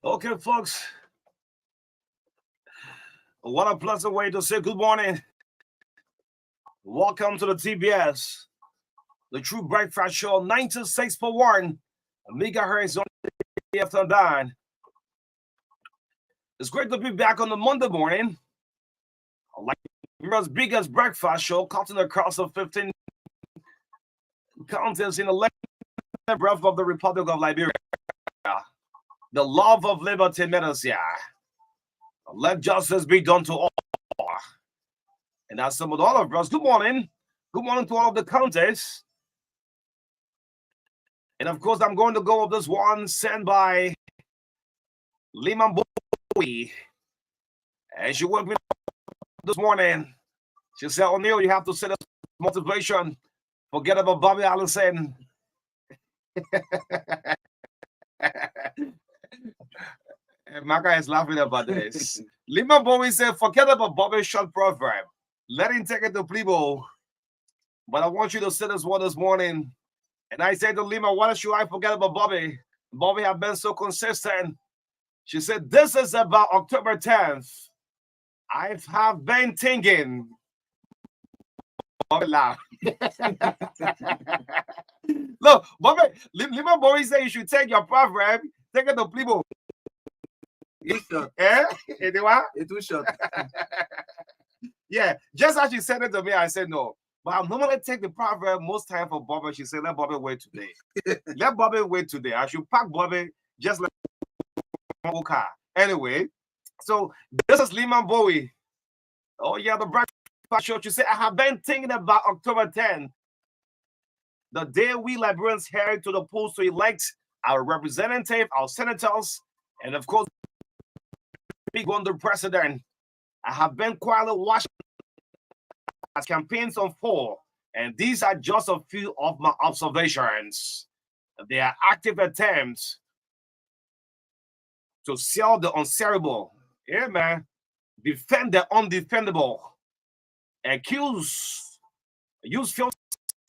Okay, folks, what a pleasant way to say good morning. Welcome to the TBS, the True Breakfast Show, 96.1 megahertz on the afternoon. 9. It's great to be back on the Monday morning. Like America's biggest breakfast show, cutting across the 15 counties in the land breath of the Republic of Liberia. The love of liberty matters here. Let justice be done to all. And that's some of all of us. Good morning. Good morning to all of the counties. And of course, I'm going to go with this one sent by Lehman Bowie. And she woke me this morning. She said, O'Neill, you have to set us motivation. Forget about Bobby Allison. Marka is laughing about this. Lehman Bowie said, forget about Bobby's short proverb. Let him take it to Plebo. But I want you to say this one this morning. And I said to Lima, why should I forget about Bobby? Bobby have been so consistent. She said, this is about October 10th. I have been thinking. Bobby laughed. Look, Bobby, Lima Bowie said you should take your proverb, take it to Plebo. It's short. Eh? It was short. Yeah, just as she said it to me, I said no. But I normally take the proverb most time for Bobby. She said, let Bobby wait today. Let Bobby wait today. I should pack Bobby just like my car. Anyway, so this is Lehman Bowie. Oh, yeah, the breakfast show. She said, I have been thinking about October 10th, the day we Liberians head to the polls to elect our representative, our senators, and of course, big one, the president. I have been quietly watching as campaigns unfold, and these are just a few of my observations. They are active attempts to sell the unsellable, yeah, man, defend the undefendable, use field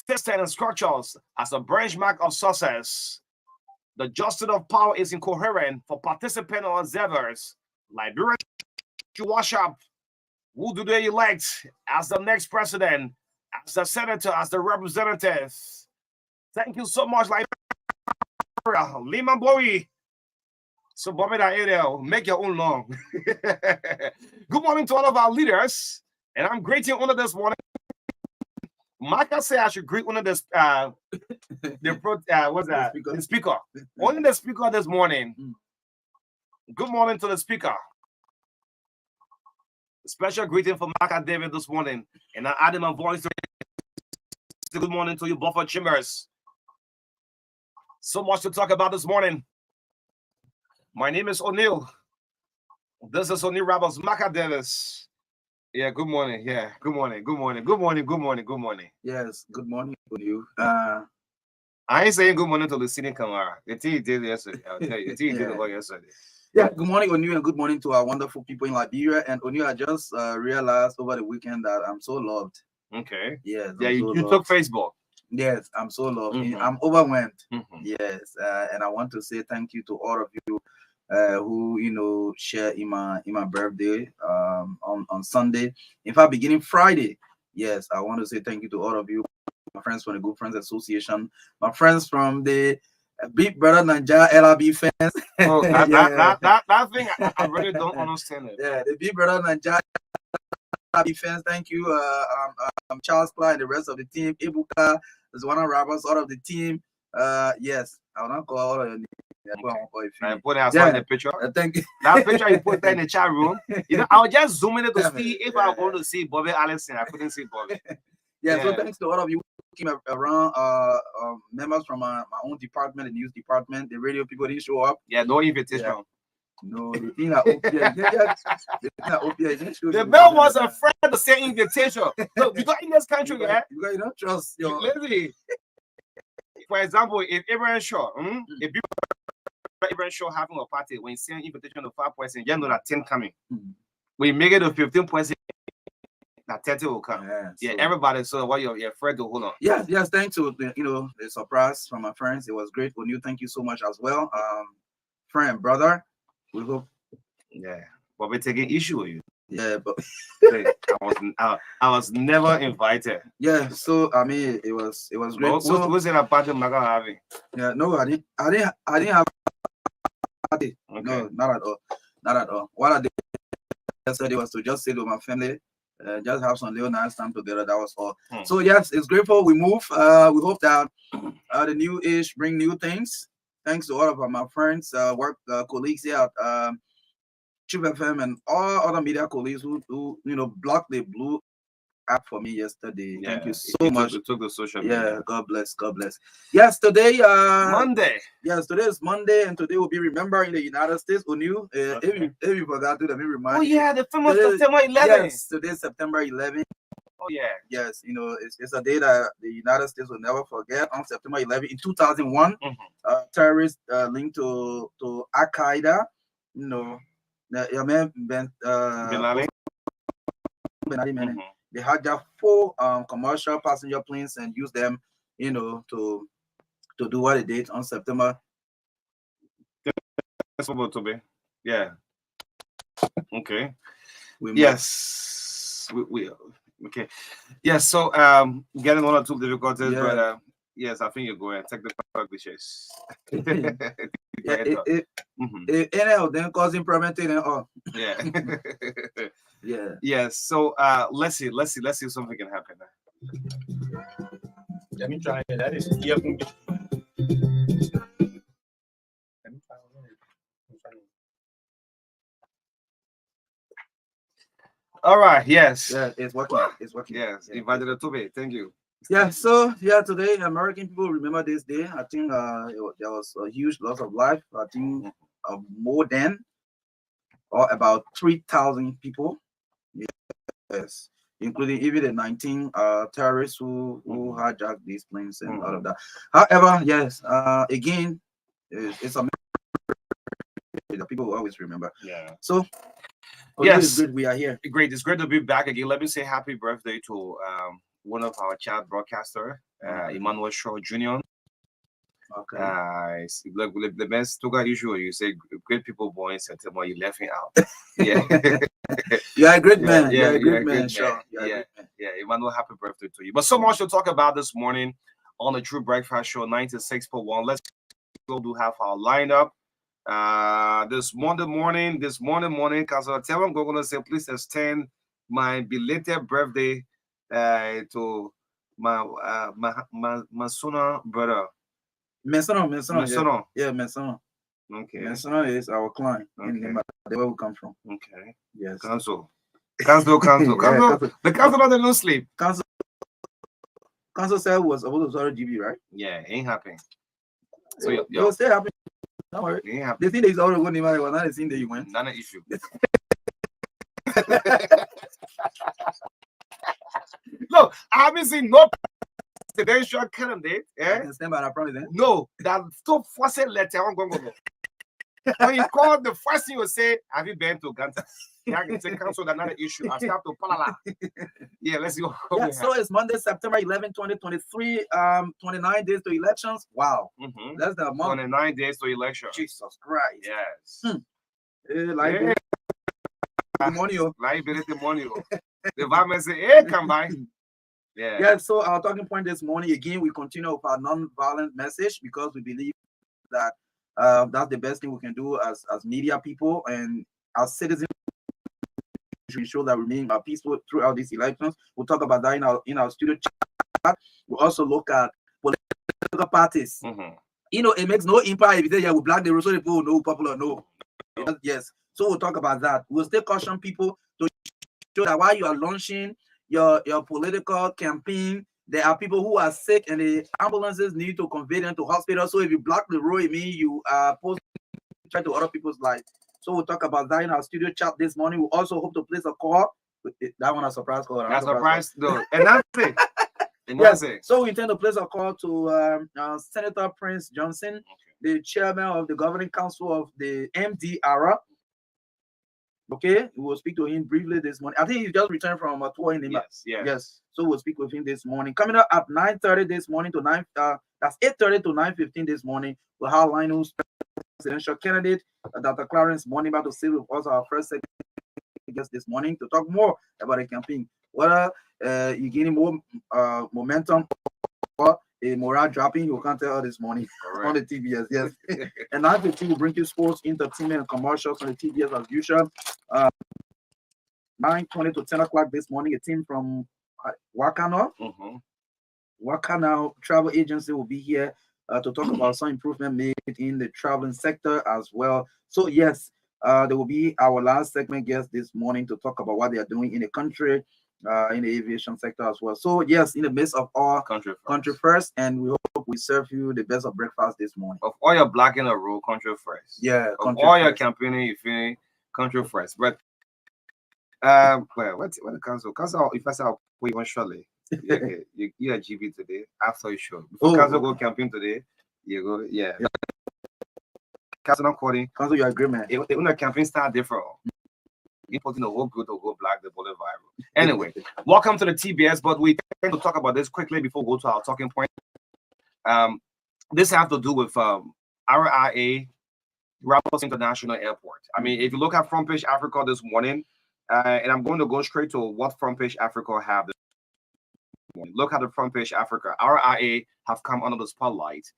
systems and structures as a benchmark of success. The justice of power is incoherent for participant or observers. Liberians should wash up. Who do they elect as the next president, as the senator, as the representative? Thank you so much, Liberia. Lehman Bowie. So, Bobby, that area, make your own long. Good morning to all of our leaders. And I'm greeting one of this morning. Marka said I should greet one of this, what's that? The speaker. Only the speaker this morning. Good morning to the speaker. Special greeting for Marka David this morning. And I added my voice to good morning to you, Buffer Chambers. So much to talk about this morning. My name is O'Neill. This is O'Neill Rebels, Marka Davis. Yeah, good morning. Yeah, good morning. Good morning. Good morning. Good morning. Good morning. Yes, good morning to you. I ain't saying good morning to Lucini Kamara. The thing he did yesterday. I'll tell you. The thing he did about yesterday. Yeah, good morning, Onu, and good morning to our wonderful people in Liberia. And Onu, I just realized over the weekend that I'm so loved. Okay. Yes. Yeah, I'm you, so you loved. took Facebook. Yes, I'm so loved. Mhm. I'm overwhelmed. Mhm. Yes, and I want to say thank you to all of you who share in my birthday on Sunday. In fact, beginning Friday. Yes, I want to say thank you to all of you, my friends from the Good Friends Association, my friends from the Big Brother Ninja LRB fans. Oh, Yeah. that thing, I really don't understand it. Yeah, the Big Brother Ninja defense. Thank you, Charles Clark and the rest of the team. Ibuka, Zwana Roberts, all of the team. Yes, I will not call all of your names. I put it outside the picture. Thank you. That picture you put there in the chat room. You know, I was just zooming it to see if I was going to see Bobby Allison. I couldn't see Bobby. Yeah, so thanks to all of you who came around, members from my own department, the news department, the radio people didn't show up. Yeah, no invitation. Yeah. No, the thing at OPS, the bell was afraid to say invitation. So because in this country, because you don't trust your. For example, if Abraham Shaw, if you Abraham Shaw having a party, when you send invitation to 5 points, you know that 10 coming. We make it to 15 points. That 30 will come. Yeah, so, everybody. So what you're afraid to hold on. Yes. Thanks to the surprise from my friends. It was great. Onu, thank you so much as well. Friend, brother. We hope. Yeah, but we're taking issue with you. Yeah, but I was never invited. Yeah, so I mean it was great. So who's in a party Marka having? Yeah, no, I didn't have a party. Okay. No, not at all. What I did yesterday was to just sit with my family. Just have some little nice time together. That was all. So yes, it's grateful. We move. We hope that the new age bring new things. Thanks to all of my friends, work colleagues here at Chip FM and all other media colleagues who blocked the blue app for me yesterday. Yeah, thank you so much. It took the social media. Yeah, God bless. Yes, today Monday. Yes, today is Monday, and today will be remembered in the United States. Onu, if you forgot to, let me remind you. Oh yeah, the famous September 11th. Yes, today is September 11th. Oh yeah. Yes, it's a day that the United States will never forget. On September 11th in 2001, terrorists linked to Al Qaeda, Ben Laden. They hijacked 4 commercial passenger planes and used them, to do what they did on September. That's what to be. Yeah. Okay. We okay. Yes. So getting 1 or 2 difficulties, but yes, I think you're going technical glitches. Any of them causing permanent and all. Yeah. Yeah. Yes. So let's see if something can happen. Let me try it. That is here. Let me try it. All right. Yes. Yeah, it's working. Yes. Invited to be. Thank you. Yeah. So today American people remember this day. I think there was a huge loss of life. I think more than or about 3,000 people. Yes. Including even the 19 terrorists who hijacked these planes and all of that. However, yes, again, it's a that people will always remember. Yeah. So, yes, it's good we are here. Great. It's great to be back again. Let me say happy birthday to one of our child broadcaster, Emmanuel Shaw Jr. Okay. Look, the best took out issue. You say great people born in September. You left me out. Yeah. You're a great man. Yeah, you're a great man, Shaw. Yeah. Emmanuel, happy birthday to you. But so much to talk about this morning on the True Breakfast Show 96.1. Let's go to have our lineup. This Monday morning, because I tell them I'm going to say, please extend my belated birthday to my son brother. Mesono. Yeah, Mesono. Okay. Mesono is our client in where we come from. Okay. Yes. Council. The council doesn't sleep. Council said was supposed to start GB, right? Yeah, ain't happening. So it will still happen. Don't worry. It ain't happening. The thing that is already going to was not the thing that you went. Not an issue. Look, I haven't seen no presidential candidate, I can stand by that promise. no, that stop forcing letter. When you call, the first thing you say, have you been to Ghana? Yeah, it's a cancel another issue. I start to palala. Yeah, let's go. Yeah, so it's Monday, September 11, 2023. 29 days to elections. Wow. That's the month. 29 days to election. Jesus Christ. Yes. Like money. Like the money. The environment say, hey, come by. Yeah. Yeah, so our talking point this morning, again, we continue with our non-violent message because we believe that that's the best thing we can do as media people and as citizens. We ensure that we remain peaceful throughout these elections. We'll talk about that in our studio chat. We'll also look at political parties. You know, it makes no impact if you say, yeah, we black the rest of the people, no popular, no. Yes. So we'll talk about that. We'll still caution people to show that while you are launching your political campaign, there are people who are sick and the ambulances need to convey them to hospital. So if you block the road, it means you are posing to other people's lives. So we'll talk about that in our studio chat this morning. We also hope to place a call. That one a surprise call. That's a surprise though. And that's it. And that's it. So we intend to place a call to Senator Prince Johnson, the chairman of the governing council of the MDR. Okay, we will speak to him briefly this morning. I think he just returned from a tour in the yes. So we'll speak with him this morning. Coming up at 9:30 this morning to 9. That's 8:30 to 9:15 this morning. We'll have Lionel's presidential candidate, Dr. Clarence Money, about to sit with us, our first guest this morning, to talk more about the campaign. Whether you're getting more momentum or a morale dropping, you can't tell this morning on the TBS. Yes. And 9:15 will bring you sports, entertainment, and commercials on the TBS as usual. 9:20 to 10 o'clock this morning, a team from Wakana. Wakana Travel Agency will be here to talk about some improvement made in the traveling sector as well. So yes, there will be our last segment guest this morning to talk about what they are doing in the country, in the aviation sector as well. So yes, in the midst of all country first, and we hope we serve you the best of breakfast this morning. Of all your black in a row, country first. Yeah, of all your campaigning, you feel country first. But well, what the council? Council, if I say I'll put you on shortly. You are GB today after you show. Before council go campaign today, you go, Council not calling. Council, your agreement. When the campaign start different. You put in the whole good to go black the bullet viral. Anyway, welcome to the TBS, but we tend to talk about this quickly before we go to our talking point. This has to do with RIA, Rappers International Airport. I mean, if you look at Front Page Africa this morning, and I'm going to go straight to what Front Page Africa have this morning. Look at the Front Page Africa. RIA have come under the spotlight.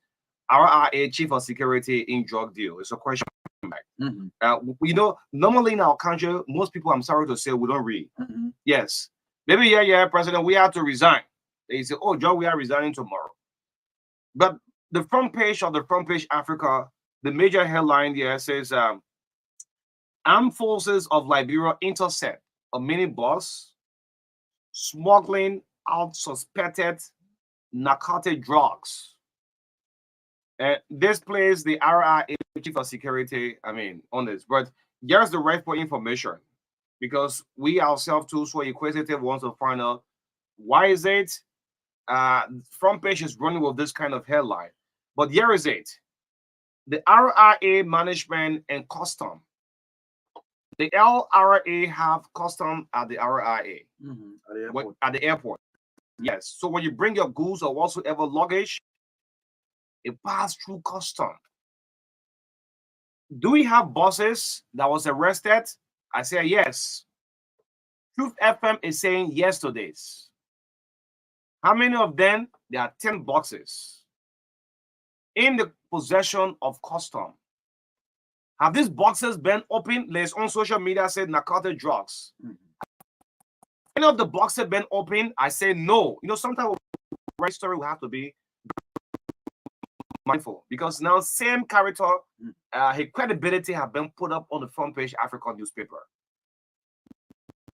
RIA Chief of Security in drug deal. It's a question. You know, normally in our country, most people, I'm sorry to say, we don't read. Yes. Maybe, President, we have to resign. They say, oh, John, we are resigning tomorrow. But the front page of the Front Page Africa, the major headline here says, Armed Forces of Liberia intercept a minibus smuggling out suspected narcotic drugs. This plays the RIA Chief of Security, on this. But here's the rightful information, because we ourselves too so inquisitive wants to find out why is it Front Page is running with this kind of headline. But here is it. The RIA management and custom. The LRA have custom at the RIA. At the airport. Yes. So when you bring your goods or whatsoever luggage, it passed through custom. Do we have buses that was arrested? I say yes. Truth FM is saying yes to this. How many of them? There are 10 boxes in the possession of custom. Have these boxes been opened? There's on social media said narcotic drugs. Any of the boxes been opened? I say no. You know, sometimes right story will have to be mindful, because now same character, his credibility have been put up on the Front Page African newspaper.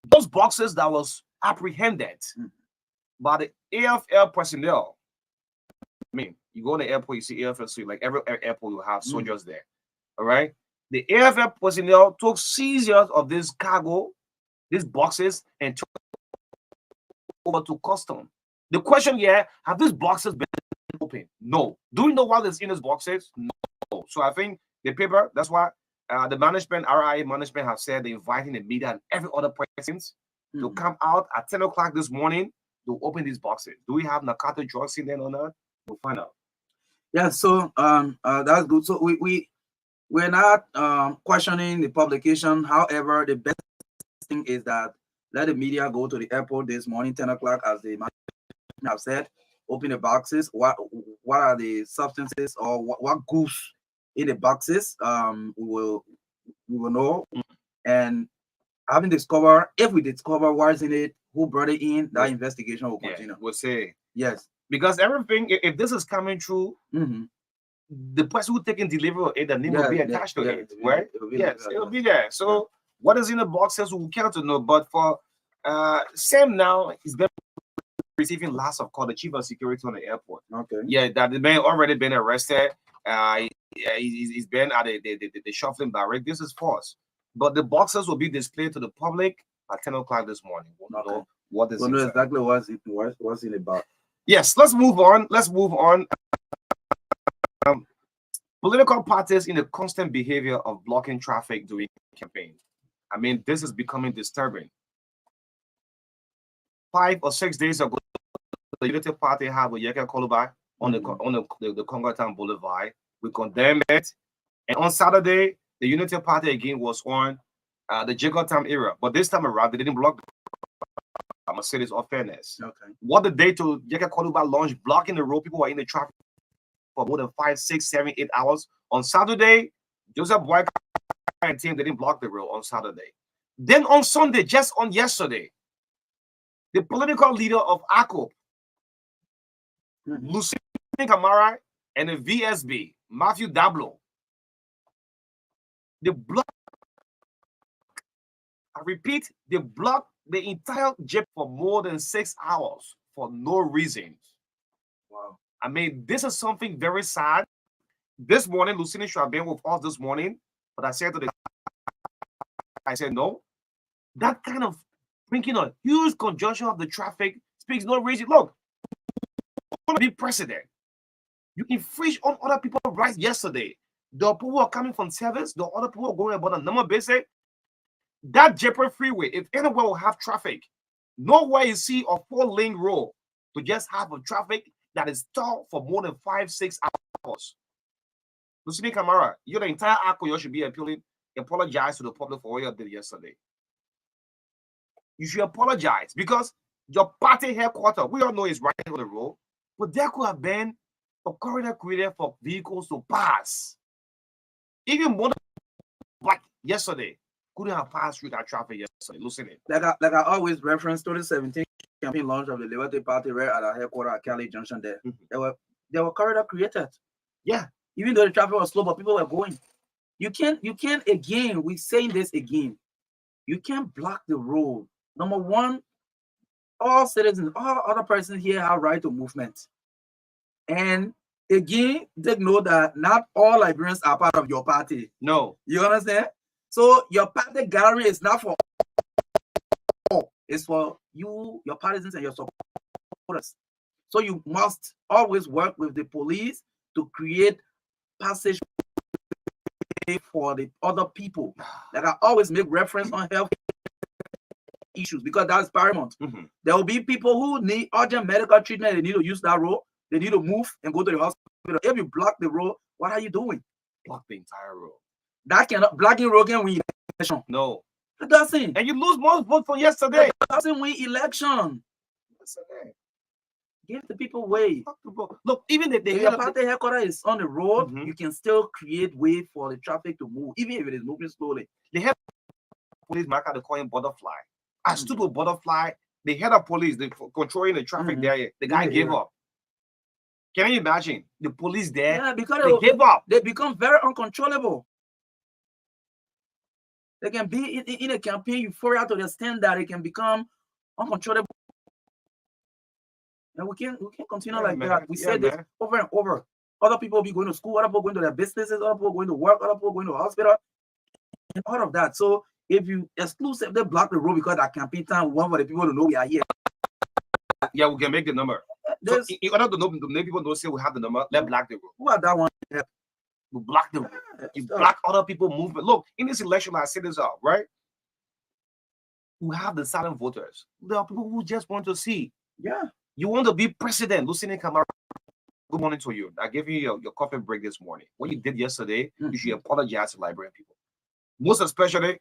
Those boxes that was apprehended by the AFL personnel. I mean, you go to the airport, you see AFL, so like every airport you have soldiers there. All right. The AFL personnel took seizure of this cargo, these boxes, and took over to custom. The question here: have these boxes been open? No. Do we know what is in these boxes? No. So I think the paper. That's why the management, RIA management, have said they're inviting the media and every other persons to come out at 10 o'clock this morning to open these boxes. Do we have narcotic drugs in there or not? We'll find out. Yeah. So that's good. So we're not questioning the publication. However, the best thing is that let the media go to the airport this morning, 10 o'clock, as the management have said. Open the boxes. What are the substances or what goes in the boxes? We will know. And having discovered, if we discover what's in it, who brought it in, that investigation will continue. We'll say yes, because everything. If this is coming through, the person who taking delivery of it, the name will be attached to it, right? Yes, it'll be there. So what is in the boxes, we can't know. But for Sam now, he's been receiving lots of call. The chief of security on the airport. Okay. Yeah, that the man already been arrested. He's been at the shuffling barrack. This is false. But the boxes will be displayed to the public at 10 o'clock this morning. We'll know what is. We'll know exactly what's in about. Yes, let's move on. Political parties in the constant behavior of blocking traffic during campaign. I mean, this is becoming disturbing. 5 or 6 days ago, the Unity Party had with Yeke Kolubai on the Congo Town Boulevard. We condemned it. And on Saturday, the Unity Party again was on the Jacob area. But this time around, they didn't block the Mercedes of fairness. Okay. What the day to Yeke Kolubai launch, blocking the road, people were in the traffic for more than 5, 6, 7, 8 hours. On Saturday, Joseph Boyka and team didn't block the road on Saturday. Then on Sunday, just on yesterday, the political leader of ACO, Lucien Camara, and the VSB, Matthew Dablo, they blocked, I repeat, they blocked the entire JEP for more than 6 hours for no reason. Wow. I mean, this is something very sad. This morning, Lucini should have been with us this morning, but I said no. That kind of bringing a huge congestion of the traffic speaks no reason. Look, want to be president. You infringe on other people's rights yesterday. The people who are coming from service, the other people are going about a normal basis. That Jeppard freeway, if anywhere will have traffic, nowhere you see a 4-lane road to just have a traffic that is stalled for more than 5, 6 hours. Lucini Camara, you're the entire ACO, you should be apologize to the public for what you did yesterday. You should apologize because your party headquarters, we all know is right on the road, but there could have been a corridor created for vehicles to pass. Even more than yesterday, couldn't have passed through that traffic yesterday. Listen it. Like I always reference 2017 campaign launch of the Liberty Party right at our headquarters at Cali Junction there. There were corridor created. Yeah. Even though the traffic was slow, but people were going. You can't again, we're saying this again. You can't block the road. Number one, all citizens, all other persons here have right to movement. And again, they know that not all Liberians are part of your party. No. You understand? So your party gallery is not for all. It's for you, your partisans, and your supporters. So you must always work with the police to create passage for the other people. Like I always make reference on health issues because that's paramount. There will be people who need urgent medical treatment. They need to use that road. They need to move and go to the hospital. If you block the road, what are you doing? Block the entire road. That cannot blocking road can win election. No, it doesn't. And you lose more votes from yesterday. It doesn't win election. Yesterday. Give the people way. Look, even if your party headquarters is on the road, you can still create way for the traffic to move, even if it is moving slowly. They have police Marka, they call him Butterfly. I stood with Butterfly. The head of police, they controlling the traffic there. The guy gave up. Can you imagine the police there? Yeah, because they gave up. They become very uncontrollable. They can be in a campaign euphoria to the extent that it can become uncontrollable. And we can't continue like that. We say this over and over. Other people will be going to school, other people going to their businesses, other people going to work, other people going to the hospital, and all of that. So if you exclusively block the road because at campaign time, we want for the people to know we are here. Yeah, we can make the number. So There's, in order to make people know, say we have the number, let's block the room. who are that one? We block the room. You Stop. block other people movement. Look, in this election, I said this out, right? We have the silent voters. There are people who just want to see. Yeah. You want to be president. Lucini Kamara, good morning to you. I gave you your coffee break this morning. What you did yesterday, you should apologize to Liberian people. Most especially,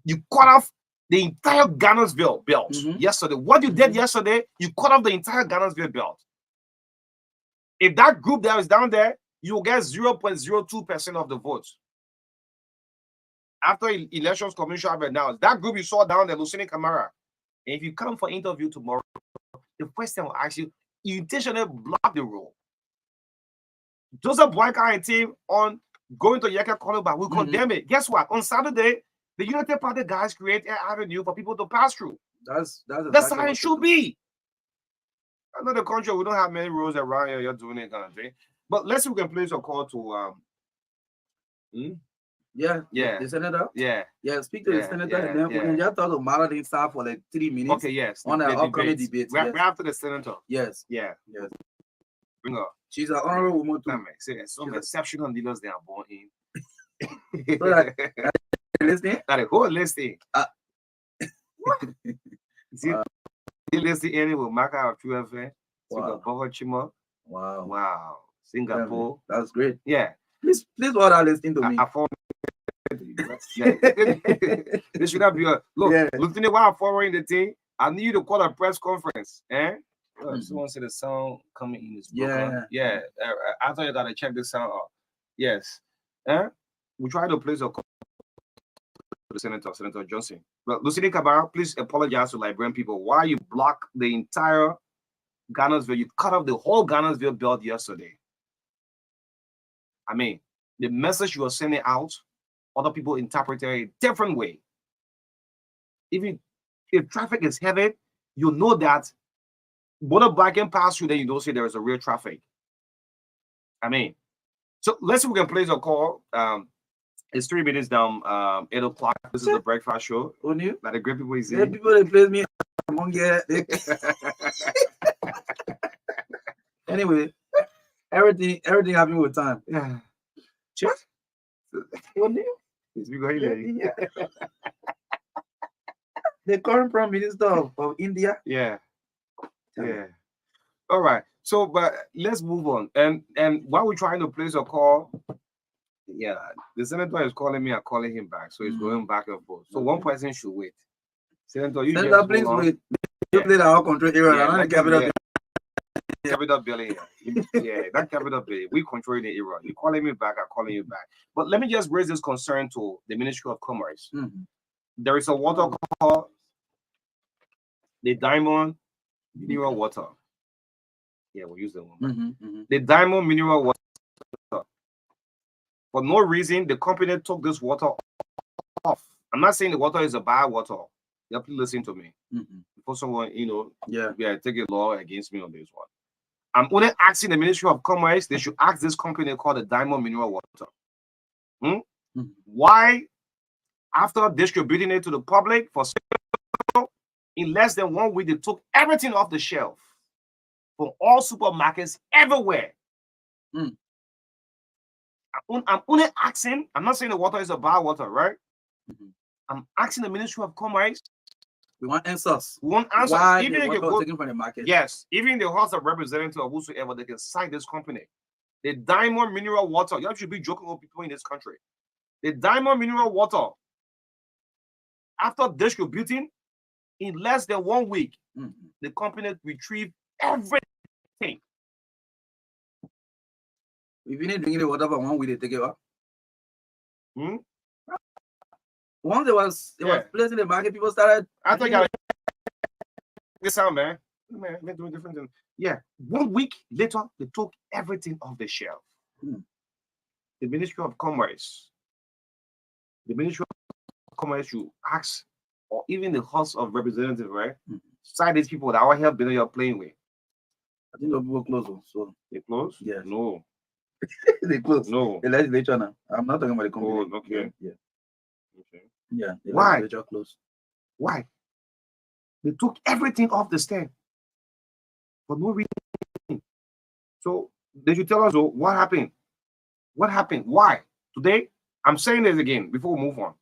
you cut off the entire Ghanansville belt yesterday. What you did yesterday, you cut off the entire Ghanansville belt. If that group that is down there, you will get 0.02% of the votes. After elections commission have announced, that group you saw down there, Lucini Kamara, and if you come for interview tomorrow, the first time will ask you, you intentionally block the rule. Joseph Boyka and team on going to Yeka Koloba will condemn it. Guess what? On Saturday, the United Party guys create an avenue for people to pass through. That's how it should be. Another country, we don't have many rules around here. You're doing it kind of thing. But let's see if we can place a call to the senator. Speak to the senator, and then we can just talk to Maladin staff for like 3 minutes. Okay, yes. On the upcoming debate. Right after the senator. Yes. Yeah. Yes. Bring her. She's an honorable woman too. Some exceptional leaders they are born in. So that, listening? That a whole listing. See, listing anyway, Marka of QFN, Singapore, Chima. Wow. Singapore. That's great. Yeah. Please what are listening to me. This should not be a look. Looking at while following the thing, I need you to call a press conference. Someone said the sound coming in is broken. I thought you gotta check this sound out. Yes. We try to place a call to the Senator Johnson. But Lucini Kabara, please apologize to Liberian people. Why you block the entire Ghanansville? You cut off the whole Ghanansville belt yesterday. I mean, the message you are sending out, other people interpret it a different way. Even if traffic is heavy, you know that motorbike can pass through, then you don't say there is a real traffic. I mean, so let's see if we can place a call. It's 3 minutes down, 8 o'clock. This is the breakfast show. Like the great people is in. People they place me among here. Anyway, everything happening with time. Yeah. Check. The current Prime Minister of India. Yeah. All right. So, but let's move on. And while we're trying to place a call, the senator is calling me. I'm calling him back. So it's going back and forth. So one person should wait. Senator, please wait. You play the whole control area. Capital building. That capital building. We control the area. You're calling me back. I'm calling you back. But let me just raise this concern to the Ministry of Commerce. There is a water called the Diamond Mineral Water. Yeah, we'll use the one. The Diamond Mineral Water. For no reason, the company took this water off. I'm not saying the water is a bad water. You have to listen to me. Before someone, take a law against me on this one. I'm only asking the Ministry of Commerce, they should ask this company called the Diamond Mineral Water. Why, after distributing it to the public for sale, in less than 1 week, they took everything off the shelf from all supermarkets everywhere. I'm only asking, I'm not saying the water is a bad water, right? I'm asking the Ministry of Commerce. We want answers. We want answers. Why even the if you water go, taken from the market. Yes, even the House of Representatives or whosoever, they can cite this company. The Diamond Mineral Water. You should be joking with people in this country. The Diamond Mineral Water, after distributing, in less than 1 week, the company retrieved everything. If you need drinking the water for 1 week, they take it off. Once it was placed in the market, people started. I think this sound, man. They're doing different things. Yeah, 1 week later, they took everything off the shelf. The Ministry of Commerce. The Ministry of Commerce should ask, or even the House of Representatives, right? Cite these people that our help bill you're playing with. I think those people close. So they close? Yes. No. They close. No. The legislature now. I'm not talking about the company. Oh, okay. Yeah. Why? Close. Why? They took everything off the stand. for no reason. So they should tell us, oh, what happened? What happened? Why? Today, I'm saying this again before we move on.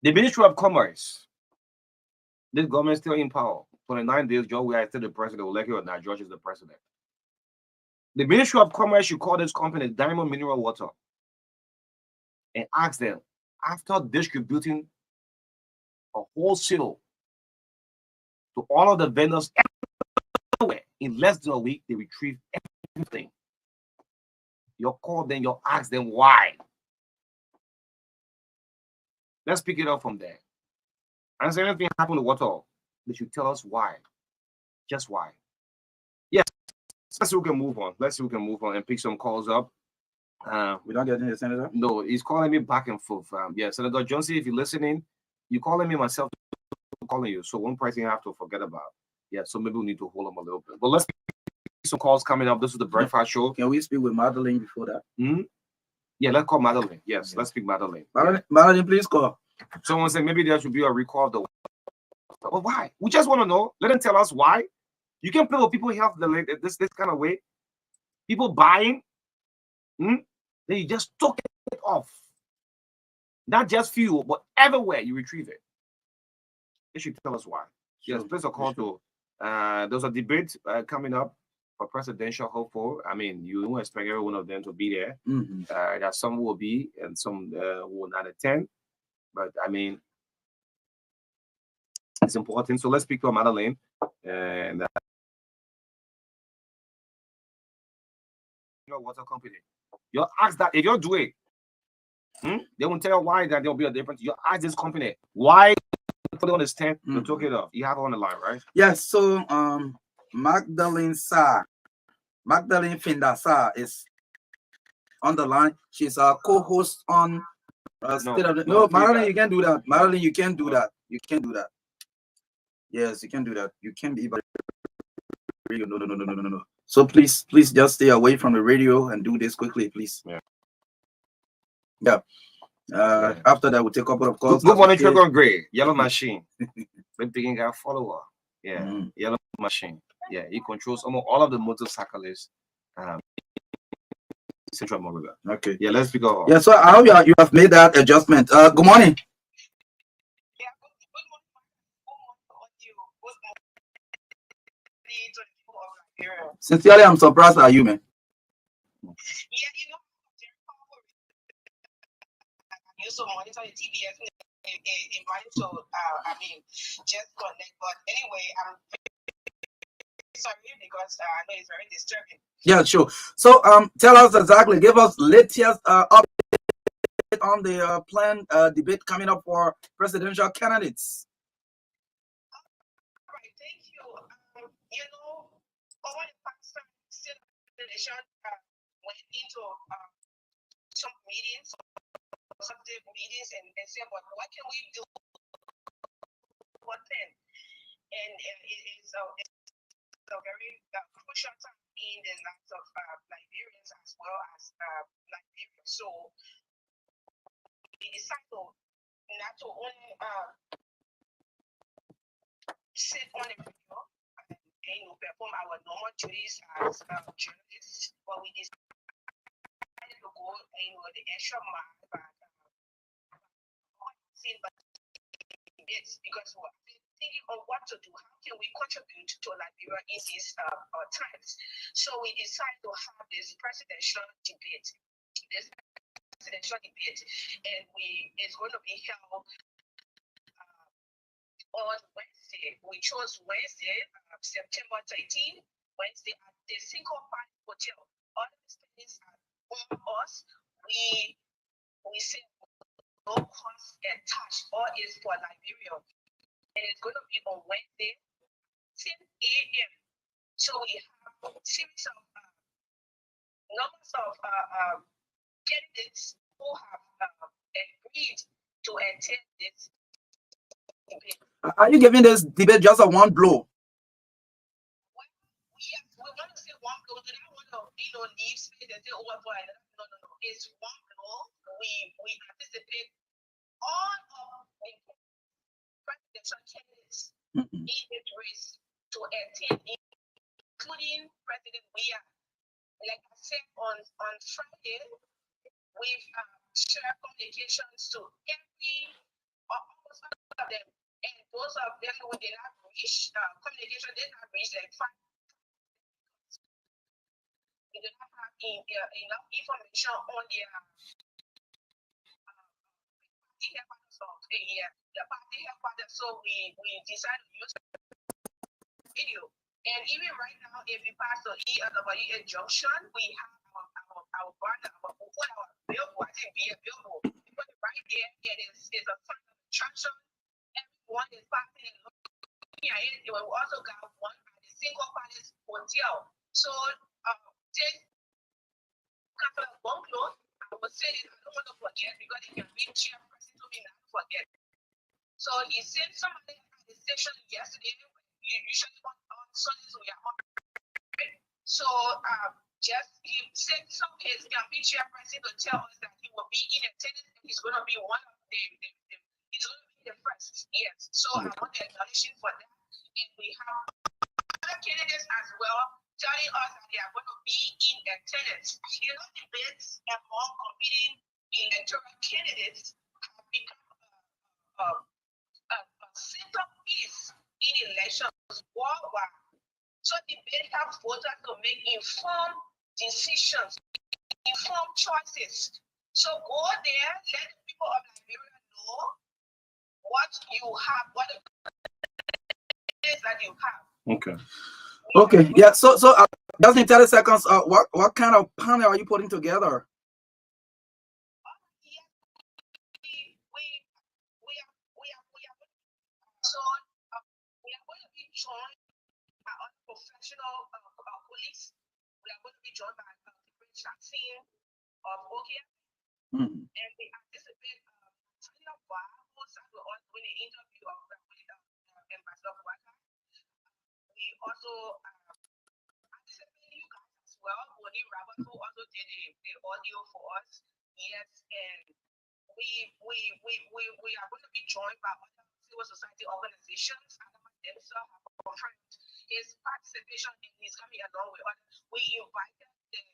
The Ministry of Commerce, this government still in power. 29 days, George, we are still the president, will like it or not, George is the president. The Ministry of Commerce should call this company Diamond Mineral Water and ask them, after distributing a wholesale to all of the vendors everywhere, in less than a week, they retrieve everything. You call them, you ask them why. Let's pick it up from there. And if anything happened to water, they should tell us why. Just why. Yes. Let's see who can move on. Let's see who can move on and pick some calls up. We don't get any Senator? No, he's calling me back and forth. Yeah, Senator Johnson, if you're listening, you're calling me myself, calling you. So one person you have to forget about. Yeah, so maybe we need to hold them a little bit. But let's pick some calls coming up. This is the breakfast show. Can we speak with Madeline before that? Yeah, let's call Madeline. Yes, let's speak Madeline. Madeline, please call. Someone said maybe there should be a recall of the. But why? We just want to know. Let them tell us why. You can play with people health this kind of way. People buying, then you just took it off. Not just fuel, but everywhere you retrieve it. They should tell us why. Sure. Yes, please a call to. There's a debate coming up for presidential hopeful. I mean, you don't expect every one of them to be there. That some will be and some will not attend. But I mean, it's important. So let's speak to Madeline and water company. You ask that if you do it, they won't tell you why that there'll be a difference. You ask this company why put it on the stand, you took it off. You have it on the line, right? Yes. So Magdalene Finda Sa is on the line. She's a co-host on No, Madeline, you can't do that. Madeline, you can't do that. You can't do that. Yes, you can do that. You can't be radio. No. So please just stay away from the radio and do this quickly, please. Yeah. After that, we'll take a couple of calls. Good morning, Trigger Gray, Yellow Machine. Been picking a follower. Yeah, Yellow Machine. Yeah, he controls almost all of the motorcyclists. Central America. Okay. Yeah, let's pick up. Yeah, so I hope you have made that adjustment. Good morning. Sincerely, I'm surprised at you, man. You so monitor the TBS in mind to I mean just connect. But anyway, I'm sorry because I know it's very disturbing. Yeah, sure. So tell us exactly, give us latest update on the planned debate coming up for presidential candidates. All right, thank you. You know, over the past time, election went into some meetings, some meetings, and say, but what can we do? One thing, and it's a very crucial time in the lives of Liberians as well as Liberians. So we decided not to only sit on the radio and perform our normal duties as journalists, but we decided to go the extra mile because we're thinking of what to do. How can we contribute to Liberia in these times? So we decided to have this presidential debate. And it's going to be held on Wednesday. We chose Wednesday, September 13th, Wednesday at the Single Park Hotel. All the students are on us. We said no cost attached. All is for Liberia. And it's going to be on Wednesday, 10 a.m. So we have a series of numbers of candidates who have agreed to attend this debate. Are you giving this debate just a one blow? Well, yes, we want to say one blow. We don't want to leave space and say, oh, boy, no. It's one blow. We anticipate all of the presidential candidates in this race to attend, including President Weah. Like I said on Friday, we've shared communications to almost all of them, and those of them who did not reach communication did not reach like 5. We do not have enough information on their the party headquarters, so we decided to use video. And even right now, if we pass the ELWA junction, we have our banner, our billboard, I think be a billboard. But right there, it is a sign of attraction. Everyone is passing and looking at it. We also got one at the Single Palace Hotel. So, take couple of bungalows. I would say this, I don't want to forget because it can be chairperson to me not to forget. So he sent somebody at the station yesterday. Usually on Sundays we are on. So he sent some his campaign chairperson to tell us that he will be in attendance and he's going to be one of he's going to be the first. Yes. So I want to acknowledge him for that. And we have other candidates as well telling us that they are going to be in attendance. You know, debates among competing electoral candidates have become a centerpiece in elections worldwide. So debate helps voters to make informed decisions, informed choices. So go there, let the people of Liberia know what you have, what it is that you have. Okay. Okay, yeah. So just in 30 seconds, what kind of panel are you putting together? We are going to be joined by other professional police. We are going to be joined by the Prince team of OKM, and we anticipate Tanya Wa, who's doing an interview with Ambassador Marka. We also anticipate you guys as well. Bonnie Robert, who also did the audio for us. Yes, and we are going to be joined by other civil society organizations. Themselves have confirmed his participation and he's coming along with others. We invited various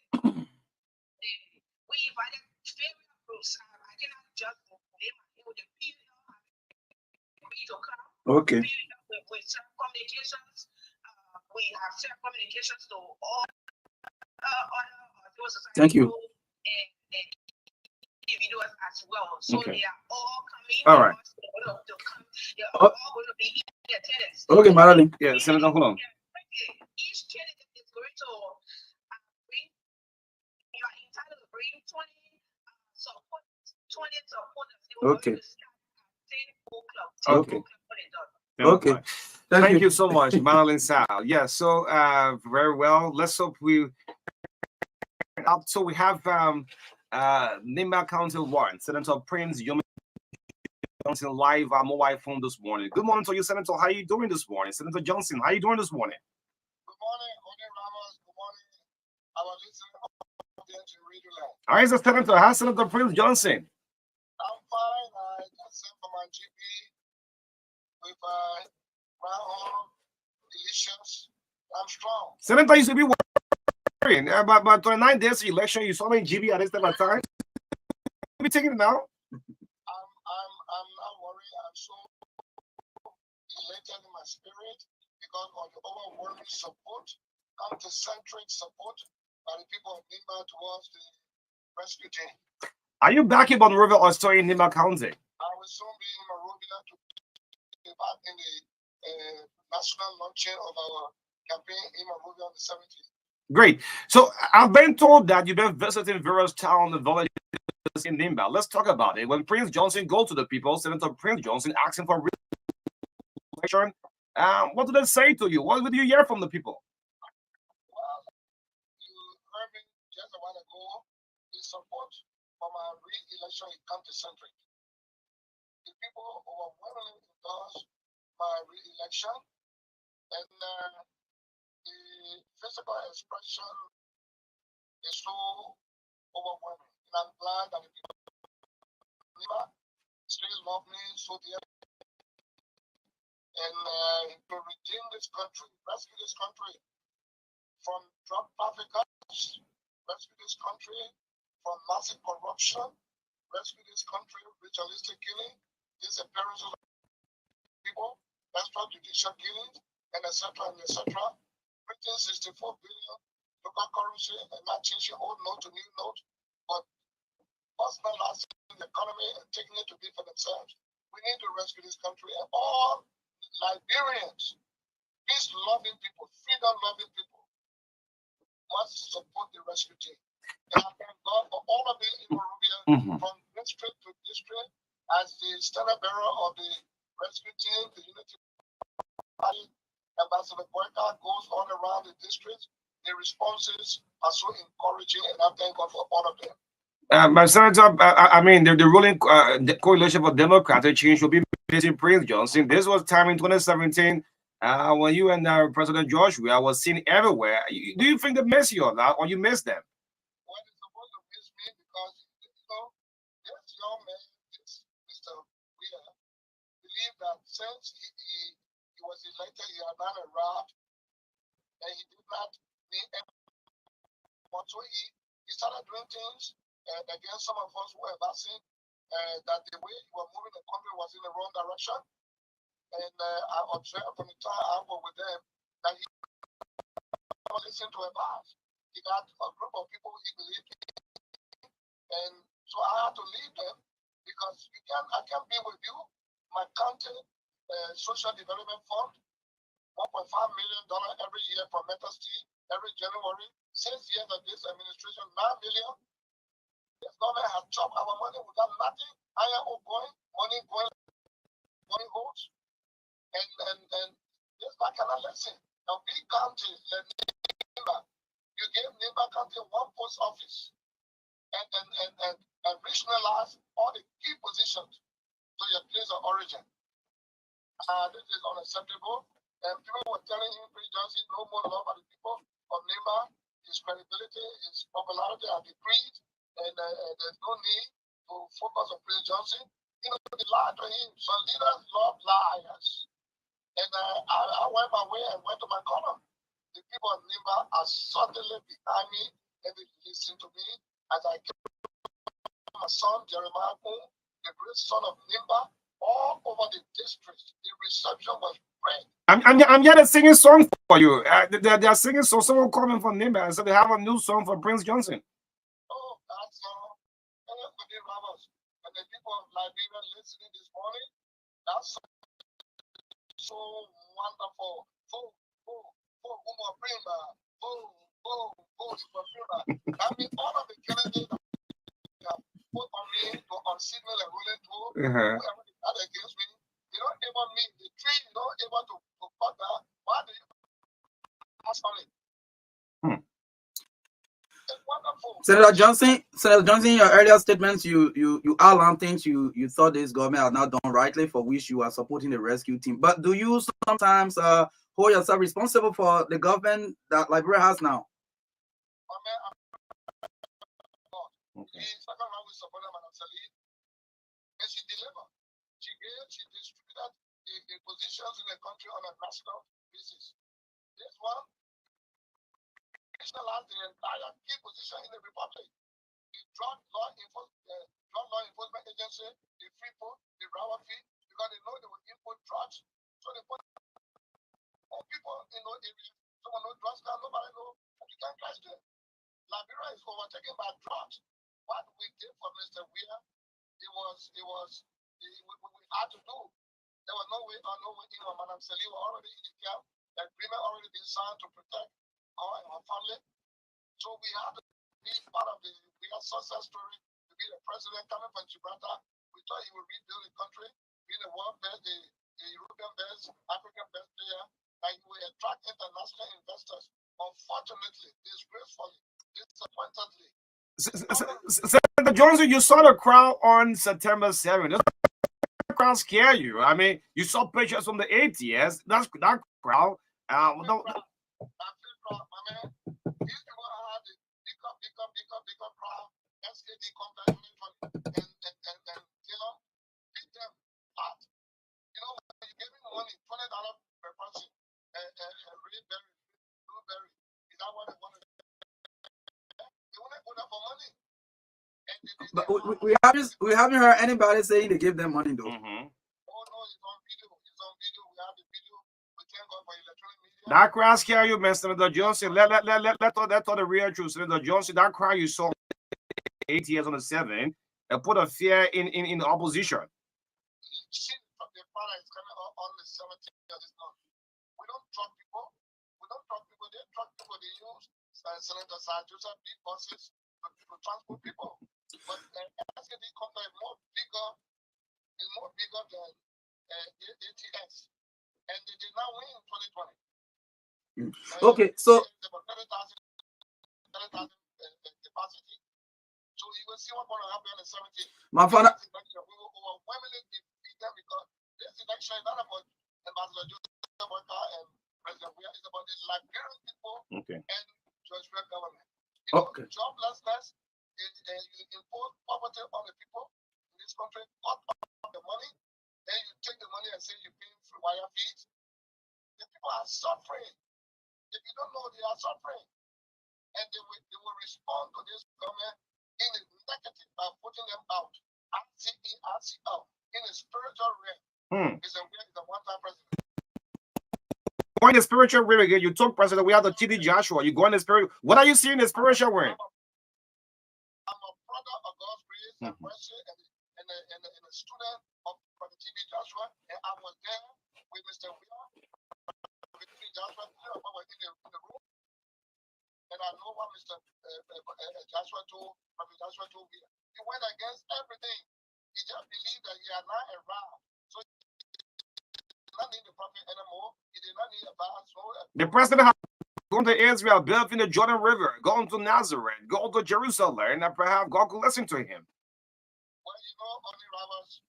groups. I cannot just name the people to come. Okay. We serve communications. We have shared communications to all other civil society. Thank you. And individuals as well. So Okay. they are all coming. All right. They're all going to be in attendance. Okay, Marilyn. Yeah, Senator, hold on. Each candidate is going to bring, you are entitled to bring 20 supporters. Okay. Okay. Okay. Thank you so much, Madeline Sal. Yeah, so very well. Let's hope we up. So we have Nimba County 1, Senator Prince Yomi Johnson live on mobile phone this morning. Good morning to you, Senator. How are you doing this morning? Senator Johnson, how are you doing this morning? Good morning, Ramos. Good morning, our listeners in Radio Land. How is the Senator? How's Senator Prince Johnson? I'm fine. I just sent for my GP with brown home, delicious. I'm strong. Senator, you should be worrying. About 29 days of election, you saw me in GB at this time of time. You'll be taking it now. I'm not worried. I'm so elated in my spirit because of the overwhelming support, counter-centric support by the people of Nimba towards the rescue team. Are you back in Monrovia or still in Nimba County? I will soon be in Monrovia to be back in the national launching of our campaign in Monrovia on the 17th. Great. So I've been told that you've been visiting various towns and villages in Nimba. Let's talk about it. When Prince Johnson goes to the people, Senator Prince Johnson asking for re-election, what do they say to you? What do you hear from the people? Well, you heard me just a while ago. The support for my re-election is counter-centric. The people overwhelmingly endorse my re-election, and the physical expression is so overwhelming. And I'm glad that the people still love me so dearly. and to redeem this country, rescue this country from drug traffickers, rescue this country from massive corruption, rescue this country from ritualistic killing, disappearances of people, extrajudicial killings, and etc. and etc. Printing 64 billion local currency and not changing old note to new note, but personalizing the economy and taking it to be for themselves. We need to rescue this country, and all Liberians, peace-loving people, freedom-loving people, must support the rescue team. And I thank God for all of the Morovia, from district to district, as the standard bearer of the rescue team, the Unity Party, Ambassador Marka goes all around the districts. The responses are so encouraging, and I thank God for all of them. My senator, I mean, the ruling the coalition for democratic change will be missing Prince Johnson. This was time in 2017 when you and President Joshua was seen everywhere. Do you think they miss you a lot, or you miss them? Well, it's supposed to miss me because, this young man, this Mr. Weir, believed that since he was elected, he had not arrived, and he did not mean anyone. So he started doing things against some of us who were advancing, that the way he was moving the country was in the wrong direction. And I observed from the time I was with them that he didn't listen to advice. He got a group of people he believed in, and so I had to leave them because I can't be with you. My county social development fund, $1.5 million every year for Meta Steel every January. 6 years of this administration, $9 million. This government has chopped our money without nothing. Iron ore going, money going, money holes. And this guy cannot listen. Now, big counties like Nimba, you gave Nimba County one post office and regionalize all the key positions to your place of origin. This is unacceptable. And people were telling him, Prince Johnson, no more love for the people of Nimba. His credibility, his popularity are decreased, and there's no need to focus on Prince Johnson. They lied to him. Some leaders love liars. And I went my way and went to my column. The people of Nimba are suddenly behind me, and they listen to me as I get my son Jeremiah Boone, the great son of Nimba, all over the district. The reception was great. I'm yet singing song for you. They're singing someone coming from Nimba, so they have a new song for Prince Johnson. Oh, that song. And the people of Liberia listening this morning, that song is so wonderful. I mean, all of the candidates that put on me on signal and rolling through, whoever is out against me, they don't ever mean the tree, you don't ever to cut that. Why do you ask on it? It's wonderful. Senator Johnson, your earlier statements, you outlined things you thought this government had not done rightly, for which you are supporting the rescue team. But do you sometimes hold yourself responsible for the government that Liberia has now? Okay. Second round, we supported Madam Sali, and she delivered. She distributed the positions in the country on a national basis. This one nationalized the entire key position in the republic. The drug law enforcement agency, the FIPO, the Rawafi, because they know they will import drugs. So they put all people in those areas. Someone knows drugs now, nobody knows, and you can't catch them. Liberia is overtaken by drugs. What we did for Mr. Weir, we had to do. There was no way in on Madam Sali were already in the camp. The agreement already been signed to protect our family. So we had to be part of the Weir success story to be the president coming from Gibraltar. We thought he would rebuild the country, being the world best, the European best, African best player, and he would attract international investors. Unfortunately, disgracefully, disappointedly. Senator Johnson, you saw the crowd on September 7th. Does that crowd scare you? I mean, you saw pictures from the ATS. That crowd. I feel proud, my man. These people had the bigger crowd. SKD compliment and beat them hard. You know, when you give me money, $20 And But we haven't heard anybody saying they give them money though. Mm-hmm. Oh no, it's on video. It's on video. We have the video. We thank God for electronic media. That crowd scare you, man, Senator Johnson. Let the real truth, Senator Johnson. That crowd you saw 8 years on the 7 and put a fear in the opposition. See, the father is coming on the 17th of this month. We don't truck people. We don't truck people. They truck people. They use Senator Sir Joseph big buses to transport people. But SKD company is more bigger than ATS. And they did not win in 2020. Okay, so about 30,000 capacity. So you will see what's going to happen on the 17th. my father, We will overwhelmingly defeat them because this election is not about Ambassador Joseph Marka and President Weah. It's about the Liberian people and George Weah government. You know, joblessness is you impose poverty on the people in this country, cut off the money, then you take the money and say you're paying free wire fees. The people are suffering. If you don't know, they are suffering. And they will respond to this government in a negative by putting them out. RCE, in a spiritual realm. It's a one-time president. Going the spiritual realm again, you took president. We have the TD Joshua. You go in the spirit. What are you seeing in the spiritual realm? I'm a brother of God's grace and mercy and a student of Brother TD Joshua. And I was there with Mr. Weah, with TD Joshua, in the room. And I know what Mr. Joshua told me. He went against everything. He just believed that he had not arrived. So he did not need the prophet anymore. He did not need a vast. The president has gone to Israel, built in the Jordan River, gone to Nazareth, gone to Jerusalem, and perhaps God could listen to him. Well, you know, only robbers,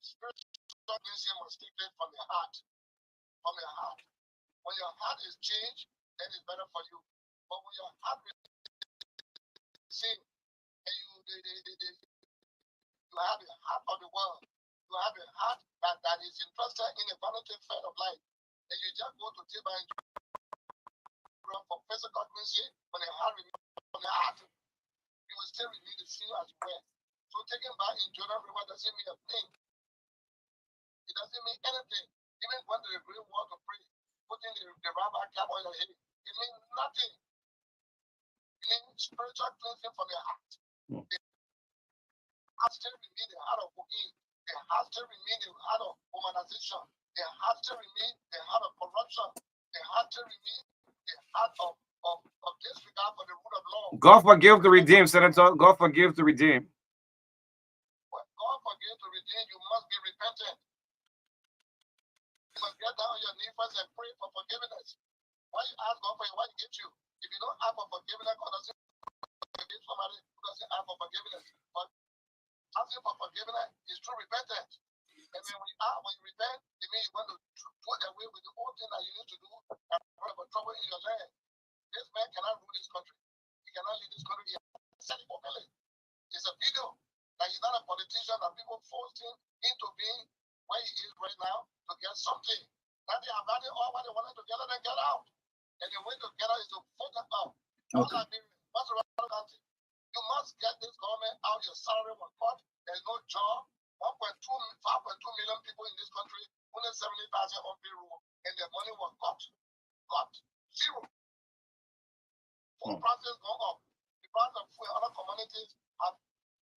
spiritual cleansing must take place from the heart. From your heart. When your heart is changed, then it's better for you. But when your heart is changed, and you have a heart of the world, you have a heart that is interested in a vanity fair of life, and you just go to table and for physical cleansing, when the heart remains from the heart, you will still remain the same as well. So taking back in Jordan River doesn't mean a thing. It doesn't mean anything. Even when they bring water to pray, putting the rabbi cap on your head, it means nothing. It means spiritual cleansing from the heart. The heart still remain the heart of cooking. The heart still remain the heart of womanization. The heart still remain the heart of corruption. The heart still remain the heart of disregard for the rule of law. God forgive to redeem, Senator. God forgive to redeem. When God forgive to redeem, you must be repentant. You must get down on your knees first and pray for forgiveness. Why you ask God for it, why he gives you? If you don't ask for forgiveness, God doesn't forgive somebody who doesn't ask for forgiveness. But asking for forgiveness is true repentance. And then when you repent, it means you want to put away with the old thing that you used to do and bring about trouble in your land. This man cannot rule this country. He cannot lead this country. He said it openly. It's a video that he's not a politician that people forced him into being where he is right now to get something. Now they have done it all what they wanted to get, let them get out. And the way to get out is to vote them out. Okay. You must get this government out. Your salary will cut. There's no job. 5.2 million people in this country, only 70,000 on payroll, and their money was cut. Zero. Food prices go up. The price of food in other communities have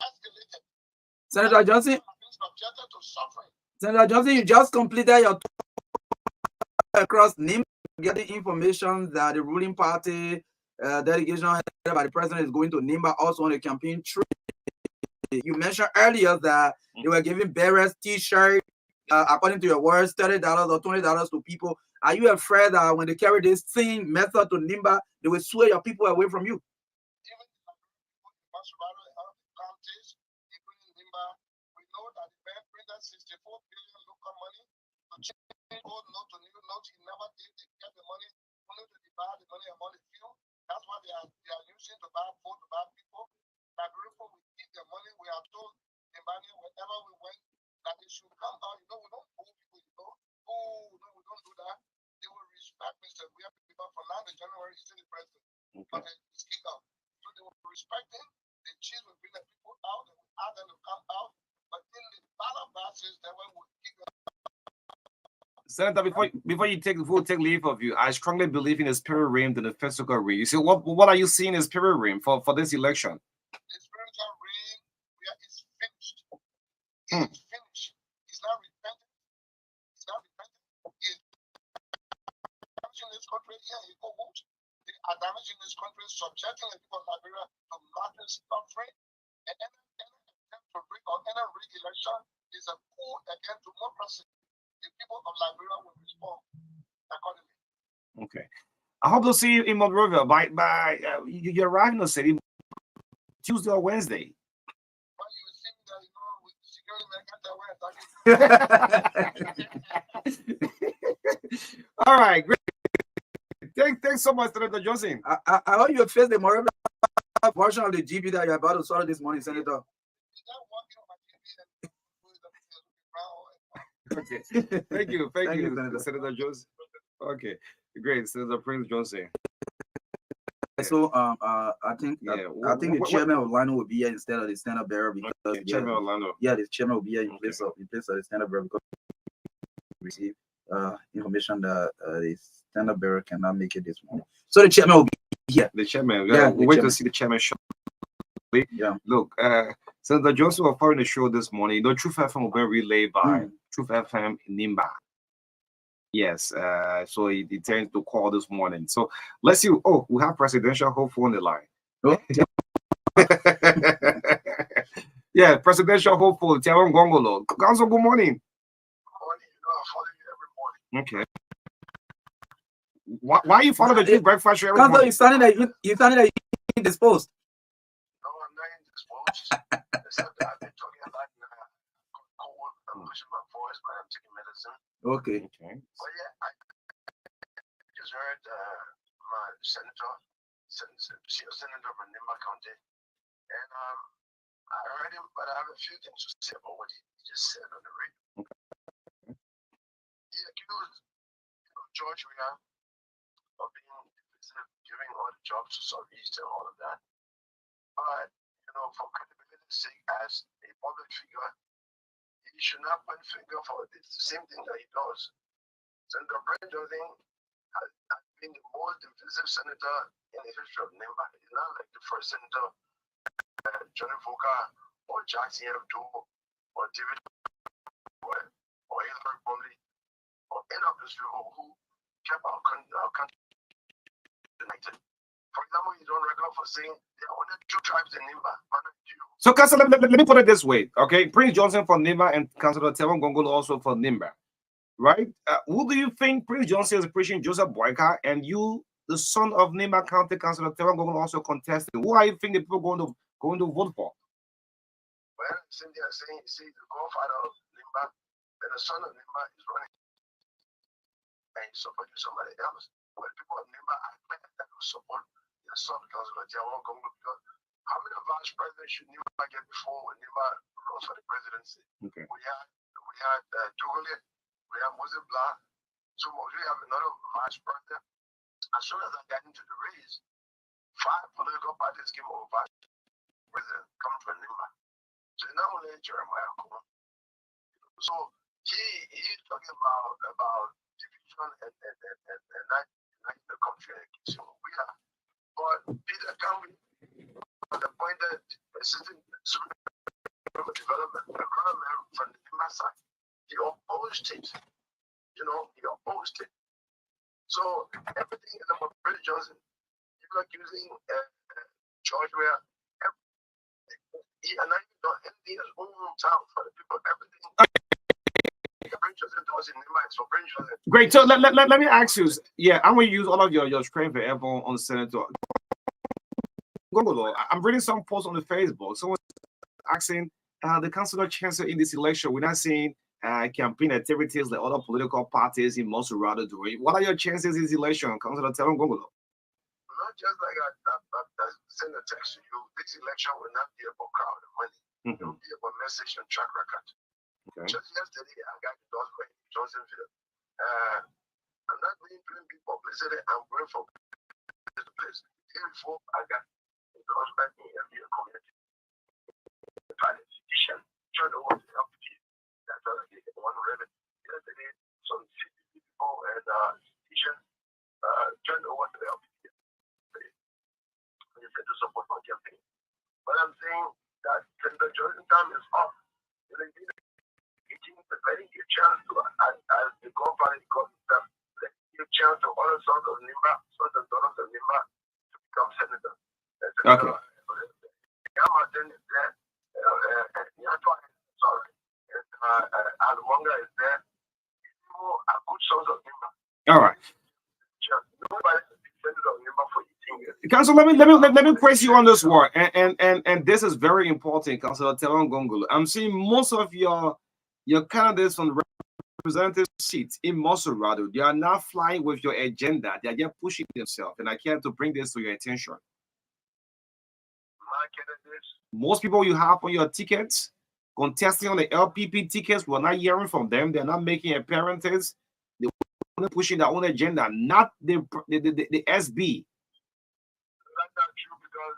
escalated. Senator Johnson. Subjected to suffering. Senator Johnson, you just completed your tour across NIM, getting information that the ruling party delegation headed by the president is going to NIMBA also on a campaign trip. You mentioned earlier that they were giving bearers t-shirts, according to your words, $30 or $20 to people. Are you afraid that when they carry this same method to NIMBA, they will sway your people away from you? Even counties, including NIMBA, we know that the bank bring that 64 billion local money to change old note to new note. He never did. They get the money only to divide the money among the few. That's what they are using to buy food, to buy people. That people will keep their money. We are told in money wherever we went that they should come out. You know, we don't hold people, you know. Oh, no, we don't do that. They will respect Mr. Weah because from now to January, he's still the president. Okay. But he's kicked out. So they will respect him. The chiefs will bring Senator, before you take leave of you, I strongly believe in the spirit realm than the physical realm. You see, what are you seeing in the spirit realm for this election? The spiritual realm, where it's finished. It's finished. It's not repentant. It's not repentant. It's damaging this country. Yeah, it go vote. They are damaging this country, subjecting the people of Liberia to madness, suffering, and any attempt to bring on any re-election is a coup against democracy. The people of Liberia will respond accordingly. Okay. I hope to see you in Monrovia by you arrive in the city Tuesday or Wednesday. But you will see me that, with security men can't wear. All right, great. Thanks so much, Senator Johnson. I hope you face the Moravia version of the GB that you're about to swallow this morning, Senator. Okay. Thank you, Senator Johnson. Okay, great, Senator Prince Johnson. So I think the chairman of Orlando will be here instead of the stand-up bearer because Chairman Orlando. Yeah, the chairman will be here in place of the stand-up bearer because we receive information that the stand-up bearer cannot make it this morning. So the chairman will be here. The chairman. We wait to see the chairman show. Yeah. Look, Senator Johnson was following the show this morning. The Truth FM will be relayed by Truth FM in Nimba. Yes, so he intends to call this morning. So let's see. Oh, we have presidential hopeful on the line. Oh. Yeah, presidential hopeful. Tiawan Gongolo. Council, good morning. Okay. Why are you following the Truth Breakfast show every Council, morning? you standing there indisposed. No, I'm not indisposed. Except that I've been talking about cold. I'm losing my voice, but I'm taking medicine. Okay. But yeah, I just heard my senator from Nimba County, and I heard him, but I have a few things to say about what he just said on the radio. He accused George Weah of being divisive, giving all the jobs to Southeast and all of that. But for credibility's sake, as a public figure, he should not point finger for the same thing that he does. Senator Brent Johnson has been the most divisive senator in the history of Nimba. He's not like the first senator, Johnny Foka or Jackson F. or David or Hillary Bromley or any of those people who kept our country united. For example, he's on record for saying there are only 2 tribes in Nimba. So, Councilor, let me put it this way, okay? Prince Johnson for Nimba and Councilor Tiawan Gongolo also for Nimba, right? Who do you think Prince Johnson is preaching Joseph Boyka, and you, the son of Nimba County Councilor Tiawan Gongolo, also contested? Who are you think the people going to vote for? Well, Cynthia is saying, the godfather of Nimba and the son of Nimba is running, and he's supporting somebody else. Well, people of Nimba are glad that will support their son, Councilor Tiawan Gongolo, because how many vice presidents should Nimba get before when Nimba runs for the presidency? Okay. We had Dugale, we have Moses Blah, so we have another vice president. As soon as I got into the race, 5 political parties came over vice president coming from Nimba. So not only Jeremiah Kuma. So he's talking about division and not uniting the country against we are. But Peter Kambi appointed assistant development, a crime from the Nimba side. He opposed it. He opposed it. So everything is about President Johnson. People are accusing George Weah. He and I done anything in his own hometown for the people. Everything. Great. So let me ask you. Yeah, I'm going to use all of your strength forever on Senator Gongolo. I'm reading some posts on the Facebook. Someone asking the councilor chancellor in this election. We're not seeing campaign activities like other political parties in most rather doing. What are your chances in this election, Councilor Tiawan Gongolo? Not just like I send a text to you. This election will not be about crowd and money. It will be about message and track record. Okay. Just yesterday, I got endorsement in Johnsonville. I'm not doing big publicity. I'm going for this place. The day before, I got endorsement in every community. Politician trying to help people. That's why I get one revenue. Yesterday, some city time is up. Letting you chance to, as the company calls itself, letting you chance to all sorts of Nimba, sorts of dollars of Nimba to become senator. Okay. Martin is there. Sorry. Almonga is there. People are good sons of Nimba. All right. Nobody is descended of Nimba for 18 years. Council, let me press you on this one, and this is very important, Councilor Telon Gongolo. I'm seeing most of your candidates from the representative seats in Mosurado. They are not flying with your agenda. They are just pushing themselves, and I care to bring this to your attention. My candidates. Most people you have on your tickets, contesting on the LPP tickets, we're not hearing from them. They're not making appearances. They're pushing their own agenda, not the SB. That's not true because,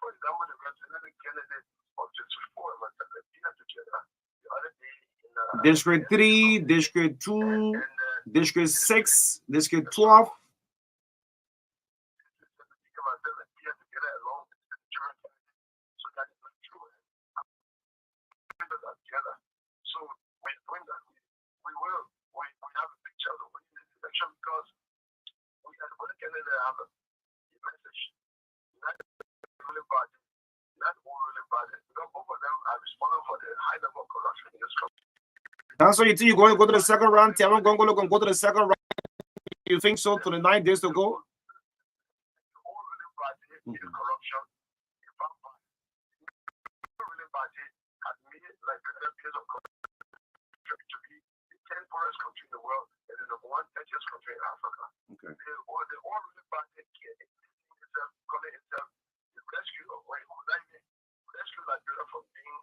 for example, the representative candidate of District 4 was together the other day in District 3, District 2, District 6, District 12. So when that we have a picture of this election because we as a candidate have a message, not ruling party, not all ruling party, because both of them are responsible for the high level of corruption in this country. So you think you're going to go to the second round? Tell them Gongolo can go to the second round. You think so? To the 9 days to go? The whole ruling party is corruption. The ruling party has made Nigeria a place of corruption to be the 10th poorest country in the world and the number 1 richest country in Africa. Okay. The whole ruling party calling itself the rescue of rescue Nigeria from being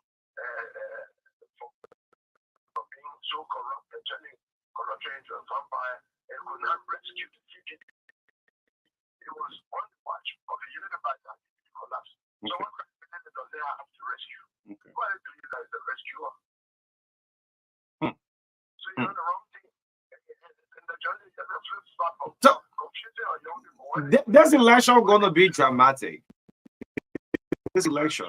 so corrupt and turning corruption into a vampire and could not rescue the TPP. It was on the watch of the Unity Party that it collapsed. So what president does they have to rescue? Okay. Why do you guys the rescuer? So you're on the wrong thing. And the judge is a flip flop of confusing our young people. This election going to be dramatic. This election.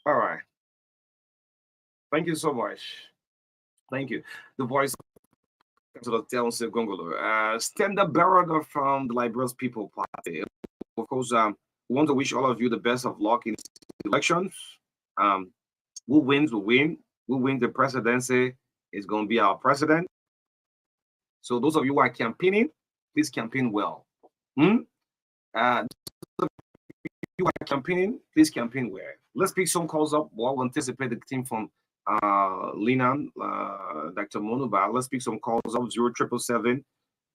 All right. Thank you so much. Thank you. The voice to the Telon Gongolo, standard bearer from the Liberian People Party. Of course, we want to wish all of you the best of luck in elections. Who wins will win. Who wins the presidency is going to be our president. So those of you who are campaigning, please campaign well. You are campaigning, please campaign well. Let's pick some calls up while we anticipate the team from Linan, Dr. Monuba. Let's pick some calls up 0777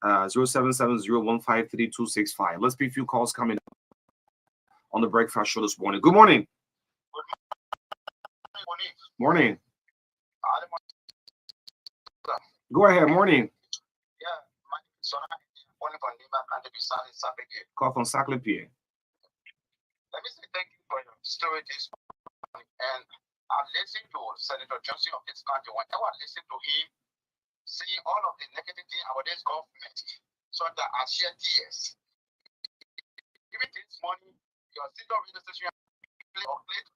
0770153265. Let's pick a few calls coming up on the breakfast show this morning. Good morning. Morning. Go ahead. Morning. Call from Saclipie. Let me say thank you for your story this morning. And I've listened to Senator Johnson of this country. Whenever I listen to him saying all of the negativity about this government, so that I share tears. Even this morning, your senior radio station played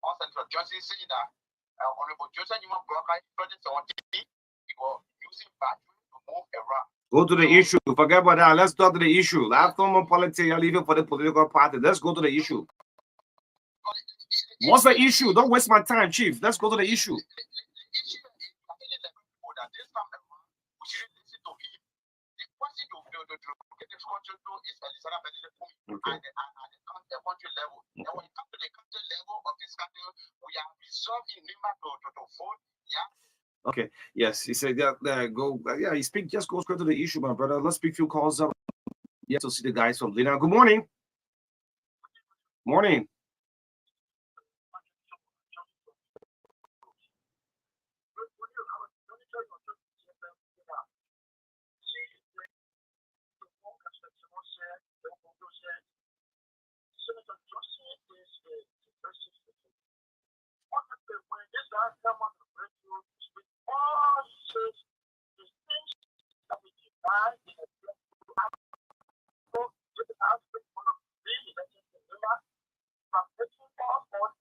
on Senator Johnson saying that Honorable Joseph Newman Broker in 2017, he was using battery to move around. Go to the issue. Forget about that. Let's talk to the issue. After more politics, you're leaving for the political party. Let's go to the issue. What's the issue? Don't waste my time, Chief. Let's go to the issue. Okay. Yes, he said go. Yeah, he speak. Just go straight to the issue, my brother. Let's speak few calls up. Yes, to see the guys from Lina. Good morning. Morning.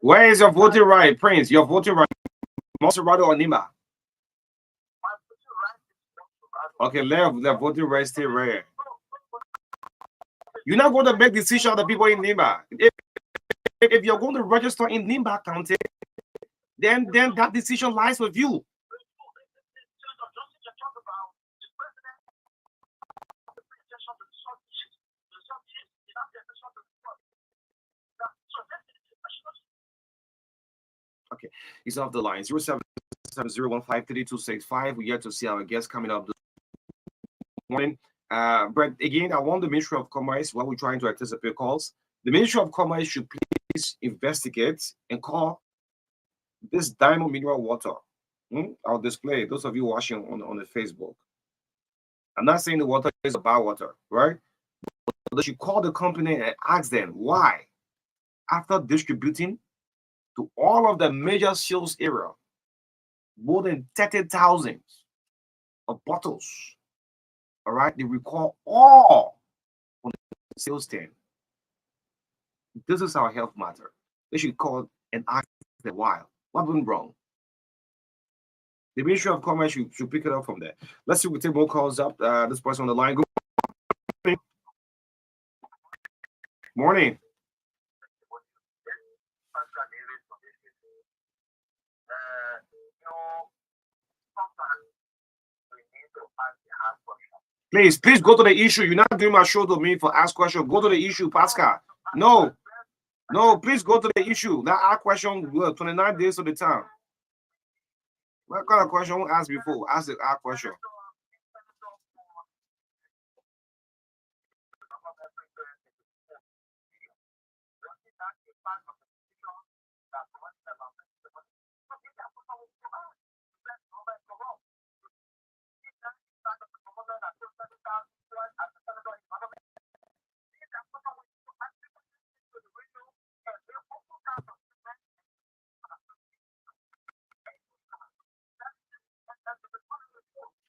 Where is your voting right, Prince? Your voting right, Monserrado or Nima? Okay, the voting right stay rare. You're not going to make decision of the people in Nima. If you're going to register in Nimba County, then that decision lies with you. Okay, he's off the line. 0770153265. We yet to see our guest coming up this morning. But again, I want the Ministry of Commerce, while we're trying to anticipate calls, the Ministry of Commerce should please investigate and call this diamond mineral water. I'll display those of you watching on the Facebook. I'm not saying the water is a bad water, right? But they should call the company and ask them why, after distributing to all of the major sales area, more than 30,000 of bottles, all right, they recall all on the sales stand. This is our health matter. They should call and ask them why. What went wrong? The Ministry of Commerce should pick it up from there. Let's see if we take more calls up. This person on the line. Good morning. Please go to the issue. You're not doing my show to me for ask question. Go to the issue, Pascal. No, please go to the issue. That our question, 29 days of the time. What kind of question I won't ask before? Ask the our question.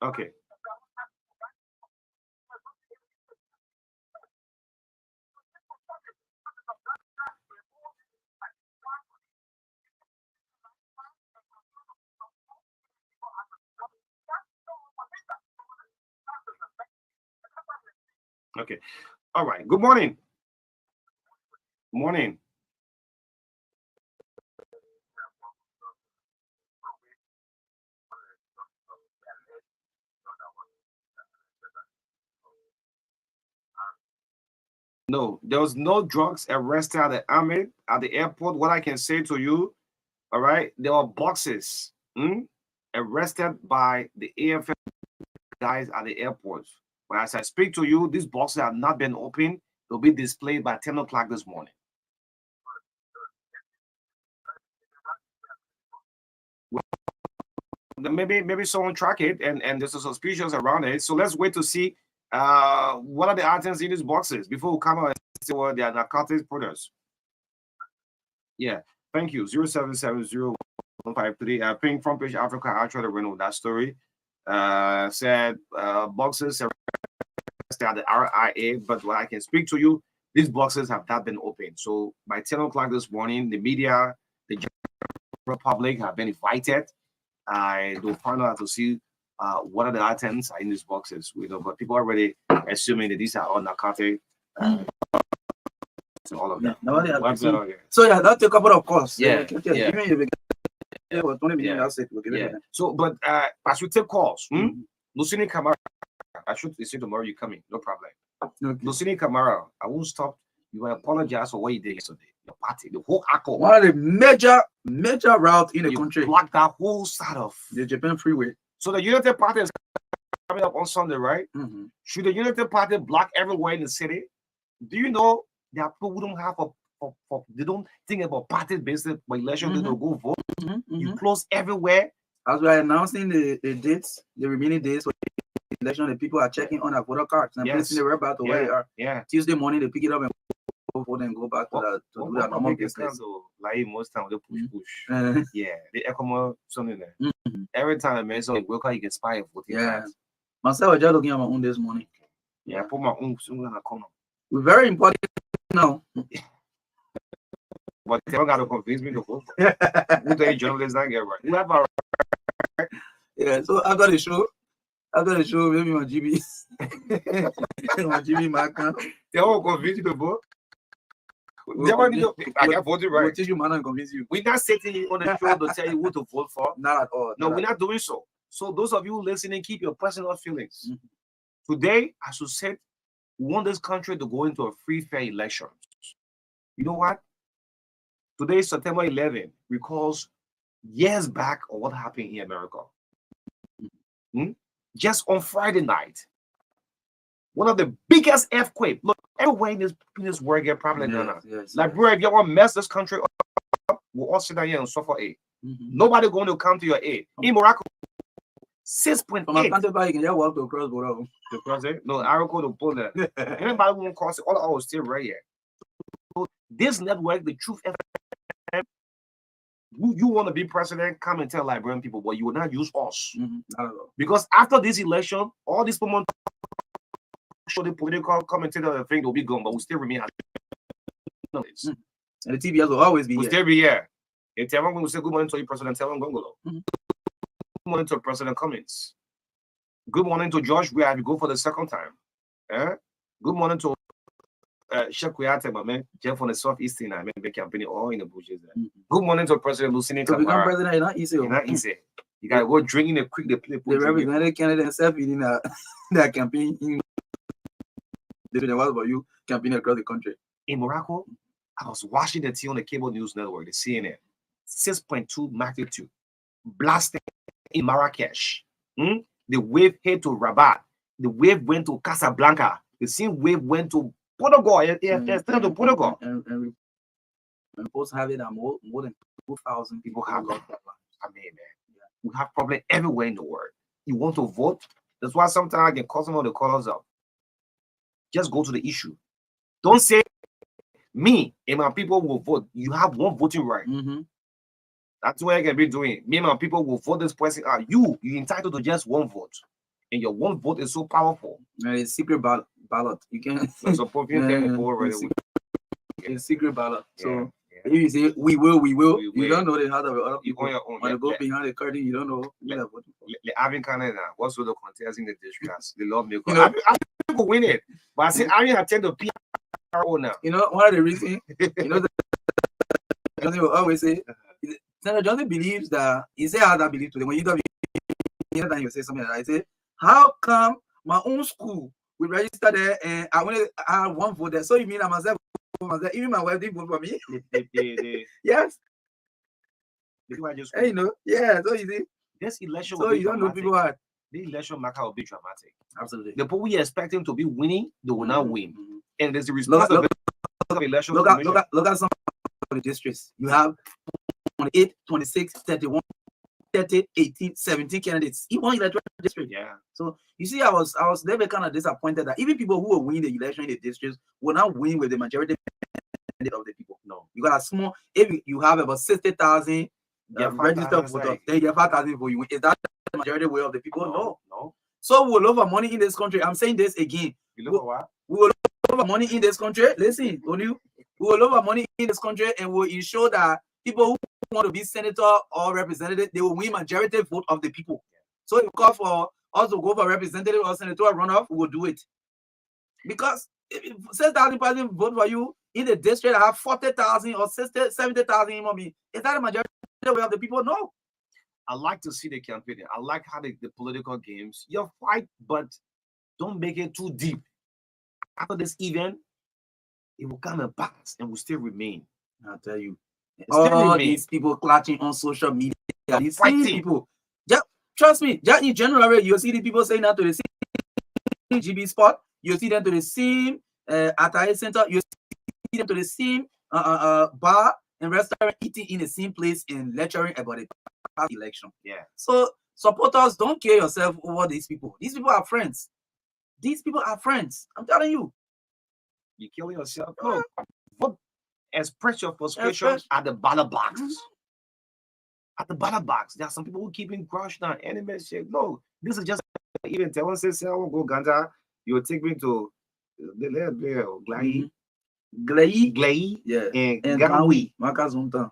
Okay. Okay. All right. Good morning. Morning. No, there was no drugs arrested at the army at the airport. What I can say to you, all right, there were boxes arrested by the AFL guys at the airport. But as I speak to you, these boxes have not been opened. They'll be displayed by 10 o'clock this morning. Well, maybe someone track it and there's a suspicious around it. So let's wait to see what are the items in these boxes before we come out and see what they are narcotics products. Yeah, thank you. 0770-153. Pink Front Page Africa actually ran with that story. Said boxes are at the RIA, but what I can speak to you, these boxes have not been opened. So by 10 o'clock this morning, the media, the general public have been invited. They'll find out to see what are the items are in these boxes. But people are already assuming that these are all narcotic. All of them. So yeah, that's a couple of calls. Yeah. So, but as we take calls, Lucini Camara, I should say tomorrow you're coming, no problem. Okay. Lucini Camara, I won't stop. You will apologize for what you did yesterday. Your party, the whole ACO. One of the major route in the country. Blocked that whole side of the Japan Freeway. So the United Party is coming up on Sunday, right? Should the United Party block everywhere in the city? Do you know there are people who don't have they don't think about party-based election, they don't go vote. You close everywhere. As we are announcing the dates, the remaining days for the election, the people are checking on their voter cards and placing the whereabouts to where they are. Yeah. Tuesday morning, they pick it up and go vote and go back to do that normal business. Like most time, they push. Yeah, they echo something there. Every time I mention a worker, you can spy a voting. Yeah. Myself, I was just looking at my own this morning. Yeah, I put my own in the corner. We're very important now. But they don't got to convince me to vote for. Who tell you journalists not get right? We have our Yeah. So after the show, maybe my GB, my GB Marka. they won't convince you to vote. They want you to, I can vote you We'll right. teach you manner and convince you. We're not sitting on the show to tell you who to vote for. Not at all. No, not we're at not doing so. So those of you listening, keep your personal feelings. Mhm. Today, as you said, we want this country to go into a free, fair election. You know what? Today, September 11, recalls years back of what happened in America. Just on Friday night, one of the biggest earthquakes. Look, everywhere in this world get probably all. done. Yes, Like, bro, if you want to mess this country up, we'll all sit down here and suffer aid. Mhm. Nobody going to come to your aid. In Morocco, From my 6.8. counterpart, you can just walk to cross border. The president? No, I record the bullet. Anybody won't cross it. All I was still right here. So this network, the Truth FM, you want to be president, come and tell Liberian people, but you will not use us. Not at all. Because after this election, all these people show the political commentator thing will be gone, but we still remain as journalists. And the TVS will always be We here. still be here. If everyone will say good morning to you, President, tell them Gongolo. Mhm. Good morning to President Cummings. Good morning to George Weah. You go for the second time. Good morning to Sheikh Kuyate, my man, Jeff on the southeastern. I mean, the campaign all in the bushes there. Good morning to President Lucini To become Kamara. president is not easy. It's not easy. You gotta go drinking a quick. They play. The representative candidate himself in that campaign. What about you campaigning across the country? In Morocco, I was watching the TV on the cable news network, the CNN, 6.2 magnitude, blasting in Marrakesh. The wave hit to Rabat. The wave went to Casablanca. The same wave went to Portugal. To Portugal. And reports have it that more than 2,000 People have lost their lives. I mean, man, we have problems everywhere in the world. You want to vote? That's why sometimes I get call some of the colors up. Just go to the issue. Don't say me and my people will vote. You have one voting right. That's what I can be doing. Me and my people will vote this person out. You're entitled to just one vote. And your one vote is so powerful. It's secret ballot. You can support it's secret ballot. So if you say we will, you don't know the heart of the other people. on your own. When you go behind the curtain, you don't know who they're voting for. Having Canada, what's with the contest in the districts? They love me. I people win it. But I say I have attend the PRO now. You know, one of the reasons, Johnny will always say, Senator Johnny believes that, he say how that believe today. When you don't believe, you say something like that. I say, how come my own school we register there and I only have one vote there? So you mean I myself, even my wife didn't vote for me? Yes. Hey, you know, yeah. So you see, this election. So you don't know people are. The election marker will be dramatic. Absolutely. The people we expect him to be winning, they will not win. And there's the responsibility of election. Look at some of the districts. You have 28, 26, 31, 30, 18, 17 candidates in one electoral district. Yeah. So you see, I was never kind of disappointed that even people who will win the election in the districts will not win with the majority of the people. No. You got a small, if you have about 60,000 registered voters, then you have 5,000 for you. Is that the majority way of the people? No. So we will love our money in this country. I'm saying this again. You look for what? We will love our money in this country. Listen, we will love our money in this country and we'll ensure that people who want to be senator or representative, they will win majority vote of the people. So if you call for us to go for representative or senator runoff, we will do it. Because if 6,000 people vote for you in the district, I have 40,000 or 60, 70,000 human beings. Is that the majority way of the people? No. I like to see the campaign. I like how the political games, you fight, but don't make it too deep. After this event, it will come and pass and will still remain. I'll tell you. All these people clutching on social media, these people. Just, trust me, just in January, you'll see the people saying that to the same GB spot, you'll see them to the same Ataye Center, you'll see them to the same bar and restaurant eating in the same place and lecturing about the past election. Yeah. So supporters, don't kill yourself over these people. These people are friends. These people are friends. I'm telling you. You kill yourself. No. Express your frustration at the ballot box. At the ballot box. There are some people who keep in crush now. Enemies say, no, this is just even tell one says, I won't go Ganja. You'll take me to the Glei, Glei, yeah, and and Gawi. Gawi. Marka Zunta.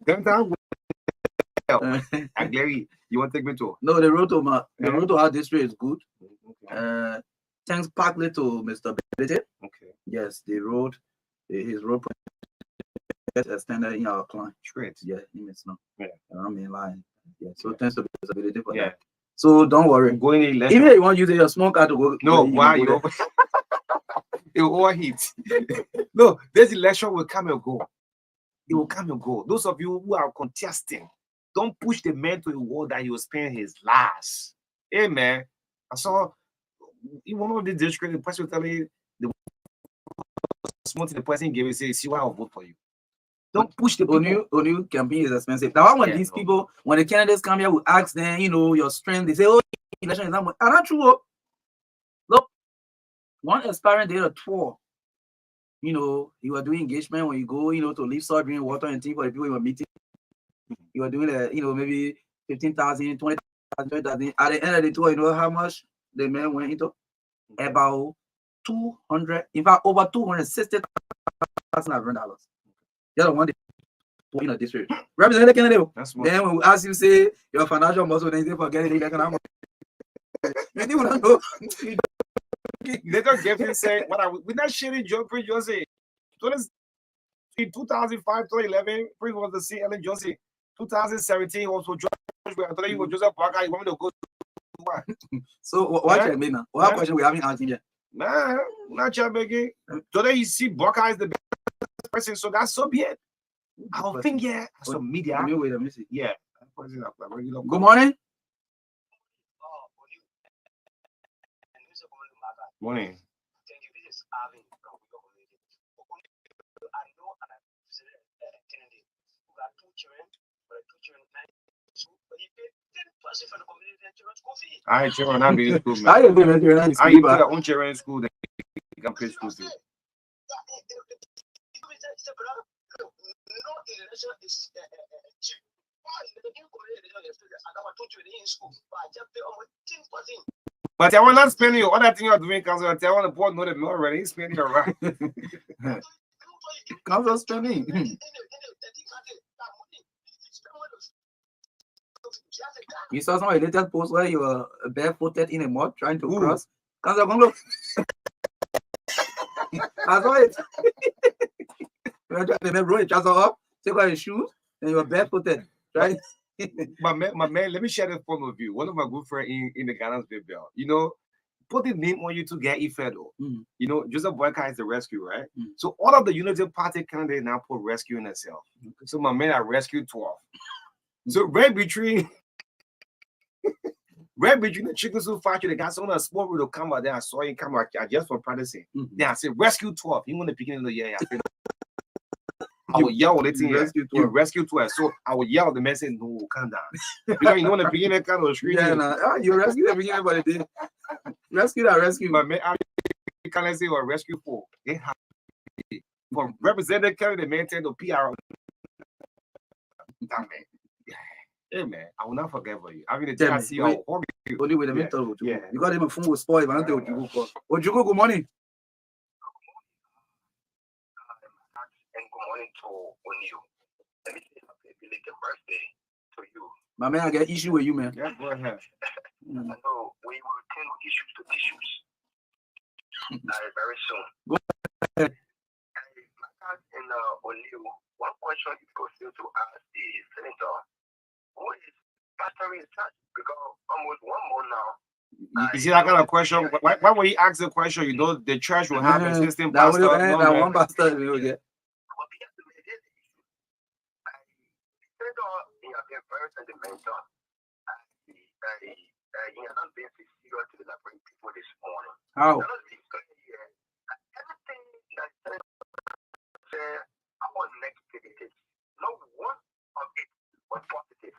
Downtown. Glei, you want to take me to? No, the road to our district is good. Okay. Thanks partly to Mr. Benedict. Okay. Yes, his road project extended in our client. Straight. Yeah, he means no. Yeah. I'm in line. Yeah, so Yeah. thanks to Mr. Benedict for Yeah. that. So don't worry. I'm going in election. Even if you want to use your small car to go. No, why you you? It will overheat. No, this election will come and go. It will come and go. Those of you who are contesting, don't push the man to a wall that he will spend his last. Hey man, I saw in one of the districts, the person telling me the small thing the person gave me say, see why I'll vote for you. Don't push the people. Only campaign is expensive. Now when these people, when the candidates come here, we ask them, your strength. They say, oh, election is not much. Not true. Look, one experiment did a tour. You were doing engagement when you go, to leave salt, drink water and things for the people you were meeting. You were doing maybe 15,000, 20,000, 20,000. At the end of the tour, you know how much the man went into? About 200, in fact, over $260,000. You're the one in a district. Representative Kennedy. Then when we ask you, say your financial muscle, then you forget it. They don't get him saying, we're not sharing Geoffrey Johnson. In 2005, 2011, Prince was the C. Ellen Johnson. 2017 was for George. I told you, Joseph Parker, you want me to go to what? So, what should I mean now? What question we haven't answered yet? Nah, not yet, Becky. Today you see Parker is the best person, so that's so be it. I don't think, some media. Wait a minute. Yeah. Good morning. Morning. Thank you. This is Arvin from your community. I know and I visited Kennedy who got 2 children, but 2 children, 9 school, but he paid 10% for the community and children's school fee. I children not be in school, man. I put your own children in school, then you can pay school fee. No election is cheap. But I will not spend your other thing you're doing, council. I want the board know that you're already spending your right. Council spending. You saw some latest post where you were barefooted in a mud trying to cross. Council, come look. I saw it. Remember, you just up, take off your shoes, and you were barefooted, right? my man, let me share the phone with you. One of my good friends in the Ghana's baby, put the name on you to get Ifedo. Joseph Boyka is the rescue, right? So all of the Unity Party candidates now put rescue in itself. So my man, I rescued 12. So right between the chickens who fight you, the guys on a small road to come out there. I saw him come out just for practicing. Then I said, rescue 12. You want the beginning of the year? I will yell at it. You rescue 12. So I will yell at the man saying, no, calm down. Because you know, in the beginning, kind of scream. You rescue the beginning, but it did. Rescue. My man, I can't say or rescue 4. They have for representative carry the maintain the PR. Damn man. Hey man, I will not forget for you. I mean, the see you. Only with the mental. Yeah. You got him a phone with spoil. I don't know what you go for. Ojugo, good morning. And good morning to O'Neill. Let me say happy belated birthday to you. My man, I get issue with you, man. Yeah, go ahead. I know we will turn issues to tissues. Very soon. Go ahead. And O'Neill, one question you go still to ask the senator, who is pastoring the church? Because almost 1 month now. You see that kind of question? Why would he ask the question? You know, the church will have existing pastor. That one pastor will get. Very sentimental. He has not been serious to elaborate people this morning. How? Everything that I was negative. No one of it was positive.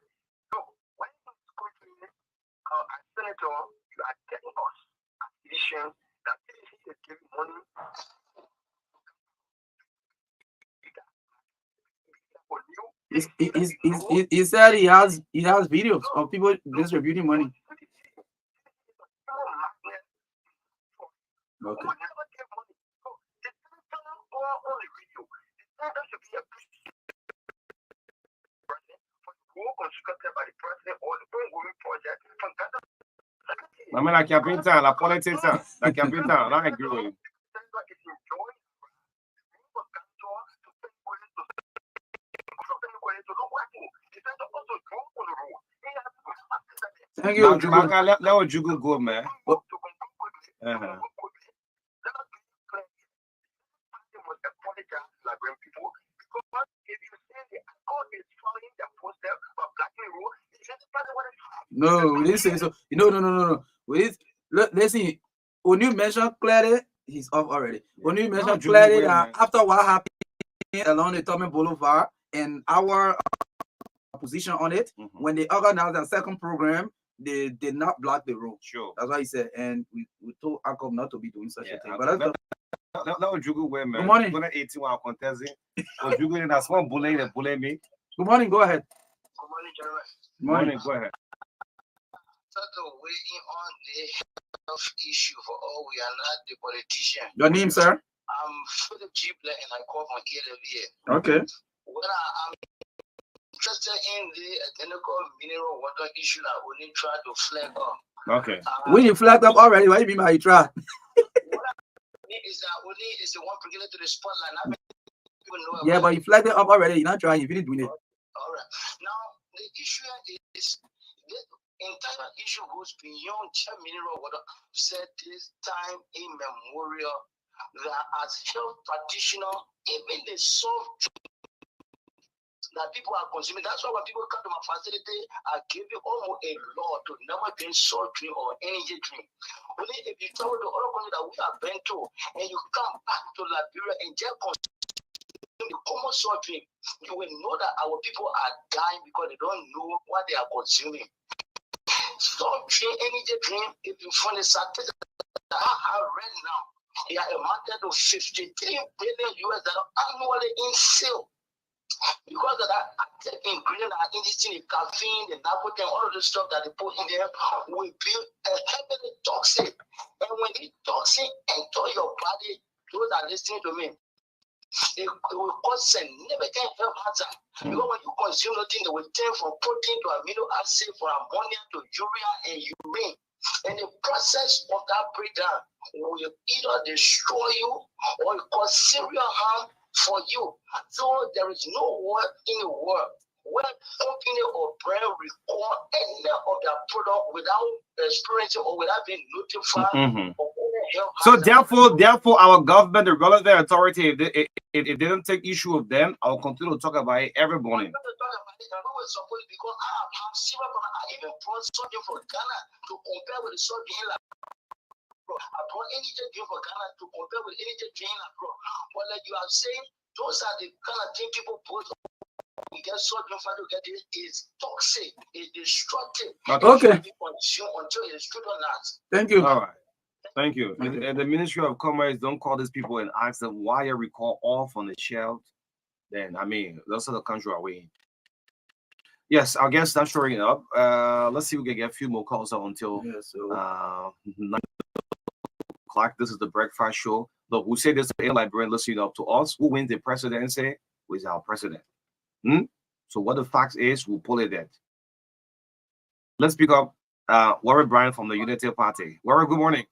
So when it's going to as senator, you are telling us as physicians that he is giving money. He said he has videos of people distributing money. Okay. instructed by the president or the ongoing project from Ghana. I mean, like Capinta, la politics, la Capinta, I agree with you. Thank you, Jugu. Marka, let Jugu go, man. No, we didn't say so. No. We didn't. Listen, when you mention clearly, he's off already. When you mention clearly that after what happened along the Tommy Boulevard and our position on it, when they organized the second program, they did not block the road. Sure. That's what he said. And we told ACOB not to be doing such a thing. But that was Jugu way, man. Good morning. 2018 while contesting. Was Jugu in that small bully that bully me? Good morning, go ahead. Good morning, gentlemen. Good morning. Go ahead. Waiting on the health issue for all we are not the politician. Your name, sir? I'm Philip G. Blair and I call from ELVA. Okay. When I'm interested in the identical mineral water issue that we need try to flag up. Okay. When you flagged up already, what do you mean by you try? What I need is that we need is the one bringing it to the spotlight. Not people know. Yeah, but you flagged it up already. You're not trying. You didn't do it. All right. Now the issue is the entire issue goes beyond just mineral water. I've said this time immemorial that as health practitioner, even the soft that people are consuming. That's why when people come to my facility, I give you almost a law to never drink salt drink or energy drink. Only if you travel to other countries that we have been to, and you come back to Liberia and just consume the common salt drink, you will know that our people are dying because they don't know what they are consuming. Salt drink, energy drink, if you find a statistics that I read now, they are amounted to $53 billion annually in sale. Because of that active ingredient that in this thing, the caffeine, the nicotine, all of the stuff that they put in there will be a heavily toxic. And when the toxin enter your body, those are listening to me, it will cause significant health hazard. Because when you consume nothing, they will turn from protein to amino acid, from ammonia to urea and urine. And the process of that breakdown will either destroy you or cause serious harm for you. So there is no word in the world where company or brand record any of their product without experiencing or without being notified of any health. So therefore, our government, the relevant authority, if they didn't take issue of them, I'll continue to talk about it every morning. Because I even brought something from Ghana to compare with the something in I brought any drink for Ghana to compare with any drink abroad. But like you are saying, those are the kind of things people put. We get so to get it is toxic, it's destructive. Okay. Until it's true or not. Thank you. All right. Thank you. And the Ministry of Commerce don't call these people and ask them why you recall off on the shelf. Then I mean, those are the country are we in. Yes, I guess that's showing up. Let's see if we can get a few more calls up until 9 o'clock. This is the breakfast show. Look, we say this in Liberia, listening up to us. Who wins the presidency? Who is our president? So what the fact is, we'll pull it there. Let's pick up Warren Bryan from the Unity Party. Warren, good morning.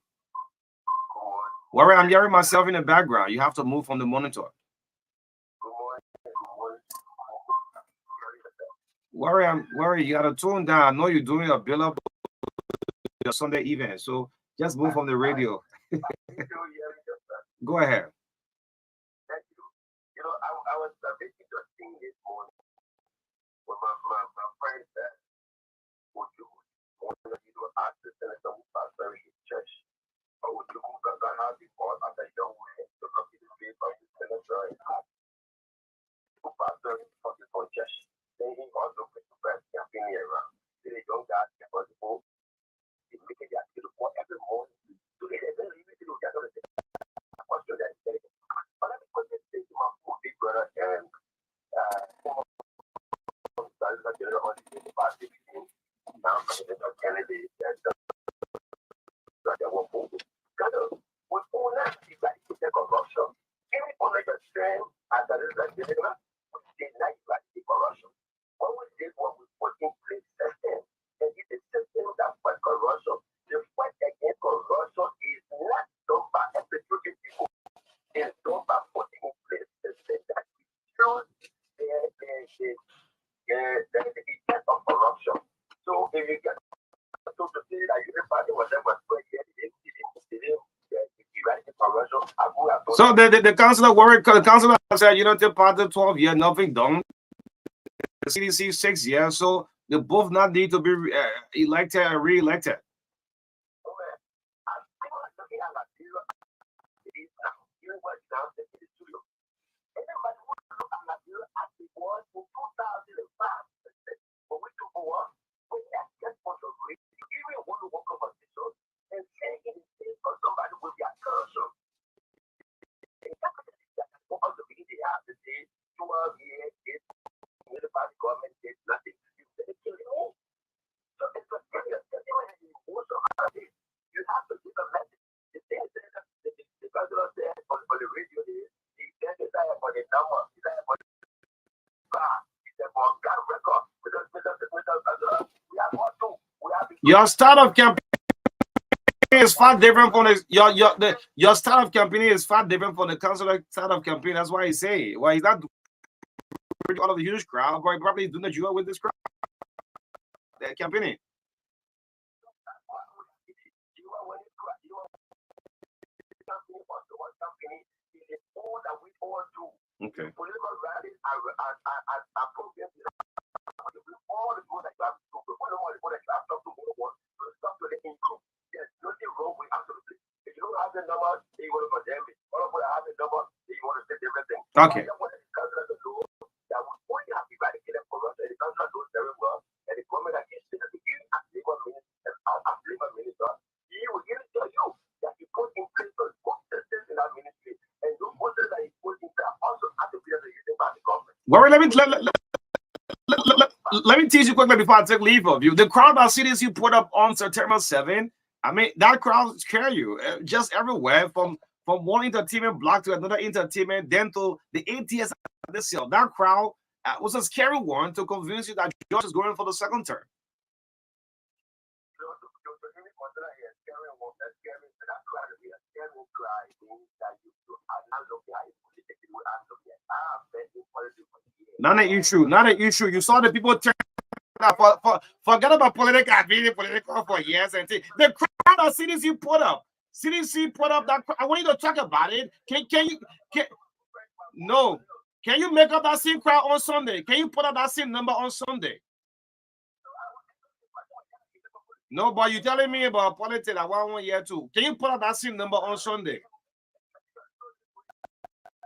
Warren, I'm hearing myself in the background. You have to move from the monitor. Warren, you got to tone down. I know you're doing a bill up your Sunday event, so just move from the radio. Go ahead. You know, I was basically just seeing this morning with my friend that would you want to ask the senator who pastor in his church, or would you go to Ghana before as a young man to come to the place of the senator and ask who pastor for church? Then he also put the press campaign around. Then they don't got for the whole. He's making the activity for every morning. So they don't leave it to the other. But let me put this thing to my big brother and now Kennedy and So the councillor worried because the councillor said, you know, the part of 12 years, nothing done. The CDC 6 years, so they both not need to be elected and re-elected. Your start of campaign is far different from your start of campaign is far different from the councillor start of campaign. That's why I say, well, he's not doing all of the huge crowd, but he probably doing the job with this crowd. The campaigning. Okay. Okay. Well, let me teach you quickly before I take leave of you. The crowd that cities you put up on September 7, I mean, that crowd scare you just everywhere from one entertainment block to another entertainment, then to the ATS this year. That crowd was a scary one to convince you that George is going for the second term. Not an issue. Not an issue. You saw the people turn forget about political for years and see the crowd of CDC put up. CDC put up that. I want you to talk about it. Can you no? Can you make up that same crowd on Sunday? Can you put up that same number on Sunday? No, but you're telling me about politics at 1 year too. Can you put up that same number on Sunday?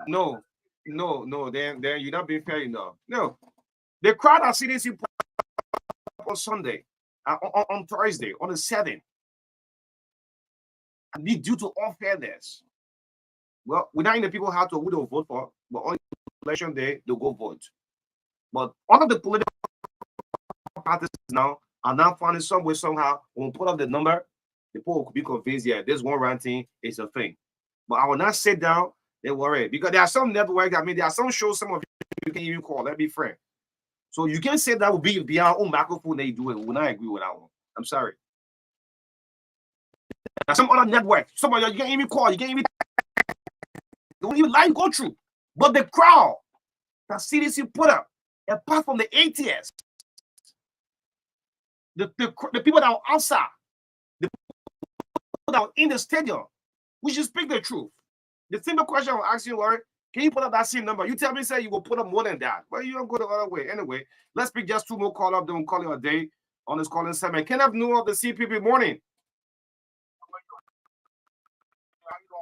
No. Then you're not being fair enough. No, the crowd at CDC put up on Sunday, on Thursday, on the 7th. And due to unfairness, well, we're not in the people how to who they'll vote for, but on election day they'll go vote. But all of the political parties now are now finding some way somehow when we put up the number, the people will be convinced, yeah, this one ranting is a thing. But I will not sit down and worry because there are some networks. I mean, there are some shows some of you can even call. Let's be frank. So you can say that will be beyond own microphone they do it. We will not agree with that one. I'm sorry. Now, some other network, some of you can't even call, you can't even don't even line go through. But the crowd that CDC put up, apart from the ATS, the people that were outside, the people that were in the stadium, we should speak the truth. The simple question I will ask you, Lord, can you put up that same number? You tell me, say you will put up more than that. Well, you don't go the other way. Anyway, let's pick just 2 more call up, then we'll call it a day on this calling segment. Can I have new of the CPP morning?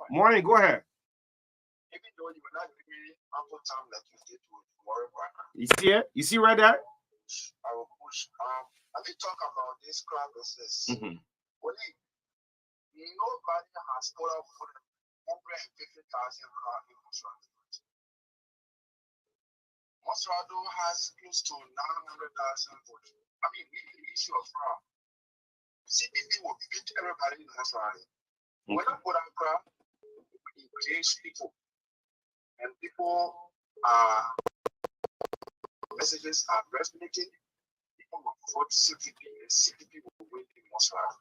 Morning, go ahead. Even though you will not give me ample time like you did with Marka. You see it? You see right there? I will push. Let me talk about this crowd business. Only nobody has put up more than 150,000 crowd in Mosrado. Mosrado has close to 900,000 votes. I mean, the issue of crowd. CPP will beat everybody in Mosrado. When I put on crowd, engage people, and people messages are resonating. People will vote CPP, and CPP will win in Mosrado.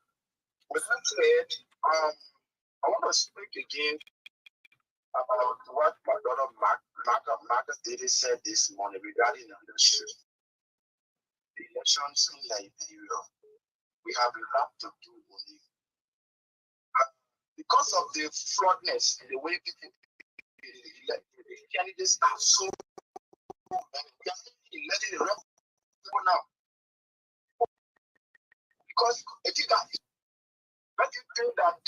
With that said, I want to speak again about what my daughter Marka said this morning regarding the election. The elections in Liberia, we have a lot to do only. because of the fraudness and the way people, the candidates are so, and we are electing the wrong people now. Because I think that, don't you think that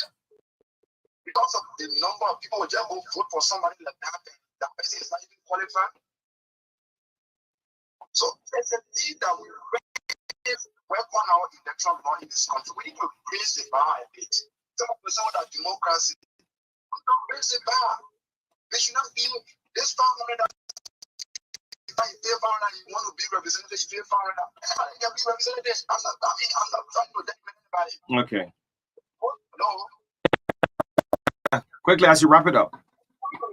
because of the number of people who just go vote for somebody like that, that person is not even qualified? So there's a need that we work on our electoral law in this country. We need to raise the bar a bit. Some of that democracy, we don't raise the bar. They should not be this 500 that you pay foreigner and you want to be represented, you pay foreigner. Anybody can be represented. I'm not trying to protect anybody. Okay. No. Quickly, as you wrap it up.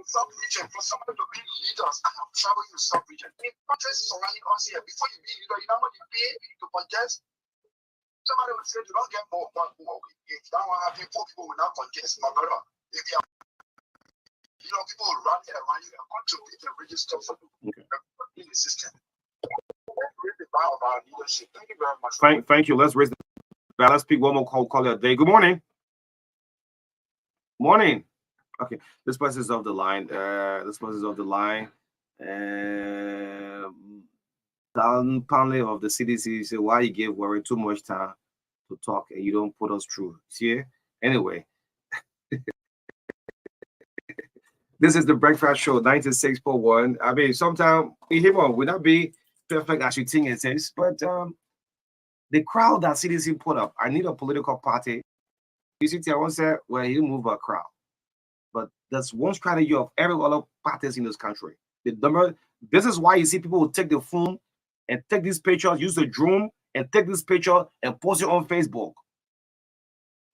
Sub-region, for somebody to be leaders, I have traveled in sub-region. In countries surrounding us here, before you be leader, you know what you pay to contest? Somebody will say, you don't get more. If that one happens, 4 people will not contest. My brother, if you have, people will run around you and contribute and register for you in the system. Let's raise the bar of our leadership. Thank you very much. Thank you. Let's raise the bar. Let's pick one more call it a day. Good morning. Morning. Okay, this person is off the line. Down Panley of the CDC said, why you give Warren too much time to talk and you don't put us through? See? Anyway, this is the Breakfast Show, 96.1. I mean, sometimes him will not be perfect as you think it is, but the crowd that CDC put up, I need a political party. You see, I once said, well, he move a crowd. But that's one strategy of every other parties in this country. This is why you see people will take the phone and take these pictures, use the drone and take this picture and post it on Facebook.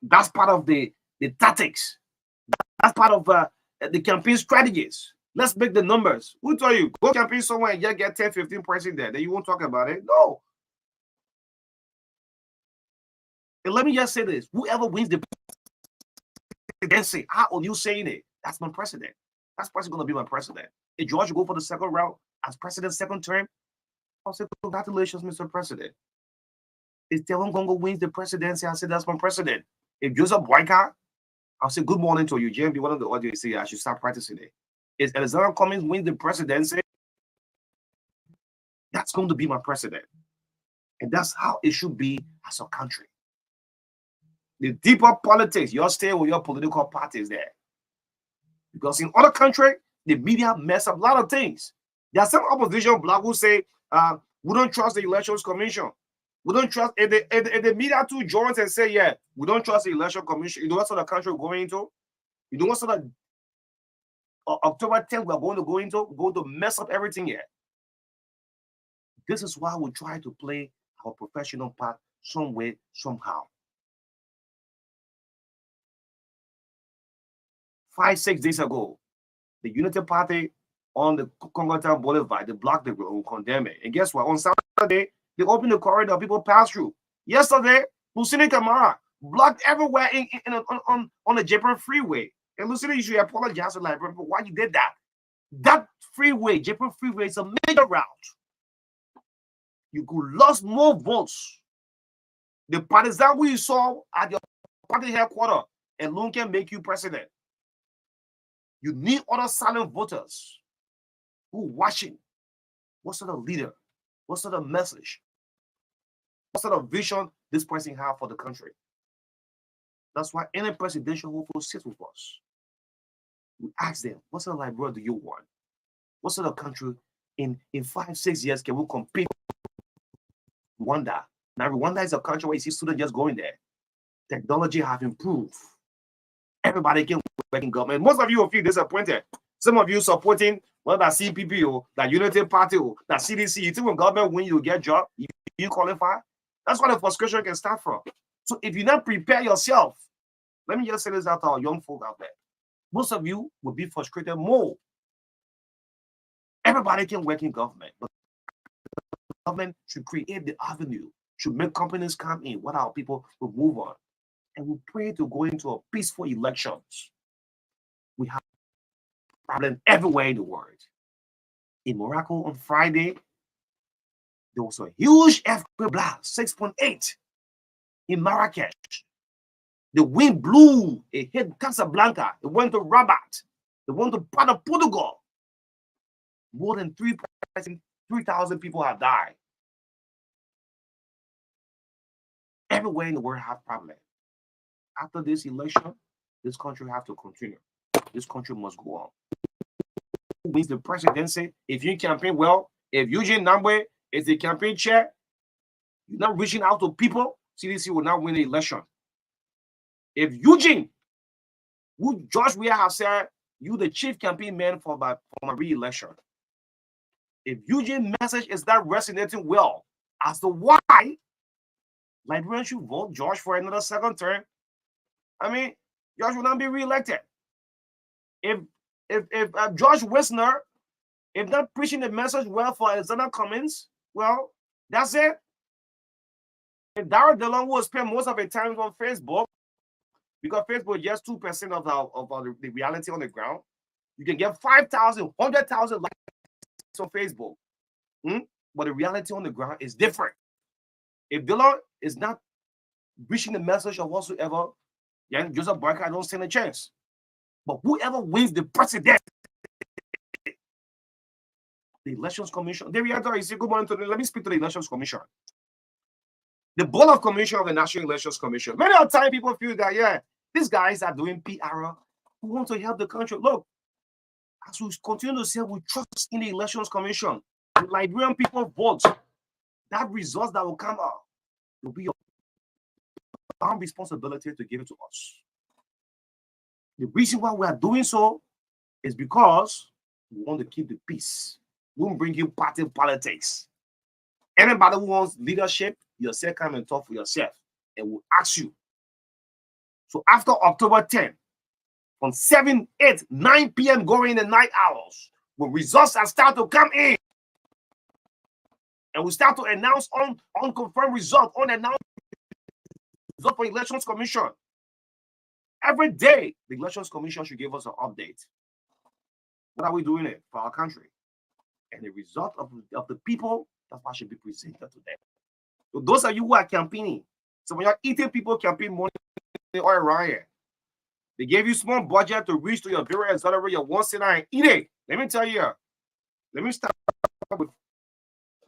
That's part of the tactics. That's part of the campaign strategies. Let's make the numbers. Who told you? Go campaign somewhere and just get 10, 15% there. Then you won't talk about it. No. And let me just say this. Whoever wins the presidency, how are you saying it? That's my president. That's going to be my president. If George go for the second round as president, second term, I'll say, congratulations, Mr. President. If Telon Congo wins the presidency, I'll say, that's my president. If Joseph Boyka, I'll say, good morning to you. JMB, one of the audio say, I should start practicing it. If Alexander Cummings wins the presidency, that's going to be my president. And that's how it should be as a country. The deeper politics, you'll stay with your political parties there. Because in other countries, the media mess up a lot of things. There are some opposition bloc who say, we don't trust the Elections Commission. We don't trust, if the media too joins and say, yeah, we don't trust the Election Commission. You know what sort of country we're going into? You know what sort of October 10th we're going to go into? We're going to mess up everything here. This is why we try to play our professional part some way, somehow. 5-6 days ago, the Unity Party on the Congo Boulevard, they blocked the road, condemn it. And guess what? On Saturday, they opened the corridor, people pass through. Yesterday, Lucini Camara blocked everywhere on the Japan Freeway. And Lucini, you should apologize to Liberia for why you did that. That freeway, Japan Freeway, is a major route. You could lose more votes. The partisan we saw at your party headquarters and Lone can make you president. You need other silent voters who are watching. What sort of leader? What sort of message? What sort of vision this person have for the country? That's why any presidential hopeful sits with us. We ask them, what sort of Liberia do you want? What sort of country in 5-6 years can we compete with Rwanda? Now, Rwanda is a country where you see students just going there. Technology have improved. Everybody can work in government. Most of you will feel disappointed. Some of you supporting that CPP or that Unity Party or that CDC. You think when government win, you get job, you qualify. That's where the frustration can start from. So if you not prepare yourself, let me just say this out to our young folk out there. Most of you will be frustrated more. Everybody can work in government, but the government should create the avenue, should make companies come in, what our people will move on. And we pray to go into a peaceful elections. We have problems everywhere in the world. In Morocco on Friday, there was a huge earthquake blast, 6.8 in Marrakesh. The wind blew. It hit Casablanca. It went to Rabat. It went to part of Portugal. More than 3,000 people have died. Everywhere in the world have problems. After this election, this country have to continue. This country must go on. Who wins the presidency? If you campaign well, if Eugene Nambwe is the campaign chair, you're not reaching out to people, CDC will not win the election. If Eugene, who George Weah has said, you the chief campaign man for my re-election. If Eugene's message is not resonating well as to why Liberians should vote George for another second term, I mean, George will not be re-elected. If George Wisner, if not preaching the message well for Alexander Cummings, well, that's it. If Darrell DeLong will spend most of his time on Facebook, because Facebook is just 2% of the reality on the ground, you can get 5,000, 100,000 likes on Facebook. But the reality on the ground is different. If DeLong is not reaching the message or whatsoever, then Joseph Barker don't stand a chance. But whoever wins the president, the Elections Commission, there we are. You say, good morning to them. Let me speak to the Elections Commission. The Board of Commission of the National Elections Commission. Many of the time, people feel that, yeah, these guys are doing PR who want to help the country. Look, as we continue to say, we trust in the Elections Commission. The Liberian people vote. That results that will come out will be your responsibility to give it to us. The reason why we are doing so is because we want to keep the peace. We won't bring you party politics. Anybody who wants leadership, yourself come and talk for yourself, and we'll ask you. So after October 10th, from 7, 8, 9 p.m. going in the night hours, when results are start to come in, and we start to announce unconfirmed results, unannounced results for Elections Commission. Every day, the Elections Commission should give us an update. What are we doing it for our country? And the result of the people, that's what should be presented to them. So those of you who are campaigning, so when you're eating people campaign money or around here, they gave you small budget to reach to your bureau and salary, your one cent and eat it. Let me tell you, let me start with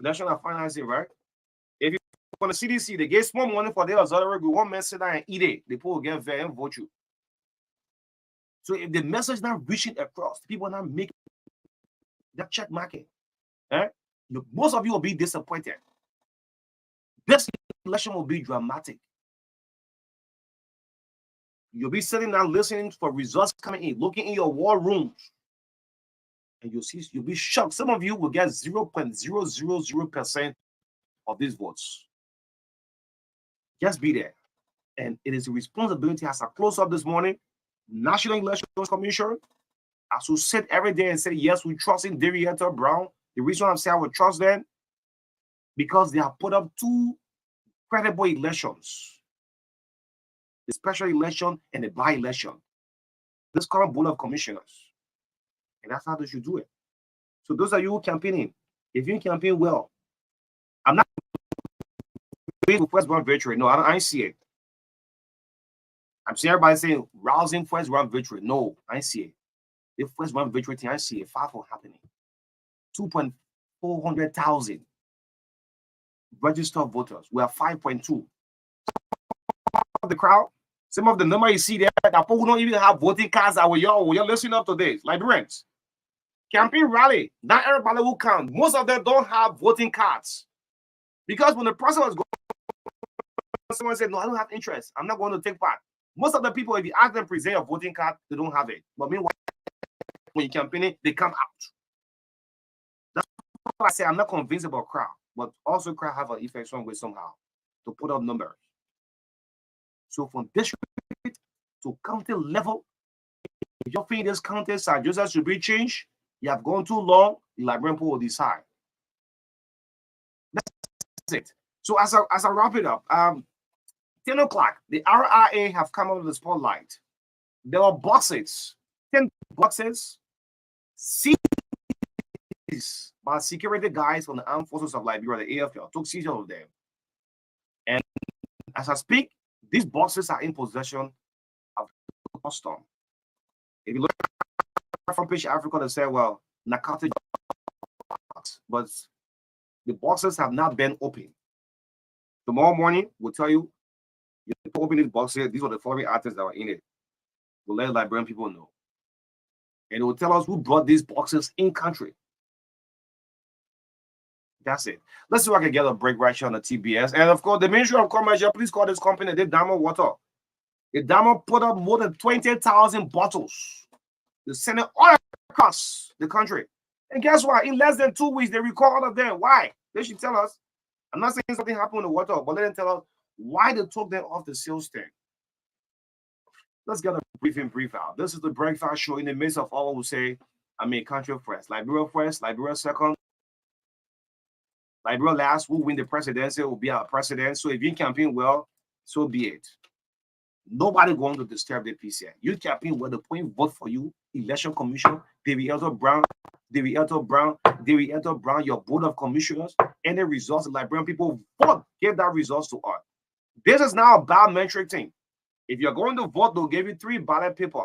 national financing, right? If you on the CDC, they gave small money for their auxiliary, we one man sit down and eat it. The people will get very and vote you. So if the message is not reaching across, people are not making that check market. Most of you will be disappointed. This election will be dramatic. You'll be sitting down listening for results coming in, looking in your war rooms, and you'll be shocked. Some of you will get 0.000% of these votes. Just be there. And it is a responsibility as I close up this morning, National Elections Commission, as we sit every day and say, yes, we trust in Derrietta Brown. The reason I'm saying I would trust them, because they have put up 2 credible elections. The special election and the by-election. This current board of commissioners. And that's how they should do it. So those of you who campaigning, if you campaign well, I'm not going to first round victory. No, I see it. I'm seeing everybody saying rousing first round victory. No, I see it. The first round victory thing, I see it far from happening. 2,400,000 registered voters. We are 5.2. The crowd, some of the number you see there, that people who don't even have voting cards that you're listening up today, Liberians. Campaign rally, not everybody will count. Most of them don't have voting cards. Because when the person was going, someone said, no, I don't have interest. I'm not going to take part. Most of the people, if you ask them to present a voting card, they don't have it. But meanwhile, when you're campaigning, they come out. That's why I say I'm not convinced about crowd, but also crowd have an effect some way somehow to put up numbers. So from district to county level, if you think this county St. Joseph should be changed, you have gone too long, the Liberian people will decide. That's it. So as I wrap it up, 10 o'clock, the RRA have come out of the spotlight. There are boxes, 10 boxes, seized by security guys from the Armed Forces of Liberia, the AFL, took seizure of them. And as I speak, These boxes are in possession of the custom. If you look at front page Africa, they say, well, narcotic, but the boxes have not been opened. Tomorrow morning, we'll tell you, you open these boxes, these are the foreign artists that are in it. We'll let Liberian people know. And it will tell us who brought these boxes in country. That's it. Let's see if I can get a break right here on the TBS. And of course, the Ministry of Commerce, please call this company, the Diamond Water. The Diamond put up more than 20,000 bottles. They send it all across the country. And guess what? In less than 2 weeks, they recall all of them. Why? They should tell us. I'm not saying something happened in the water, but let them tell us why they took them off the sales stand. Let's get a brief out. This is the breakfast show in the midst of all we say, country first, Liberia second, Liberia last, who win the presidency will be our president. So if you campaign well, so be it. Nobody going to disturb the PCI. You campaign well, the point vote for you, election commission, David Elton Brown, your board of commissioners, and the results, the Liberian people vote, give that results to us. This is now a biometric thing. If you're going to vote, they'll give you 3 ballot paper.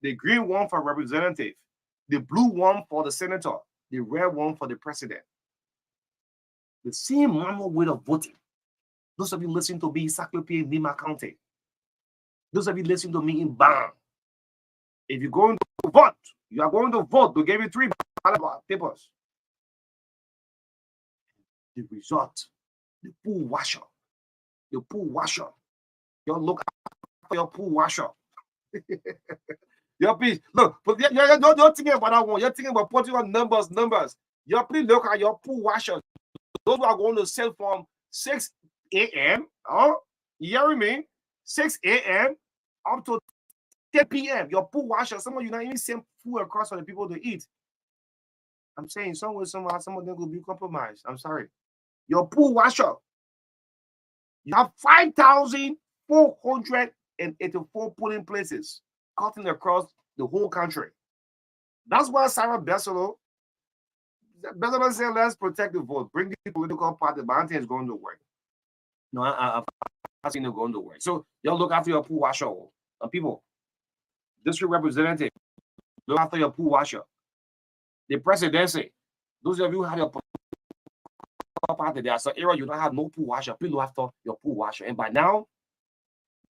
The green one for representative, the blue one for the senator, the red one for the president. The same manual way of voting. Those of you listening to me in Saclope, Lima County. Those of you listening to me in Bam. If you're going to vote, you are going to vote. They'll give you 3 ballot papers. The result, the pool washer. You look for your pool washer. Your please look, but you're thinking about that one. You're thinking about putting on numbers. You please look at your pool washer. Those who are going to sell from 6 a.m. You hear me? 6 a.m. up to 10 p.m. Your pool washer. Some of you not even send food across for the people to eat. I'm saying somehow some of them will be compromised. I'm sorry. Your pool washer. You have 5,484 polling places cutting across the whole country. That's why Sarah Besselo said, let's protect the vote. Bring the political party. But I think it's going to work. No, I've seen it going to work. So y'all look after your pool washer. People, district representative, look after your pool washer. The presidency, those of you who have your party there, so area you don't have no pool washer, please look after your pool washer. And by now,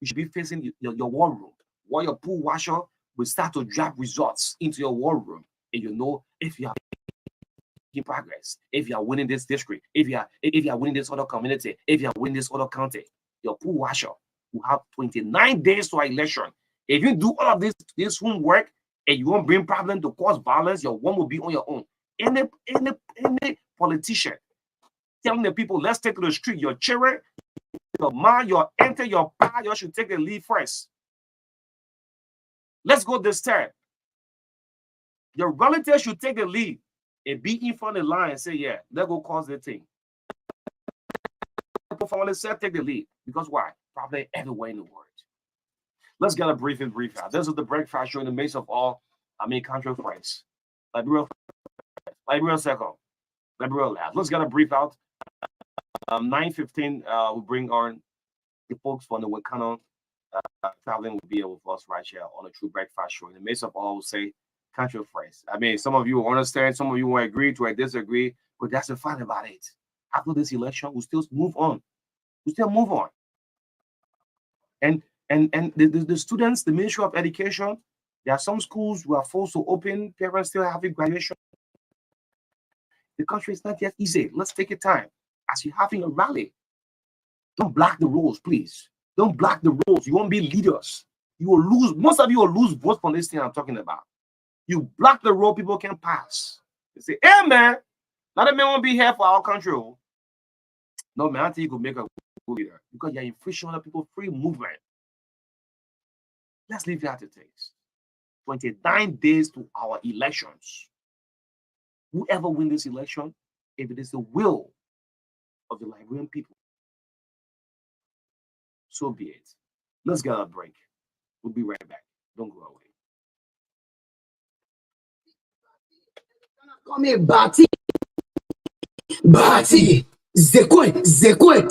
you should be facing your war room, where your pool washer will start to drop results into your war room, and you know if you are in progress, if you are winning this district, if you are winning this other community, if you are winning this other county, your pool washer will have 29 days to our election. If you do all of this homework and you won't bring problem to cause violence, your one will be on your own. Any politician telling the people, let's take to the street, your children, your man, your enter, your pa, you should take the lead first. Let's go this time. Your relatives should take the lead and be in front of the line and say, yeah, let's go cause the thing. People said take the lead. Because why? Probably everywhere in the world. Let's get a brief out. This is the breakfast show in the midst of all, country friends. Liberia second. Liberia last. Let's get a brief out. 9:15, we'll bring on the folks from the Wakano traveling will be with us right here on the True Breakfast Show. In the midst of all, we'll say country friends. Some of you will understand, some of you will agree to disagree, but that's the fun about it. After this election, we'll still move on. And the students, the Ministry of Education, there are some schools who are forced to open, parents still having graduation. The country is not yet easy. Let's take your time. As you're having a rally, don't block the roads, please. Don't block the roads. You won't be leaders. You will lose. Most of you will lose votes from this thing I'm talking about. You block the road, people can pass. They say, hey, man, not a man won't be here for our country. No, man, I think you could make a good leader because you're infringing on people's free movement. Let's leave that to taste. 29 days to our elections. Whoever wins this election, if it is the will of the Liberian people, so be it. Let's get a break. We'll be right back. Don't go away. Come here, Bati. Zekwe.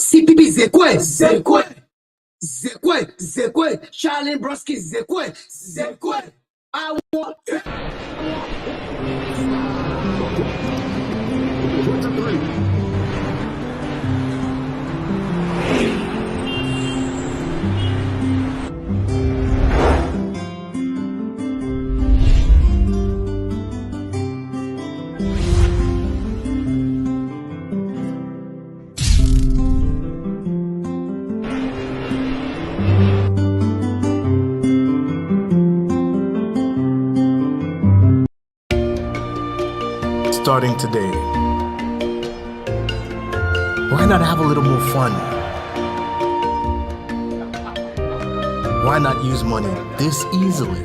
CPP, Zekwe. Zekwe, Charlie Broski, Zekwe. I want it. Starting today, why not have a little more fun? Why not use money this easily?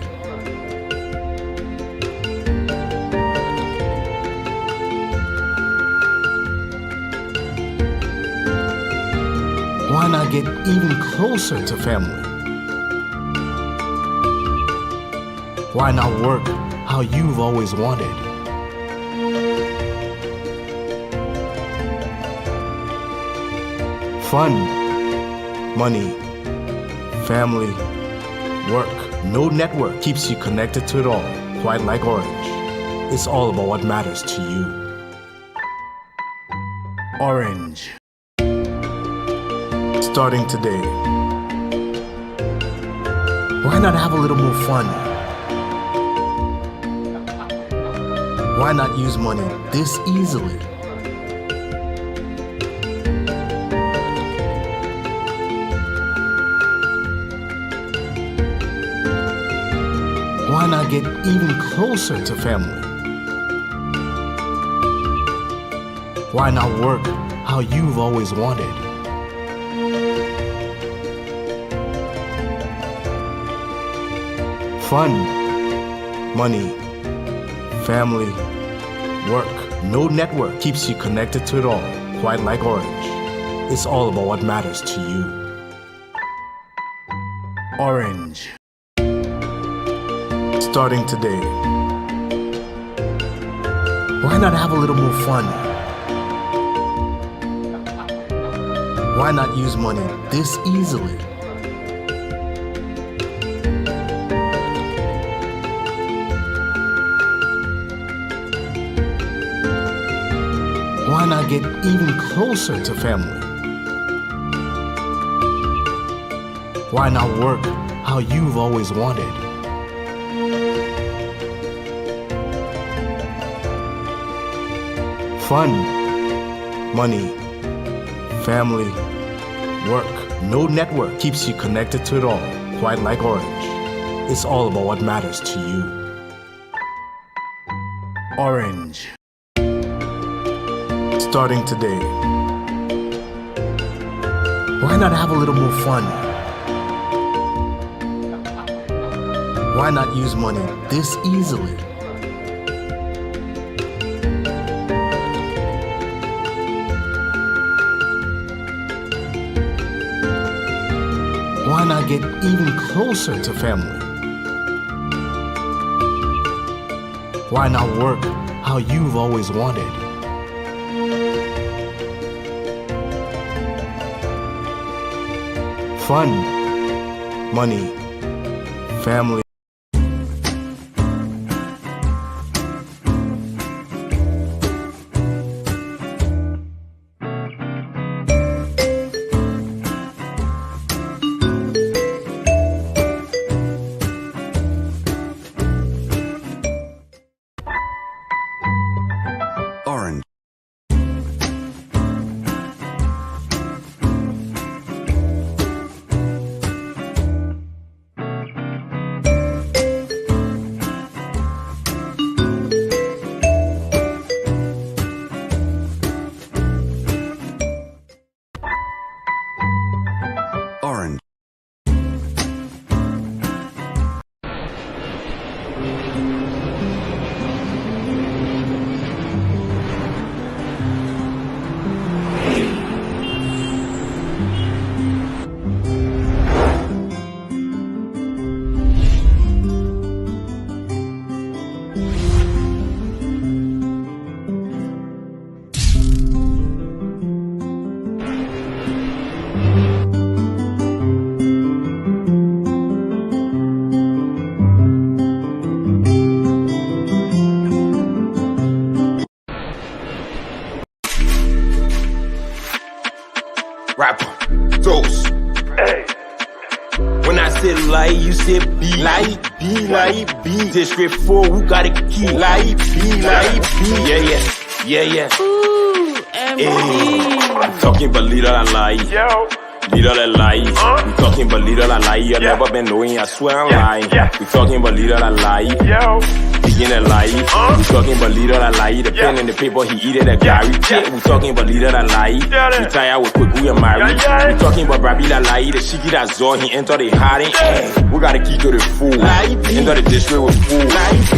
Why not get even closer to family? Why not work how you've always wanted? Fun, money, family, work. No network keeps you connected to it all, quite like Orange. It's all about what matters to you. Orange. Starting today, why not have a little more fun? Why not use money this easily? Why not get even closer to family? Why not work how you've always wanted? Fun, money, family, work. No network keeps you connected to it all, quite like Orange. It's all about what matters to you. Orange. Starting today, why not have a little more fun? Why not use money this easily? Why not get even closer to family? Why not work how you've always wanted? Fun, money, family, work. No network keeps you connected to it all, quite like Orange. It's all about what matters to you. Orange. Starting today, why not have a little more fun? Why not use money this easily? Why not get even closer to family? Why not work how you've always wanted? Fun, money, family. Orange. Like B. District 4, who got a key? Like B. Yeah. Ooh, Hey, talking about leader that lie. Leader that lie. We talking about leader that lie. You never been knowing, I swear I'm lying. We talking about leader that lie. Begin that lie. We talking about leader that lie. The pen and the paper, he eat it a Gary. We talking about leader that lie. Retire with quick, we are married. We talking about Brabi that lie. The shiki that saw, he entered the hiding. We got a key to the fool. Enter the district with fool.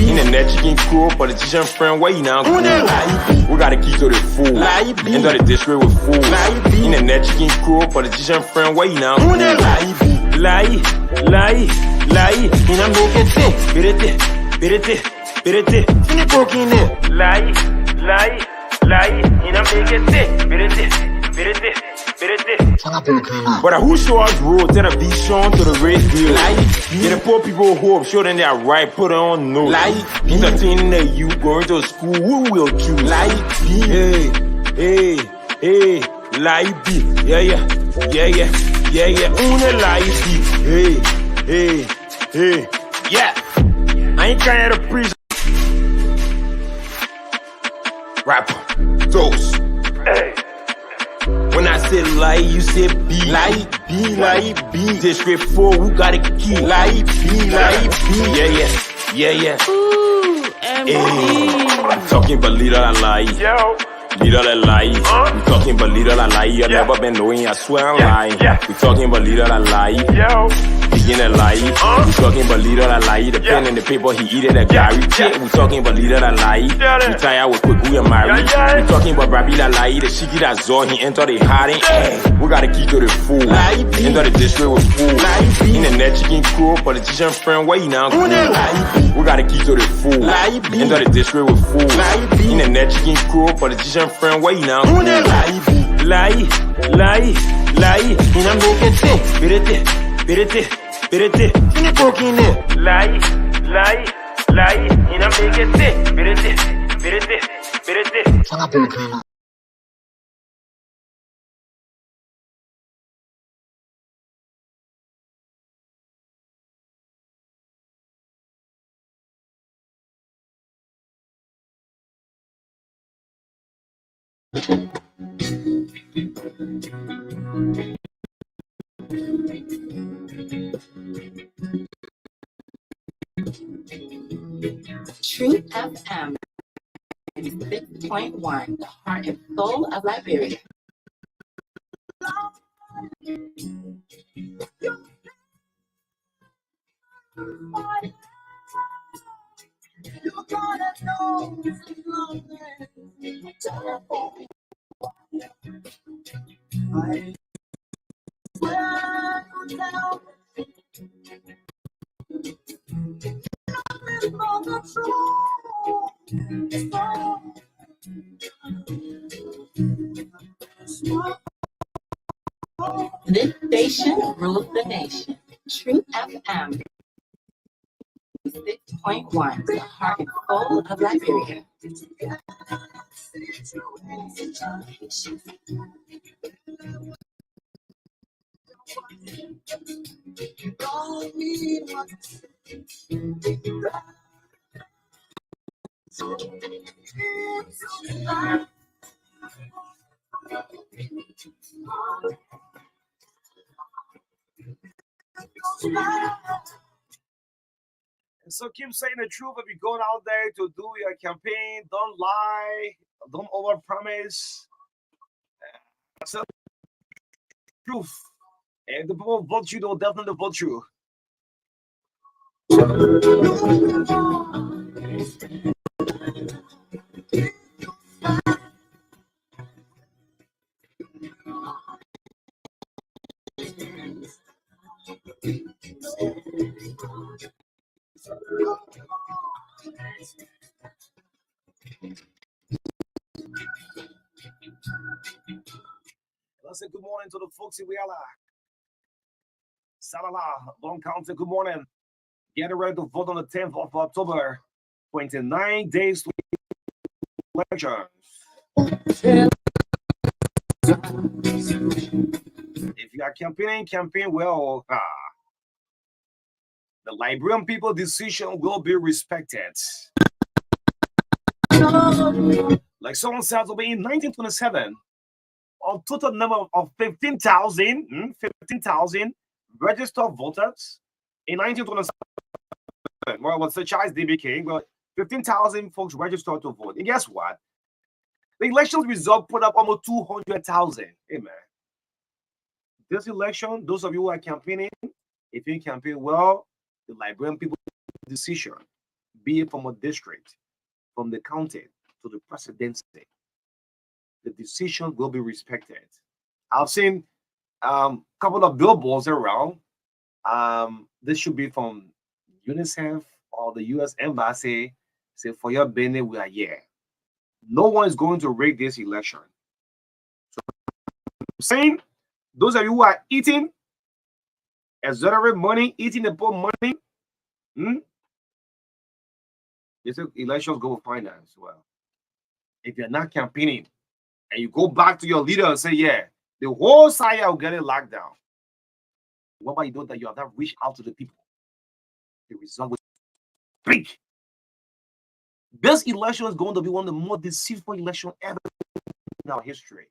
In the net, chicken cool. Politician friend, where you now go? We got a key to the fool. Enter the district with fool. In the net, chicken cool. Politician friend, where you now go? Lie. In a make it Birete, fini broken it. Lie. In a make it birete. But who show us road to the vision to the radio? Get the poor people hope, show them they are right, put on no. Entertaining the you going to school, who will choose? Hey, lie B. Yeah. Una lie B. Hey. Yeah. I ain't trying to preach. Rapper, dose. Hey. When I say lie, you say B. Lie B. District 4, who got a key? Lie B. Yeah. ooh, MD. I'm talking about leader that lie. Leader that lie. We talking about leader that lie. You never been knowing, I swear I'm lying. We talking about leader that lie. Begin that lie. We talking about leader that lie. The pen and the paper, he eat it a Gary. We talking about leader that lie. Retire with quick, we are married. We talking about Brabi that lie. The shiki that saw, he entered the hiding. We got a key to the fool. Enter the district with fool. In the net, chicken cool. Politician friend, where you now go? We got a key to the fool. Enter the district with fool. In the net, chicken cool. Politician friend, where you now go? Lie. In a make it birete, fini broken it. Lie. In a make it birete. Truth FM 6.1, the heart and soul of Liberia. This station rules the nation. Truth FM 6.1, the heart and soul of Liberia. So keep saying the truth if you're going out there to do your campaign. Don't lie. Don't overpromise. So truth. And the people vote you, they'll definitely vote you. Let's say good morning to the folks in Wiala. Salala, Long County, good morning. Get ready to vote on the 10th of October. 29 days to elections. If you are campaigning, campaign well. The Liberian people decision will be respected. Like someone said, in 1927, a total number of 15,000 registered voters in 1927. Well, it was the Charles D.B. King, but 15,000 folks registered to vote. And guess what? The election result put up almost 200,000. Hey, man. This election, those of you who are campaigning, if you campaign well, the Liberian people decision, be it from a district, from the county to the presidency, the decision will be respected. I've seen a couple of billboards around. This should be from UNICEF or the U.S. Embassy. Say, for your benefit, we are here. No one is going to rig this election. So I'm saying, those of you who are eating exorbitant money, eating the poor money, this elections go with finance. Well, if you're not campaigning and you go back to your leader and say, yeah, the whole side will get it locked down. What about you know that you have not reached out to the people? The result was big. This election is going to be one of the more deceitful elections ever in our history.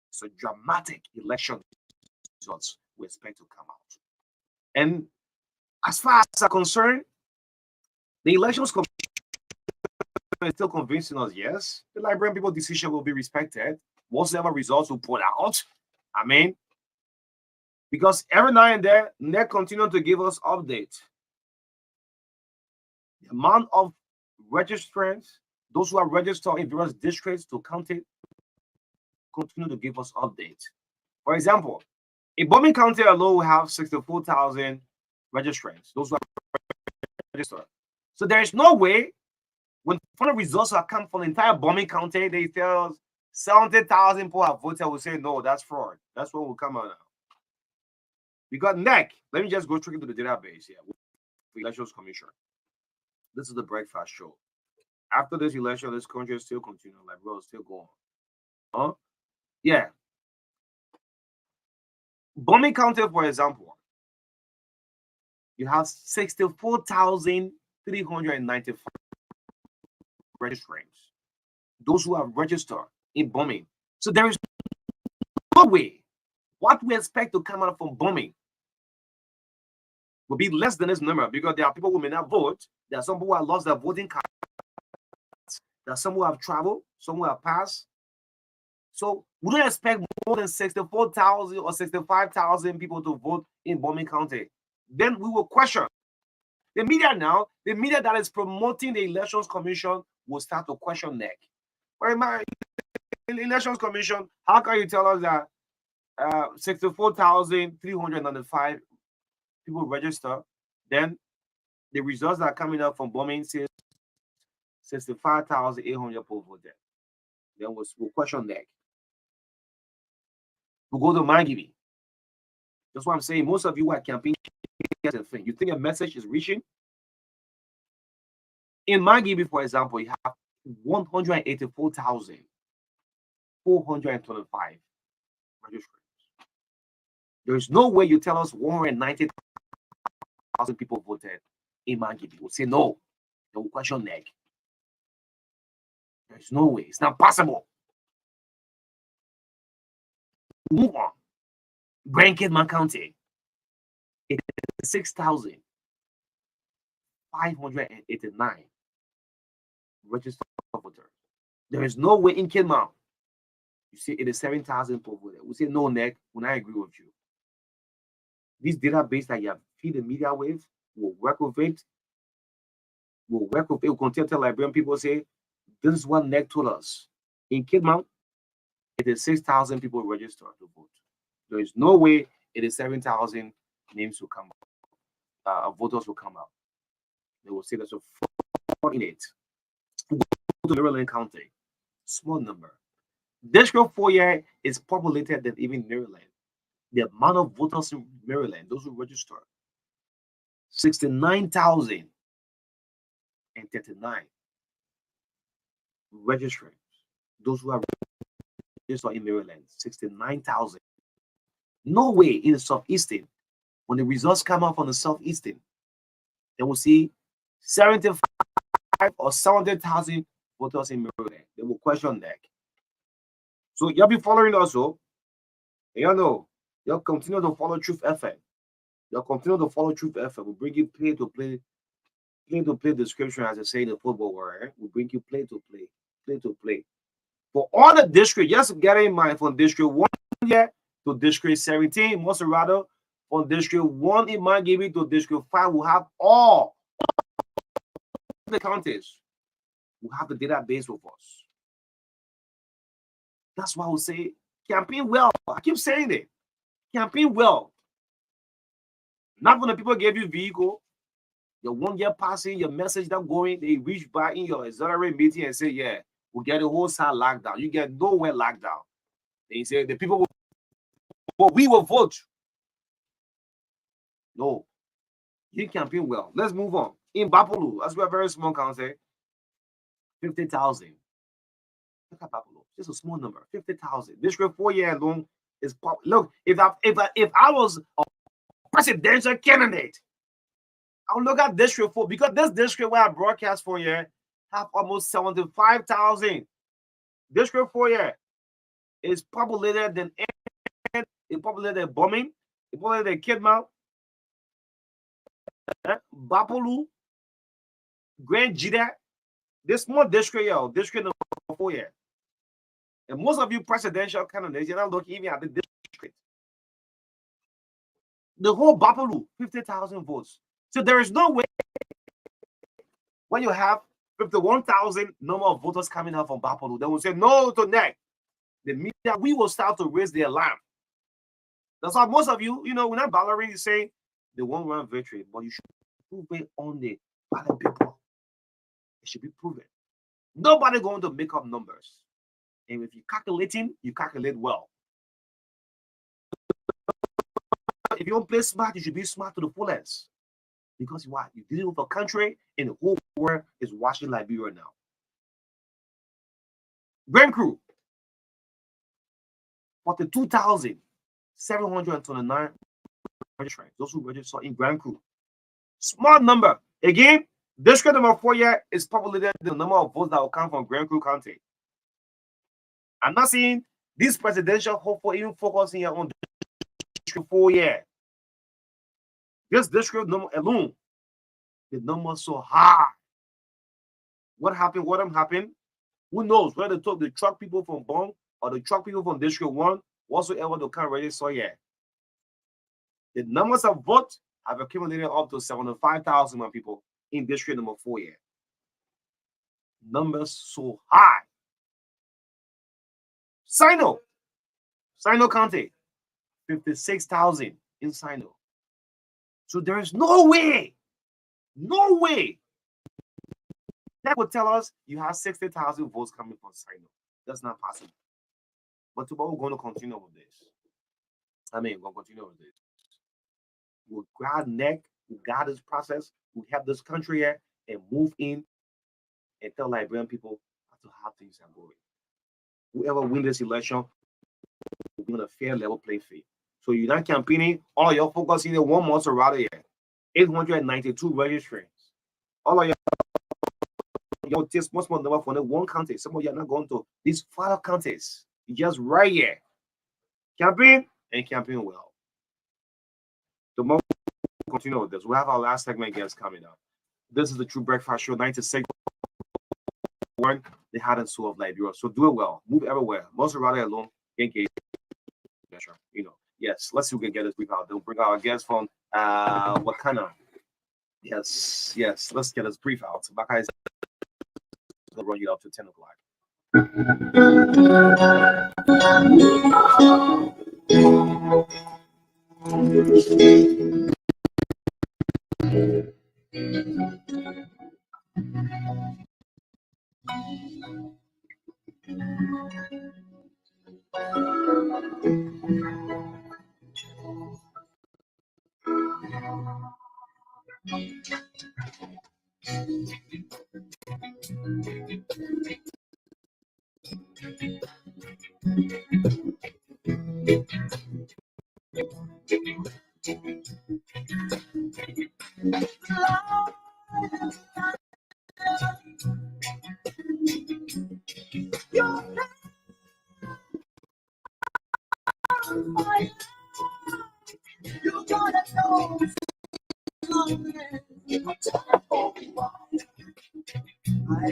It's a dramatic election results we expect to come out. And as far as I'm concerned, the elections commission is still convincing us, yes, the Liberian people decision will be respected. Whatever results we put out, I mean, because every now and then, they continue to give us updates. The amount of registrants, those who are registered in various districts to county, continue to give us updates. For example, in Bombing County alone, we have 64,000 registrants, those who are registered. So there is no way, when final results are come from the entire Bombing County, they tell us 70,000 people have voted. We say, no, that's fraud. That's what will come out now. We got NEC. Let me just go straight into the database here. The Elections Commission. This is the breakfast show. After this election, this country is still continuing. Like, bro, still going. Huh? Yeah. Bombing County, for example, you have 64,395 registrants. Those who have registered in bombing. So there is no way what we expect to come out from bombing will be less than this number, because there are people who may not vote. There are some people who have lost their voting cards. There are some who have traveled, some who have passed. So we don't expect more than 64,000 or 65,000 people to vote in Bombing County. Then we will question. The media now, the media that is promoting the Elections Commission will start to question NEC. Well, in the Elections Commission, how can you tell us that 64,395 people register? Then the results that are coming out from bombing says 65,800 people voted. Then we'll question NEC. We'll go to Mangibi. That's what I'm saying. Most of you are campaigning. You think a message is reaching? In Mangibi, for example, you have 184,425 registrants. There is no way you tell us 190,000 people voted in Mangibi. We'll say no. They will question NEC. There's no way. It's not possible. Move on. Branketman County. 6,589 registered voters. There is no way in Kidman. You see 87,000 people voted. We say no, NEC. When I agree with you. This database that you have feed the media with will work with it. Will work with it. Will continue to tell Liberian people say, this is what NEC told us. In Kidman, 86,000 people registered to vote. There is no way 87,000 names will come out. Voters will come out. They will say there's a fraud in it. Go to Maryland County. Small number. District 4 here is populated than even Maryland. The amount of voters in Maryland, those who register, 69,039 registrants. Those who are registered in Maryland, 69,000. No way in the Southeastern, when the results come out from the Southeastern, Then we'll see 75 or 700,000 voters in Maryland. They will question that. So you'll be following also. You know, you'll continue to follow Truth FM. You'll continue to follow Truth FM. We'll bring you play to play description, as I say in the football world. Right? We'll bring you play to play. For all the district, just get in mind from district 1 here to district 17, Monserrato, from district 1 in Mangabe to district 5, we'll have all the counties. We'll have the database with us. That's why we'll say campaign well. I keep saying it. Campaign well. Not when the people give you vehicle, your 1 year passing, your message that going, they reach back in your auxiliary meeting and say, yeah, we'll get the whole side locked down. You get nowhere locked down. They say the people will, but we will vote. No. You campaign well. Let's move on. In Bapolu, as we're a very small county, 50,000. Look at Bapolu. Just a small number. 50,000. District 4 year alone is look. If I was a presidential candidate, I would look at district 4 because this district where I broadcast for year have almost 75,000. District 4 year is populated than it populated than bombing, it populated than Kidmouth, Bapolu, Grand Jida. This small district, district number 4 year. And most of you presidential candidates, you're not looking even at the district. The whole Bapolu, 50,000 votes. So there is no way when you have 51,000 number of voters coming out from Bapolu, they will say no to NEC. The media, we will start to raise the alarm. That's why most of you, we're not balloting to say they won't run victory, but you should prove it on the ballot paper. It should be proven. Nobody going to make up numbers. And if you're calculating, you calculate well. If you don't play smart, you should be smart to the fullest. Because why? You deal with a country and the whole world is watching Liberia now. Grand Crew, 42,729 registrants. Those who register in Grand Crew. Small number. Again, district number 4 year is populated the number of votes that will come from Grand Crew County. I'm not saying this presidential hopeful even focusing on district 4 year. This district number alone, the number so high. What happened? What happened? Who knows? Whether they took the truck people from Bong or the truck people from District 1, whatsoever they can't register yet. The numbers of votes have accumulated up to 75,000 people in district number 4 year. Numbers so high. Sino County, 56,000 in Sino. So there is no way that would tell us you have 60,000 votes coming from Sino. That's not possible. But tomorrow we're going to continue with this. We're going to continue with this. We'll grab neck, we'll guide this process, we'll have this country here and move in and tell Liberian people how things are going. Whoever wins this election will be on a fair level playing field. So you're not campaigning, all your focus in 1 month or rather here. 892 registrants. All of your take much more number from the 1 county. Some of you are not going to these 5 counties. You just right here. Campaign and campaign well. Tomorrow we'll continue with this. We'll have our last segment guest coming up. This is the True Breakfast Show, 96. The heart and soul of Liberia. So do it well. Move everywhere. Most rather alone. Yes, let's see if we can get this brief out. They'll bring our guest from Wakana. Yes, let's get this brief out. Marka is going to run you up to 10 o'clock. Love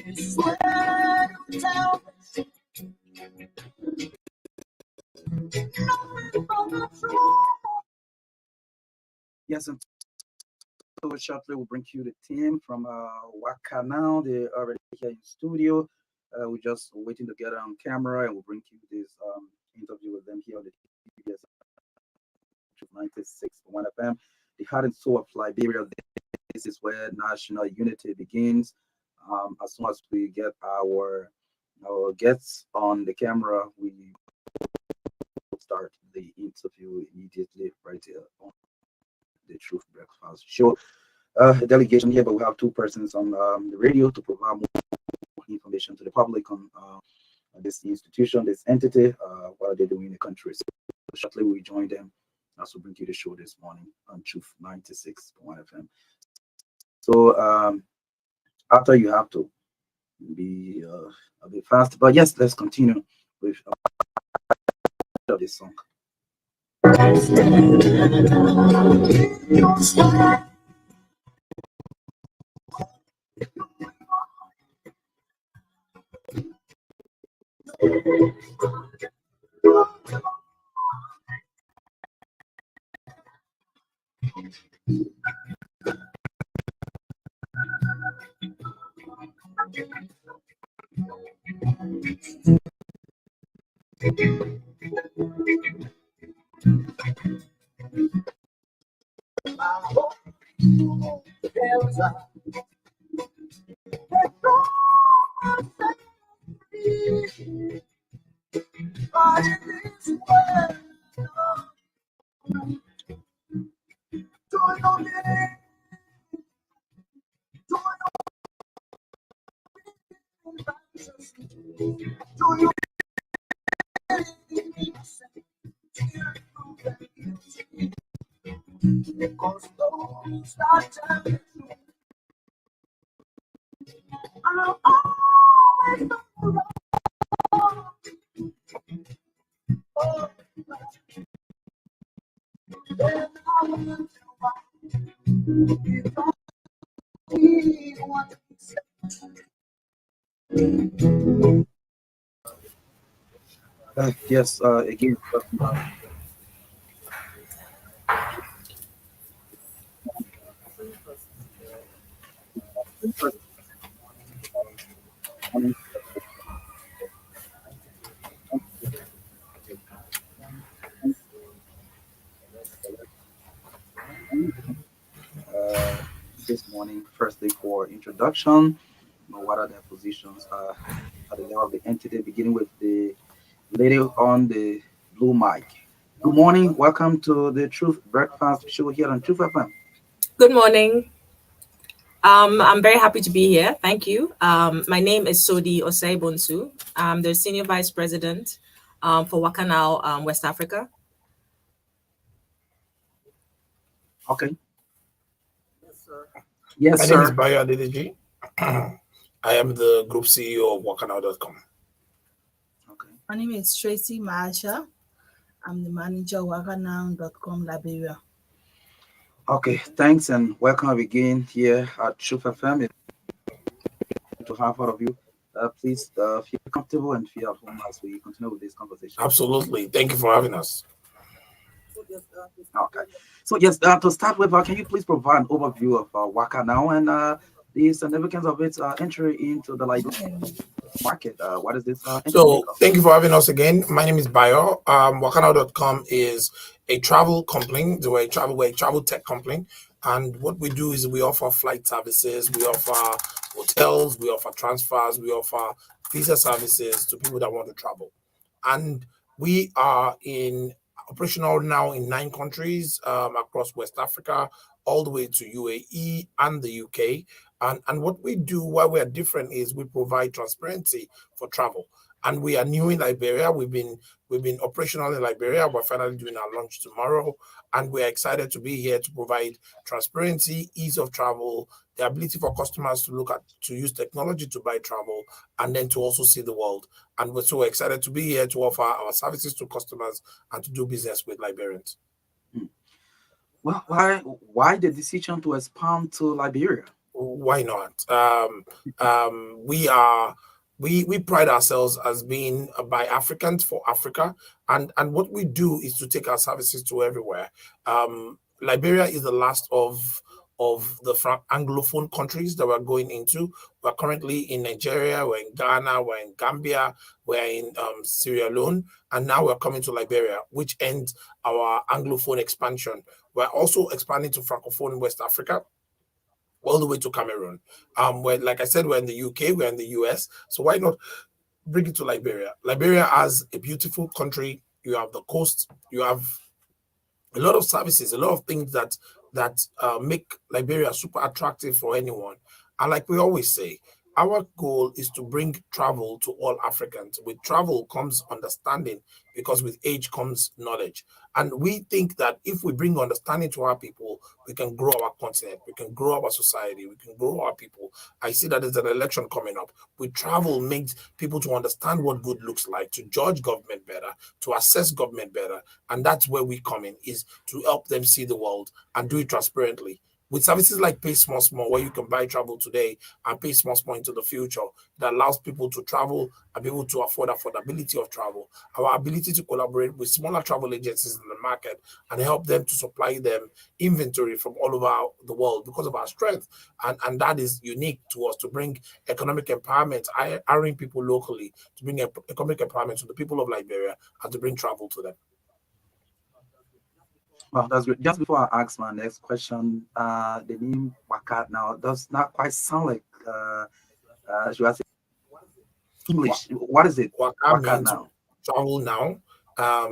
Yes, and so shortly we'll bring you the team from Waka now. They're already here in studio. We're just waiting to get on camera, and we'll bring you this interview with them here on the TBS 96.1 FM. The heart and soul of Liberia. This is where national unity begins. As soon as we get our guests on the camera, we start the interview immediately right here on the Truth Breakfast Show. A delegation here, but we have two persons on the radio to provide more information to the public on this institution, this entity, what are they doing in the country. So shortly we join them as we bring you the show this morning on Truth 96.1 FM. So after you have to be a bit fast, but yes, let's continue with this song. Yes, again. This morning, firstly for introduction, what are their positions at the level of the entity, beginning with the lady on the blue mic. Good morning, welcome to the Truth Breakfast Show here on Truth FM. Good morning. I'm very happy to be here. Thank you. My name is Sodi Osei Bonsu. I'm the Senior Vice President for Wakanao, West Africa. Okay. Yes, My sir. name is Bayo Adedeji. I am the Group CEO of Wakanao.com. Okay. My name is Tracy Marsha. I'm the manager of Wakanao.com Liberia. Okay, thanks and welcome again here at Truth FM. To have all of you, please feel comfortable and feel at home as we continue with this conversation. Absolutely. Thank you for having us. Okay. So yes, to start with, can you please provide an overview of Wakanao and the significance of its entry into the Liberian market? What is this? So thank you for having us again. My name is Bayo. Wakanao.com is a travel company. We're a travel tech company. And what we do is we offer flight services, we offer hotels, we offer transfers, we offer visa services to people that want to travel. And we are operational now in 9 countries across West Africa, all the way to UAE and the UK. And what we do, why we are different, is we provide transparency for travel. And we are new in Liberia. We've been operational in Liberia. We're finally doing our launch tomorrow. And we're excited to be here to provide transparency, ease of travel, the ability for customers to use technology to buy travel, and then to also see the world. And we're so excited to be here to offer our services to customers and to do business with Liberians. Well, why the decision to expand to Liberia? why not? We pride ourselves as being by Africans for Africa, and what we do is to take our services to everywhere. Liberia is the last of the Anglophone countries that we're going into. We're currently in Nigeria, we're in Ghana, we're in Gambia, we're in Sierra Leone, and now we're coming to Liberia, which ends our Anglophone expansion. We're also expanding to Francophone West Africa, all the way to Cameroon. Where, like I said, we're in the UK, we're in the US, so why not bring it to Liberia? Liberia has a beautiful country. You have the coast, you have a lot of services, a lot of things that make Liberia super attractive for anyone. And like we always say, our goal is to bring travel to all Africans. With travel comes understanding, because with age comes knowledge. And we think that if we bring understanding to our people, we can grow our continent, we can grow our society, we can grow our people. I see that there's an election coming up. With travel makes people to understand what good looks like, to judge government better, to assess government better. And that's where we come in, is to help them see the world and do it transparently. With services like Pay Small Small, where you can buy travel today and pay small small into the future, that allows people to travel and be able to afford affordability of travel. Our ability to collaborate with smaller travel agencies in the market and help them to supply them inventory from all over the world because of our strength. And that is unique to us, to bring economic empowerment, hiring people locally, to bring economic empowerment to the people of Liberia, and to bring travel to them. Well, that's good. Just before I ask my next question, the name Waka now does not quite sound like should I say English. What is it? Waka Waka means now. travel now.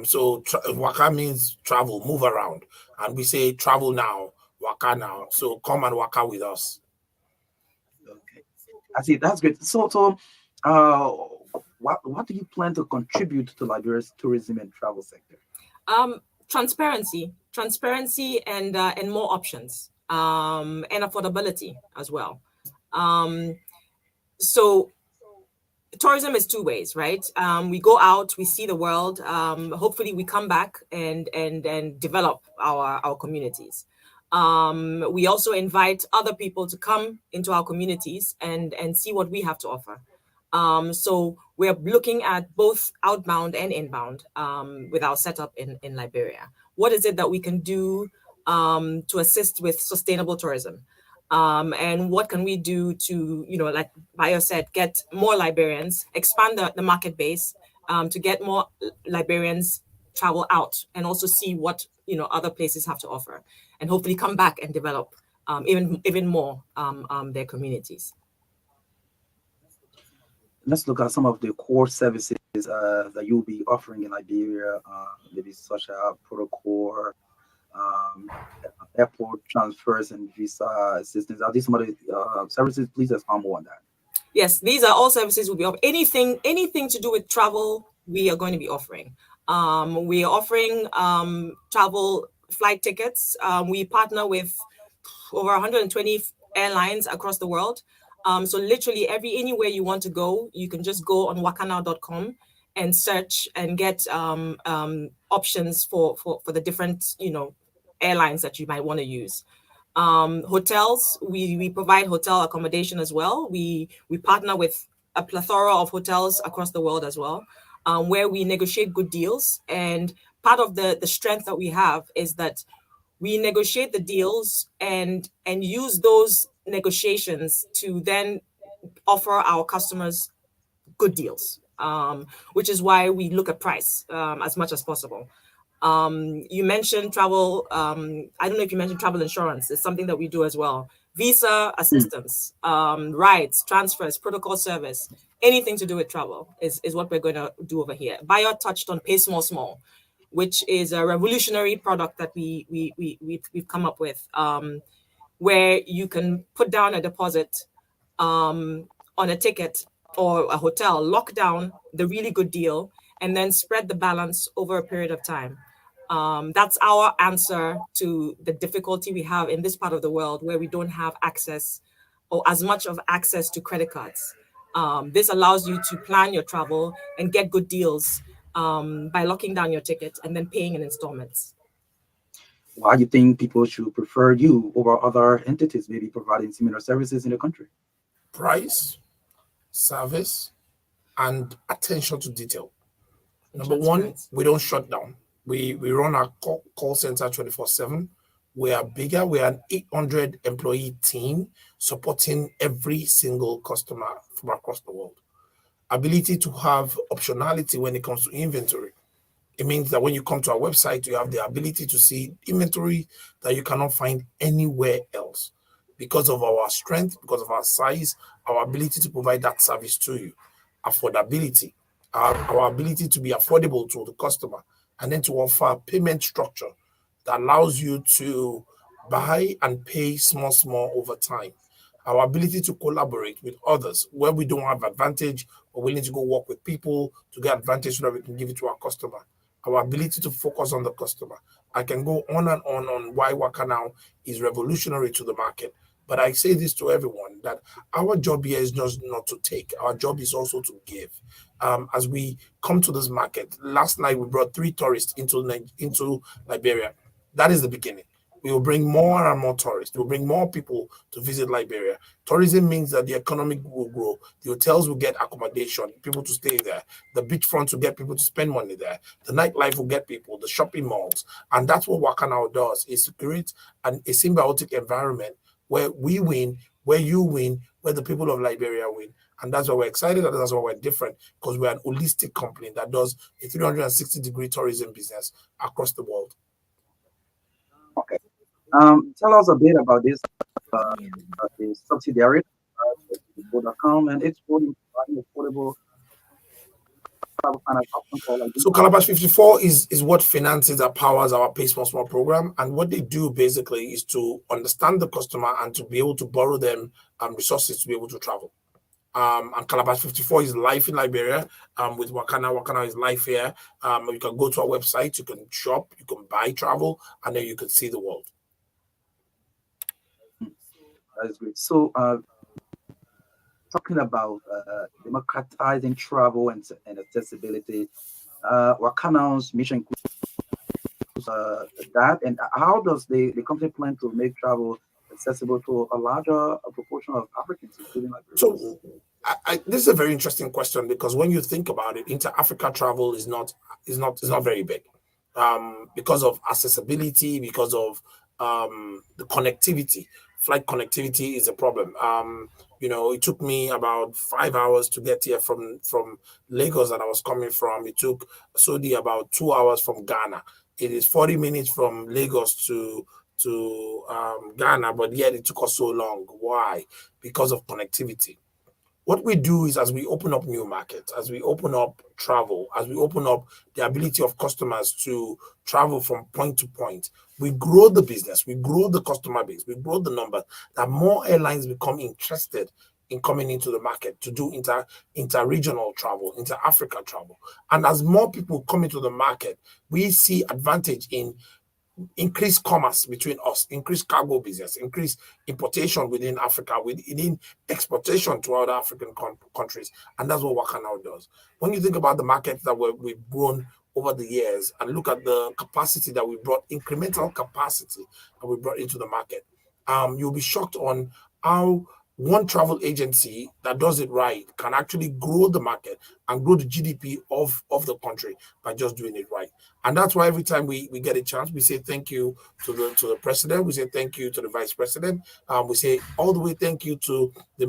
So Waka means travel, move around, and we say travel now, Waka now. So come and Waka with us. Okay, I see. That's great. What do you plan to contribute to Liberia's tourism and travel sector? Transparency, and more options, and affordability as well. So tourism is two ways, right? We go out, we see the world. Hopefully, we come back and develop our communities. We also invite other people to come into our communities and see what we have to offer. So we're looking at both outbound and inbound with our setup in Liberia. What is it that we can do to assist with sustainable tourism? And what can we do to, like Bayo said, get more Liberians, expand the market base to get more Liberians travel out and also see what other places have to offer, and hopefully come back and develop even more their communities. Let's look at some of the core services that you'll be offering in Liberia, maybe social protocol, airport transfers, and visa assistance. Are these some of the services? Please expand more on that. Yes, these are all services we'll be offering. Anything to do with travel, we are going to be offering. We are offering travel flight tickets. We partner with over 120 airlines across the world. So literally anywhere you want to go, you can just go on wakanow.com and search and get options for the different airlines that you might want to use. Hotels, we provide hotel accommodation as well. We partner with a plethora of hotels across the world as well, where we negotiate good deals. And part of the strength that we have is that we negotiate the deals and use those negotiations to then offer our customers good deals, which is why we look at price as much as possible. You mentioned travel. I don't know if you mentioned travel insurance. It's something that we do as well. Visa assistance, rides, transfers, protocol service, anything to do with travel is what we're going to do over here. Bayo touched on Pay Small Small, which is a revolutionary product that we've come up with, where you can put down a deposit on a ticket or a hotel, lock down the really good deal, and then spread the balance over a period of time. That's our answer to the difficulty we have in this part of the world where we don't have access or as much of access to credit cards. This allows you to plan your travel and get good deals by locking down your ticket and then paying in installments. why you think people should prefer you over other entities maybe providing similar services in the country? Price, service, and attention to detail. Number one, we don't shut down. We run our call center 24/7. We are bigger. We are an 800 employee team supporting every single customer from across the world. Ability to have optionality when it comes to inventory. It means that when you come to our website, you have the ability to see inventory that you cannot find anywhere else. Because of our strength, because of our size, our ability to provide that service to you, affordability, our ability to be affordable to the customer, and then to offer a payment structure that allows you to buy and pay small over time. Our ability to collaborate with others where we don't have advantage, we're willing to go work with people to get advantage so that we can give it to our customer. Our ability to focus on the customer. I can go on and on why Waka Now is revolutionary to the market. But I say this to everyone that our job here is just not to take. Our job is also to give. As we come to this market, last night we brought 3 tourists into Liberia. That is the beginning. We will bring more and more tourists. We'll bring more people to visit Liberia. Tourism means that the economy will grow. The hotels will get accommodation, people to stay there. The beachfronts will get people to spend money there. The nightlife will get people, the shopping malls. And that's what Waka Now does, is to create a symbiotic environment where we win, where you win, where the people of Liberia win. And that's why we're excited, and that's why we're different, because we're an holistic company that does a 360-degree tourism business across the world. Okay. Tell us a bit about this the subsidiary, Vodacom, and it's providing affordable travel finance option for like So Calabash 54 is what finances that powers our Pay Small program. And what they do basically is to understand the customer and to be able to borrow them resources to be able to travel. And Calabash 54 is live in Liberia. With Wakana is live here. You can go to our website, you can shop, you can buy travel, and then you can see the world. That is great. So, talking about democratizing travel and accessibility, Wakanau's mission includes that. And how does the company plan to make travel accessible to a larger proportion of Africans, including Liberians? So, this is a very interesting question, because when you think about it, inter-Africa travel is not very big, because of accessibility, because of the connectivity. Flight connectivity is a problem. It took me about 5 hours to get here from Lagos that I was coming from. It took Sodi about 2 hours from Ghana. It is 40 minutes from Lagos to Ghana, but yet it took us so long. Why? Because of connectivity. What we do is, as we open up new markets, as we open up travel, as we open up the ability of customers to travel from point to point, we grow the business, we grow the customer base, we grow the number, that more airlines become interested in coming into the market to do inter-regional travel, inter-Africa travel. And as more people come into the market, we see advantage in increased commerce between us, increased cargo business, increased importation within Africa, within exportation to other African countries. And that's what Waka Now does. When you think about the markets that we've grown over the years and look at the capacity that we brought, incremental capacity that we brought into the market, you'll be shocked on how one travel agency that does it right can actually grow the market and grow the GDP of the country by just doing it right. And that's why every time we get a chance, we say thank you to the president, we say thank you to the vice president, we say all the way thank you to the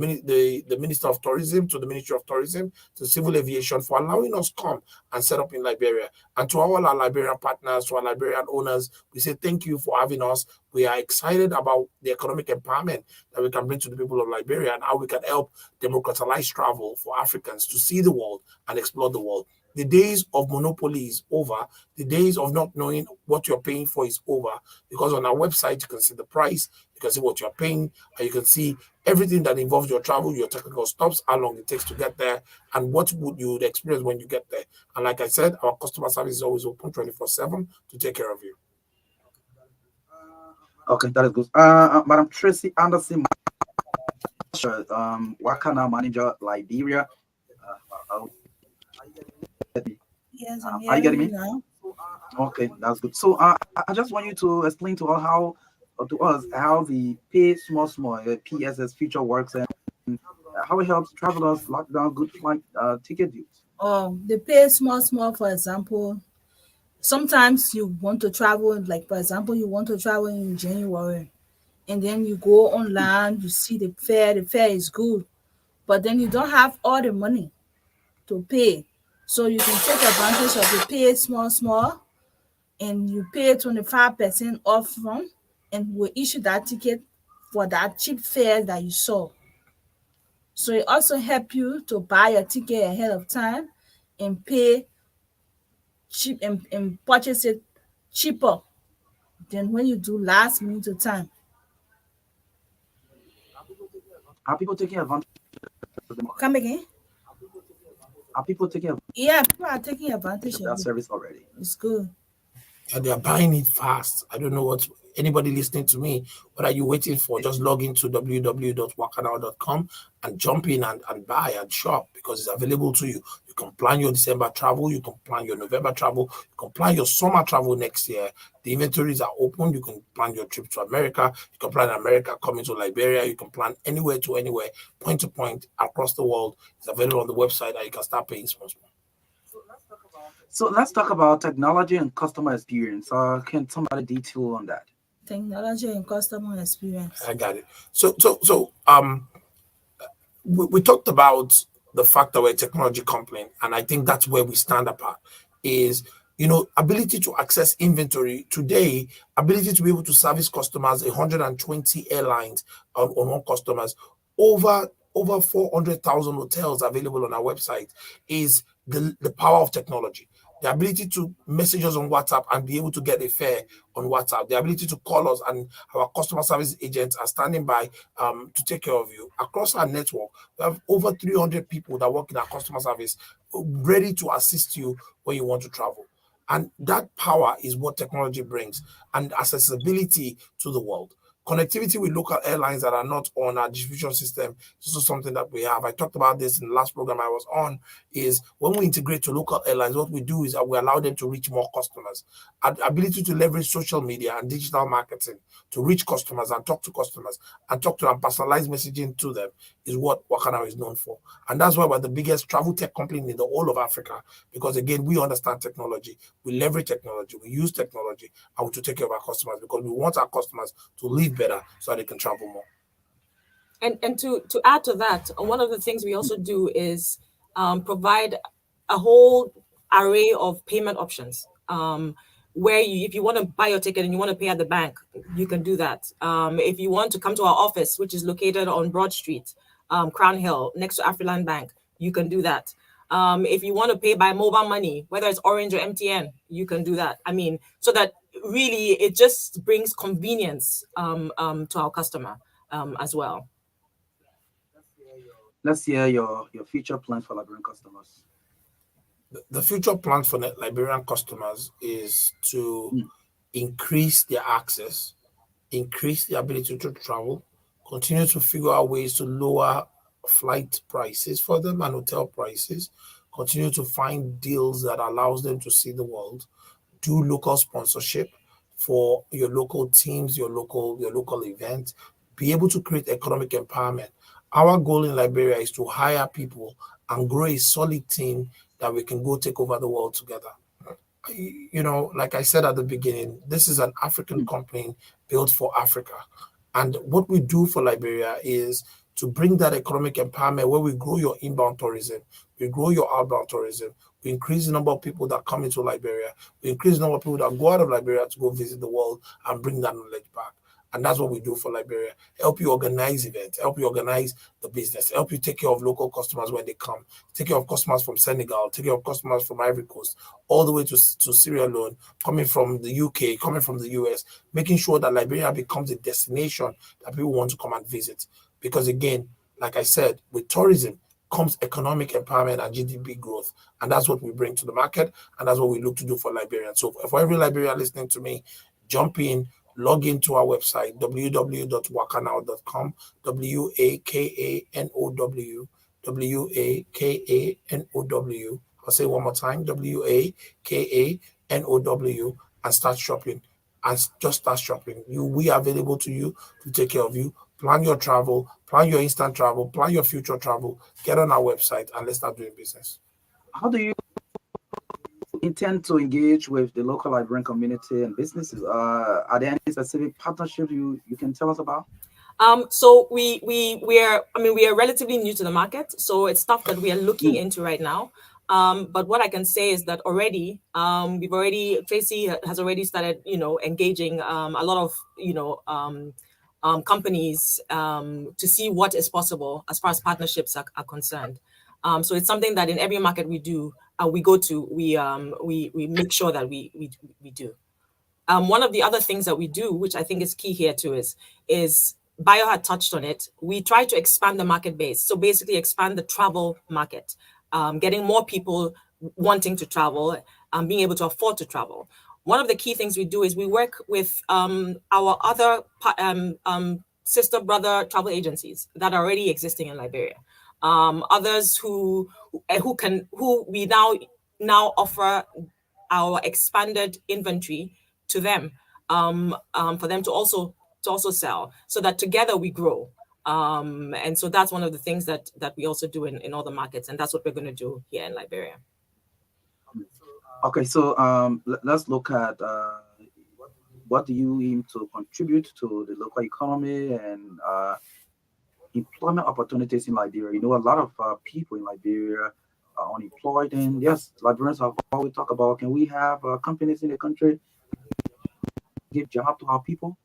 Minister of Tourism, to the Ministry of Tourism, to Civil Aviation for allowing us come and set up in Liberia. And to all our Liberian partners, to our Liberian owners, we say thank you for having us. We are excited about the economic empowerment that we can bring to the people of Liberia and how we can help democratize travel for Africans to see the world and explore the world. The days of monopoly is over. The days of not knowing what you're paying for is over, because on our website, you can see the price, you can see what you're paying, and you can see everything that involves your travel, your technical stops, how long it takes to get there, and what would you experience when you get there. And like I said, our customer service is always open 24/7 to take care of you. Okay, that is good. Madam Tracy Anderson, Waka Now manager, Liberia. Yes, I'm Are you getting hearing me? you now. Okay, that's good. So I just want you to explain to us how the pay small small PSS feature works and how it helps travelers lock down good flight ticket deals. They pay small, small, for example. Sometimes you want to travel, like for example, you want to travel in January, and then you go online, you see the fare is good, but then you don't have all the money to pay. So you can take advantage of the pay small, small, and you pay 25% off from, and we issue that ticket for that cheap fare that you saw. So it also help you to buy your ticket ahead of time and pay cheap and purchase it cheaper than when you do last minute time. Are people taking advantage of them? Come again? Are people taking Yeah, people are taking advantage advantage of of that it. service already? It's good. And they're buying it fast. I don't know what anybody listening to me, what are you waiting for? Just log into www.wakanow.com and jump in and buy and shop because it's available to you. You can plan your December travel, you can plan your November travel, you can plan your summer travel next year. The inventories are open. You can plan your trip to America, you can plan America coming to Liberia, you can plan anywhere to anywhere, point to point across the world. It's available on the website and you can start paying small. So let's talk about technology and customer experience. Can somebody detail on that? Technology and customer experience. I got it. So we talked about the fact that we're a technology company, and I think that's where we stand apart. Is ability to access inventory today, ability to be able to service customers, 120 airlines on one customers, over 400,000 hotels available on our website is the power of technology. The ability to message us on WhatsApp and be able to get a fare on WhatsApp, the ability to call us and our customer service agents are standing by to take care of you. Across our network, we have over 300 people that work in our customer service ready to assist you when you want to travel. And that power is what technology brings, and accessibility to the world. Connectivity with local airlines that are not on our distribution system. This is something that we have. I talked about this in the last program I was on, is when we integrate to local airlines, what we do is that we allow them to reach more customers. Our ability to leverage social media and digital marketing to reach customers and talk to customers and talk to them, personalized messaging to them is what Wakana is known for. And that's why we're the biggest travel tech company in the whole of Africa, because again, we understand technology, we leverage technology, we use technology, and we to take care of our customers because we want our customers to live better so that they can travel more. And to add to that, one of the things we also do is provide a whole array of payment options. Where if you want to buy your ticket and you want to pay at the bank, you can do that. If you want to come to our office, which is located on Broad Street, Crown Hill, next to Afriland Bank, you can do that. If you want to pay by mobile money, whether it's Orange or MTN, you can do that. I mean, so that really it just brings convenience to our customer as well. Let's hear your future plans for Liberian customers. The future plans for Liberian customers is to increase their access, increase the ability to travel, continue to figure out ways to lower flight prices for them and hotel prices, continue to find deals that allows them to see the world, do local sponsorship for your local teams, your local events, be able to create economic empowerment. Our goal in Liberia is to hire people and grow a solid team that we can go take over the world together. Like I said at the beginning, this is an African company built for Africa. And what we do for Liberia is to bring that economic empowerment where we grow your inbound tourism, we grow your outbound tourism, we increase the number of people that come into Liberia, we increase the number of people that go out of Liberia to go visit the world and bring that knowledge back. And that's what we do for Liberia. Help you organize events, help you organize the business, help you take care of local customers when they come, take care of customers from Senegal, take care of customers from Ivory Coast, all the way to Sierra Leone, coming from the UK, coming from the US, making sure that Liberia becomes a destination that people want to come and visit. Because again, like I said, with tourism comes economic empowerment and GDP growth. And that's what we bring to the market. And that's what we look to do for Liberians. So for every Liberian listening to me, jump in, log into our website, www.wakanow.com, WAKANOW, WAKANOW. I'll say one more time, WAKANOW. NOW, and start shopping. And just start shopping. We are available to you to take care of you. Plan your travel, plan your instant travel, plan your future travel. Get on our website and let's start doing business. How do you intend to engage with the local Liberian community and businesses? Are there any specific partnerships you can tell us about? So we are relatively new to the market, so it's stuff that we are looking into right now. But what I can say is that already Tracy has already started, engaging a lot of companies to see what is possible as far as partnerships are concerned. So it's something that in every market we do, we go to, we make sure that we do. One of the other things that we do, which I think is key here too, is Bio had touched on it. We try to expand the market base. So basically expand the travel market, getting more people wanting to travel, being able to afford to travel. One of the key things we do is we work with our other sister brother travel agencies that are already existing in Liberia. Others who we now offer our expanded inventory to them, for them to also sell, so that together we grow. And so that's one of the things that we also do in all the markets, and that's what we're going to do here in Liberia. Okay, so let's look at what do you aim to contribute to the local economy and employment opportunities in Liberia. A lot of people in Liberia are unemployed, and yes, Liberians have always talked about, can we have companies in the country give job to our people?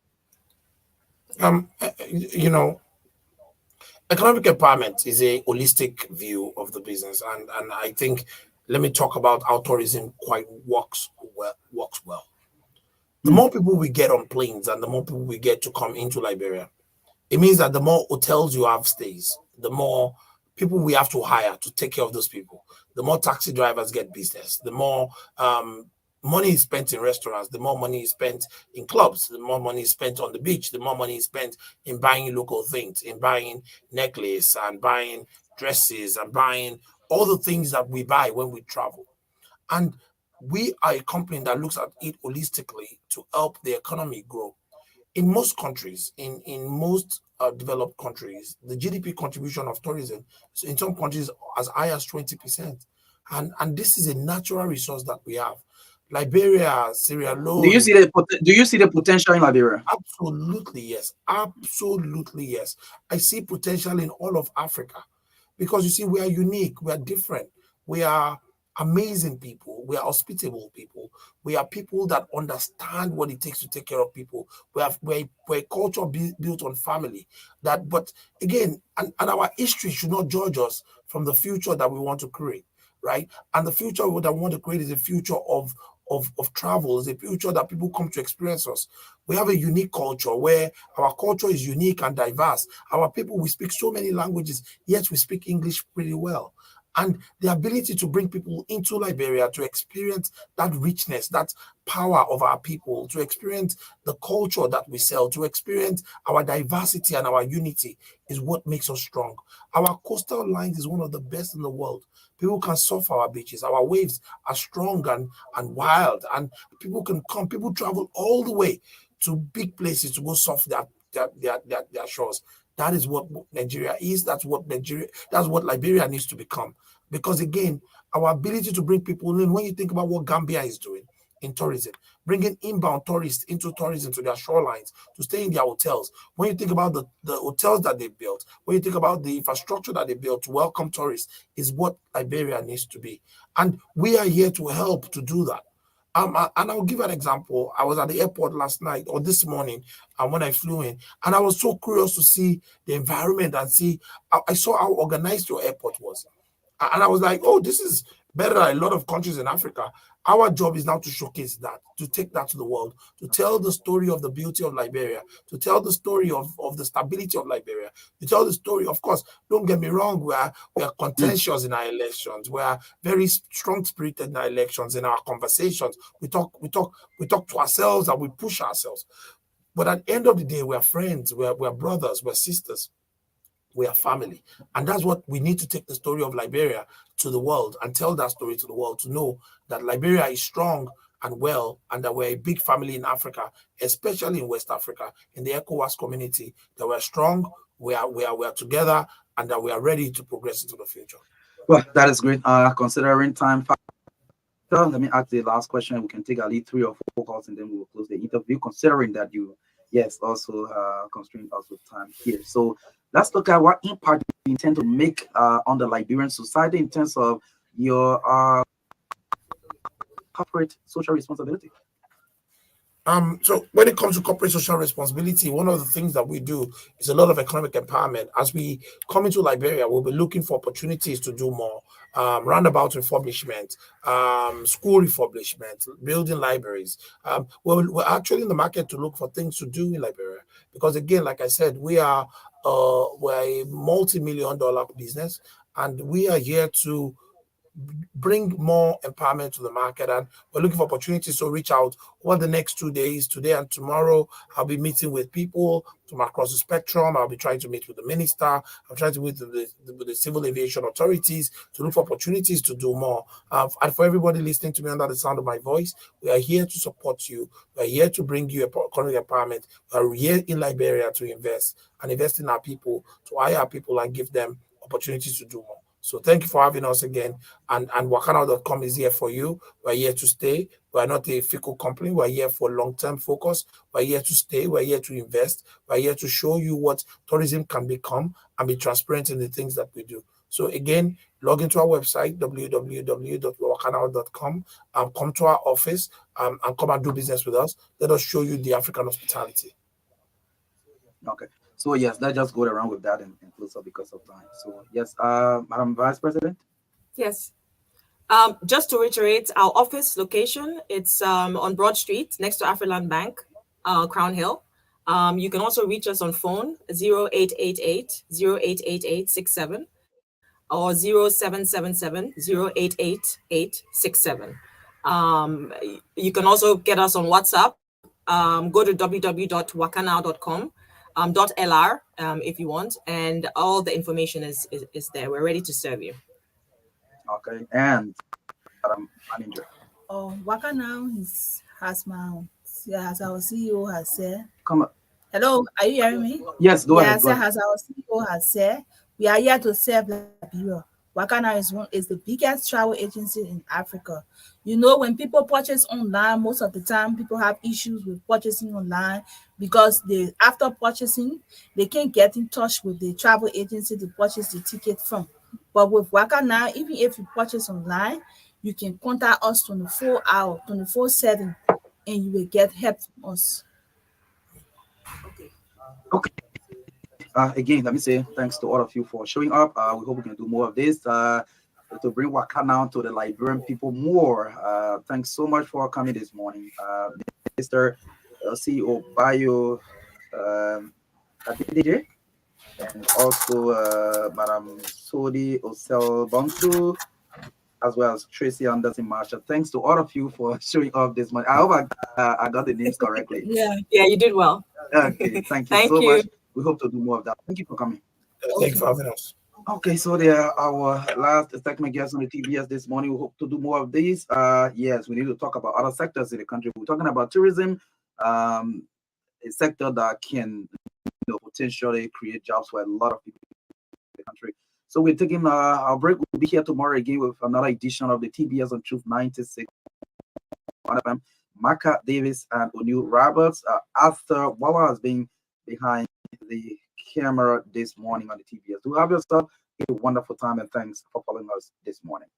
Economic empowerment is a holistic view of the business, and I think, let me talk about how tourism quite works well. The more people we get on planes and the more people we get to come into Liberia, it means that the more hotels you have stays, the more people we have to hire to take care of those people, the more taxi drivers get business, the more money is spent in restaurants, the more money is spent in clubs, the more money is spent on the beach, the more money is spent in buying local things, in buying necklace and buying dresses and buying all the things that we buy when we travel. And we are a company that looks at it holistically to help the economy grow. In most countries, in most developed countries, the GDP contribution of tourism is in some countries as high as 20%. And this is a natural resource that we have. Liberia, Sierra Leone. Do you see the potential in Liberia? Absolutely yes. Absolutely yes. I see potential in all of Africa, because you see, we are unique, we are different, we are amazing people, we are hospitable people, we are people that understand what it takes to take care of people. We're a culture built on family. But again, and our history should not judge us from the future that we want to create, right? And the future that we want to create is a future of travel, is a future that people come to experience us. We have a unique culture where our culture is unique and diverse. Our people, we speak so many languages, yet we speak English pretty well. And the ability to bring people into Liberia to experience that richness, that power of our people, to experience the culture that we sell, to experience our diversity and our unity is what makes us strong. Our coastal lines is one of the best in the world. People can surf our beaches. Our waves are strong and wild, and people can come. People travel all the way to big places to go surf their shores. That is what Nigeria is. That's what Liberia needs to become. Because again, our ability to bring people in, when you think about what Gambia is doing in tourism, bringing inbound tourists into tourism to their shorelines, to stay in their hotels. When you think about the hotels that they built, when you think about the infrastructure that they built to welcome tourists, is what Liberia needs to be. And we are here to help to do that. And I'll give an example. I was at the airport last night or this morning, and when I flew in, and I was so curious to see the environment and see. I saw how organized your airport was, and I was like, "Oh, this is better than a lot of countries in Africa." Our job is now to showcase that, to take that to the world, to tell the story of the beauty of Liberia, to tell the story of the stability of Liberia, to tell the story. Of course, don't get me wrong, we are contentious in our elections. We are very strong-spirited in our elections, in our conversations. We talk to ourselves and we push ourselves. But at the end of the day, we are friends, we are brothers, we are sisters. We are family. And that's what we need to take the story of Liberia to the world and tell that story to the world, to know that Liberia is strong and well, and that we're a big family in Africa, especially in West Africa, in the ECOWAS community, that we're strong, we are together, and that we are ready to progress into the future. Well, that is great. Considering time factor, let me ask the last question. We can take at least 3 or 4 calls, and then we will close the interview. Considering that you, yes, also constrained us with time here. So let's look at what impact you intend to make on the Liberian society in terms of your corporate social responsibility. So when it comes to corporate social responsibility, one of the things that we do is a lot of economic empowerment. As we come into Liberia, we'll be looking for opportunities to do more. Roundabout refurbishment, school refurbishment, building libraries. We're actually in the market to look for things to do in Liberia because, again, like I said, we're a multi-million-dollar business, and we are here to bring more empowerment to the market, and we're looking for opportunities to reach out over the next 2 days. Today and tomorrow, I'll be meeting with people from across the spectrum. I'll be trying to meet with the minister. I'm trying to meet with the civil aviation authorities to look for opportunities to do more. And for everybody listening to me under the sound of my voice, we are here to support you. We're here to bring you economic empowerment. We're here in Liberia to invest in our people, to hire our people and give them opportunities to do more. So thank you for having us again. And Wakanow.com is here for you. We're here to stay. We're not a fickle company. We're here for long-term focus. We're here to stay. We're here to invest. We're here to show you what tourism can become and be transparent in the things that we do. So again, log into our website, www.wakanow.com, and come to our office and come and do business with us. Let us show you the African hospitality. Okay. So yes, let's just go around with that and close up because of time. So yes, Madam Vice President. Yes. Just to reiterate, our office location, it's on Broad Street next to Afriland Bank, Crown Hill. You can also reach us on phone 0888 088867 or 0777 088867. You can also get us on WhatsApp. Go to www.wakanow.com. .lr if you want, and all the information is there. We're ready to serve you. Okay, and manager. Wakanow has my, as our CEO has said. Come on. Hello, are you hearing me? Yes, go ahead. Go ahead. As our CEO has said, we are here to serve Liberia. Wakanow is the biggest travel agency in Africa. You know, when people purchase online, most of the time people have issues with purchasing online because after purchasing, they can't get in touch with the travel agency to purchase the ticket from. But with Wakanow, even if you purchase online, you can contact us 24/7, and you will get help from us. Okay. Again, let me say thanks to all of you for showing up. We hope we can do more of this to bring Wakanow to the Liberian people more. Thanks so much for coming this morning, Mr. CEO Bayo Adedije, and also Madam Sodi Osei-Bonsu, as well as Tracy Anderson Marshall. Thanks to all of you for showing up this morning. I hope I got the names correctly. Yeah, you did well. Okay, thank you so much. We hope to do more of that. Thank you for coming. Thank you for having us. Okay, so they are our last segment guests on the TBS this morning. We hope to do more of these. Yes, we need to talk about other sectors in the country. We're talking about tourism, a sector that can potentially create jobs for a lot of people in the country. So we're taking our break. We'll be here tomorrow again with another edition of the TBS on Truth 96. Marka Davis and O'Neill Roberts. After Wawa has been behind the camera this morning on the TBS. Do have yourself a wonderful time, and thanks for following us this morning.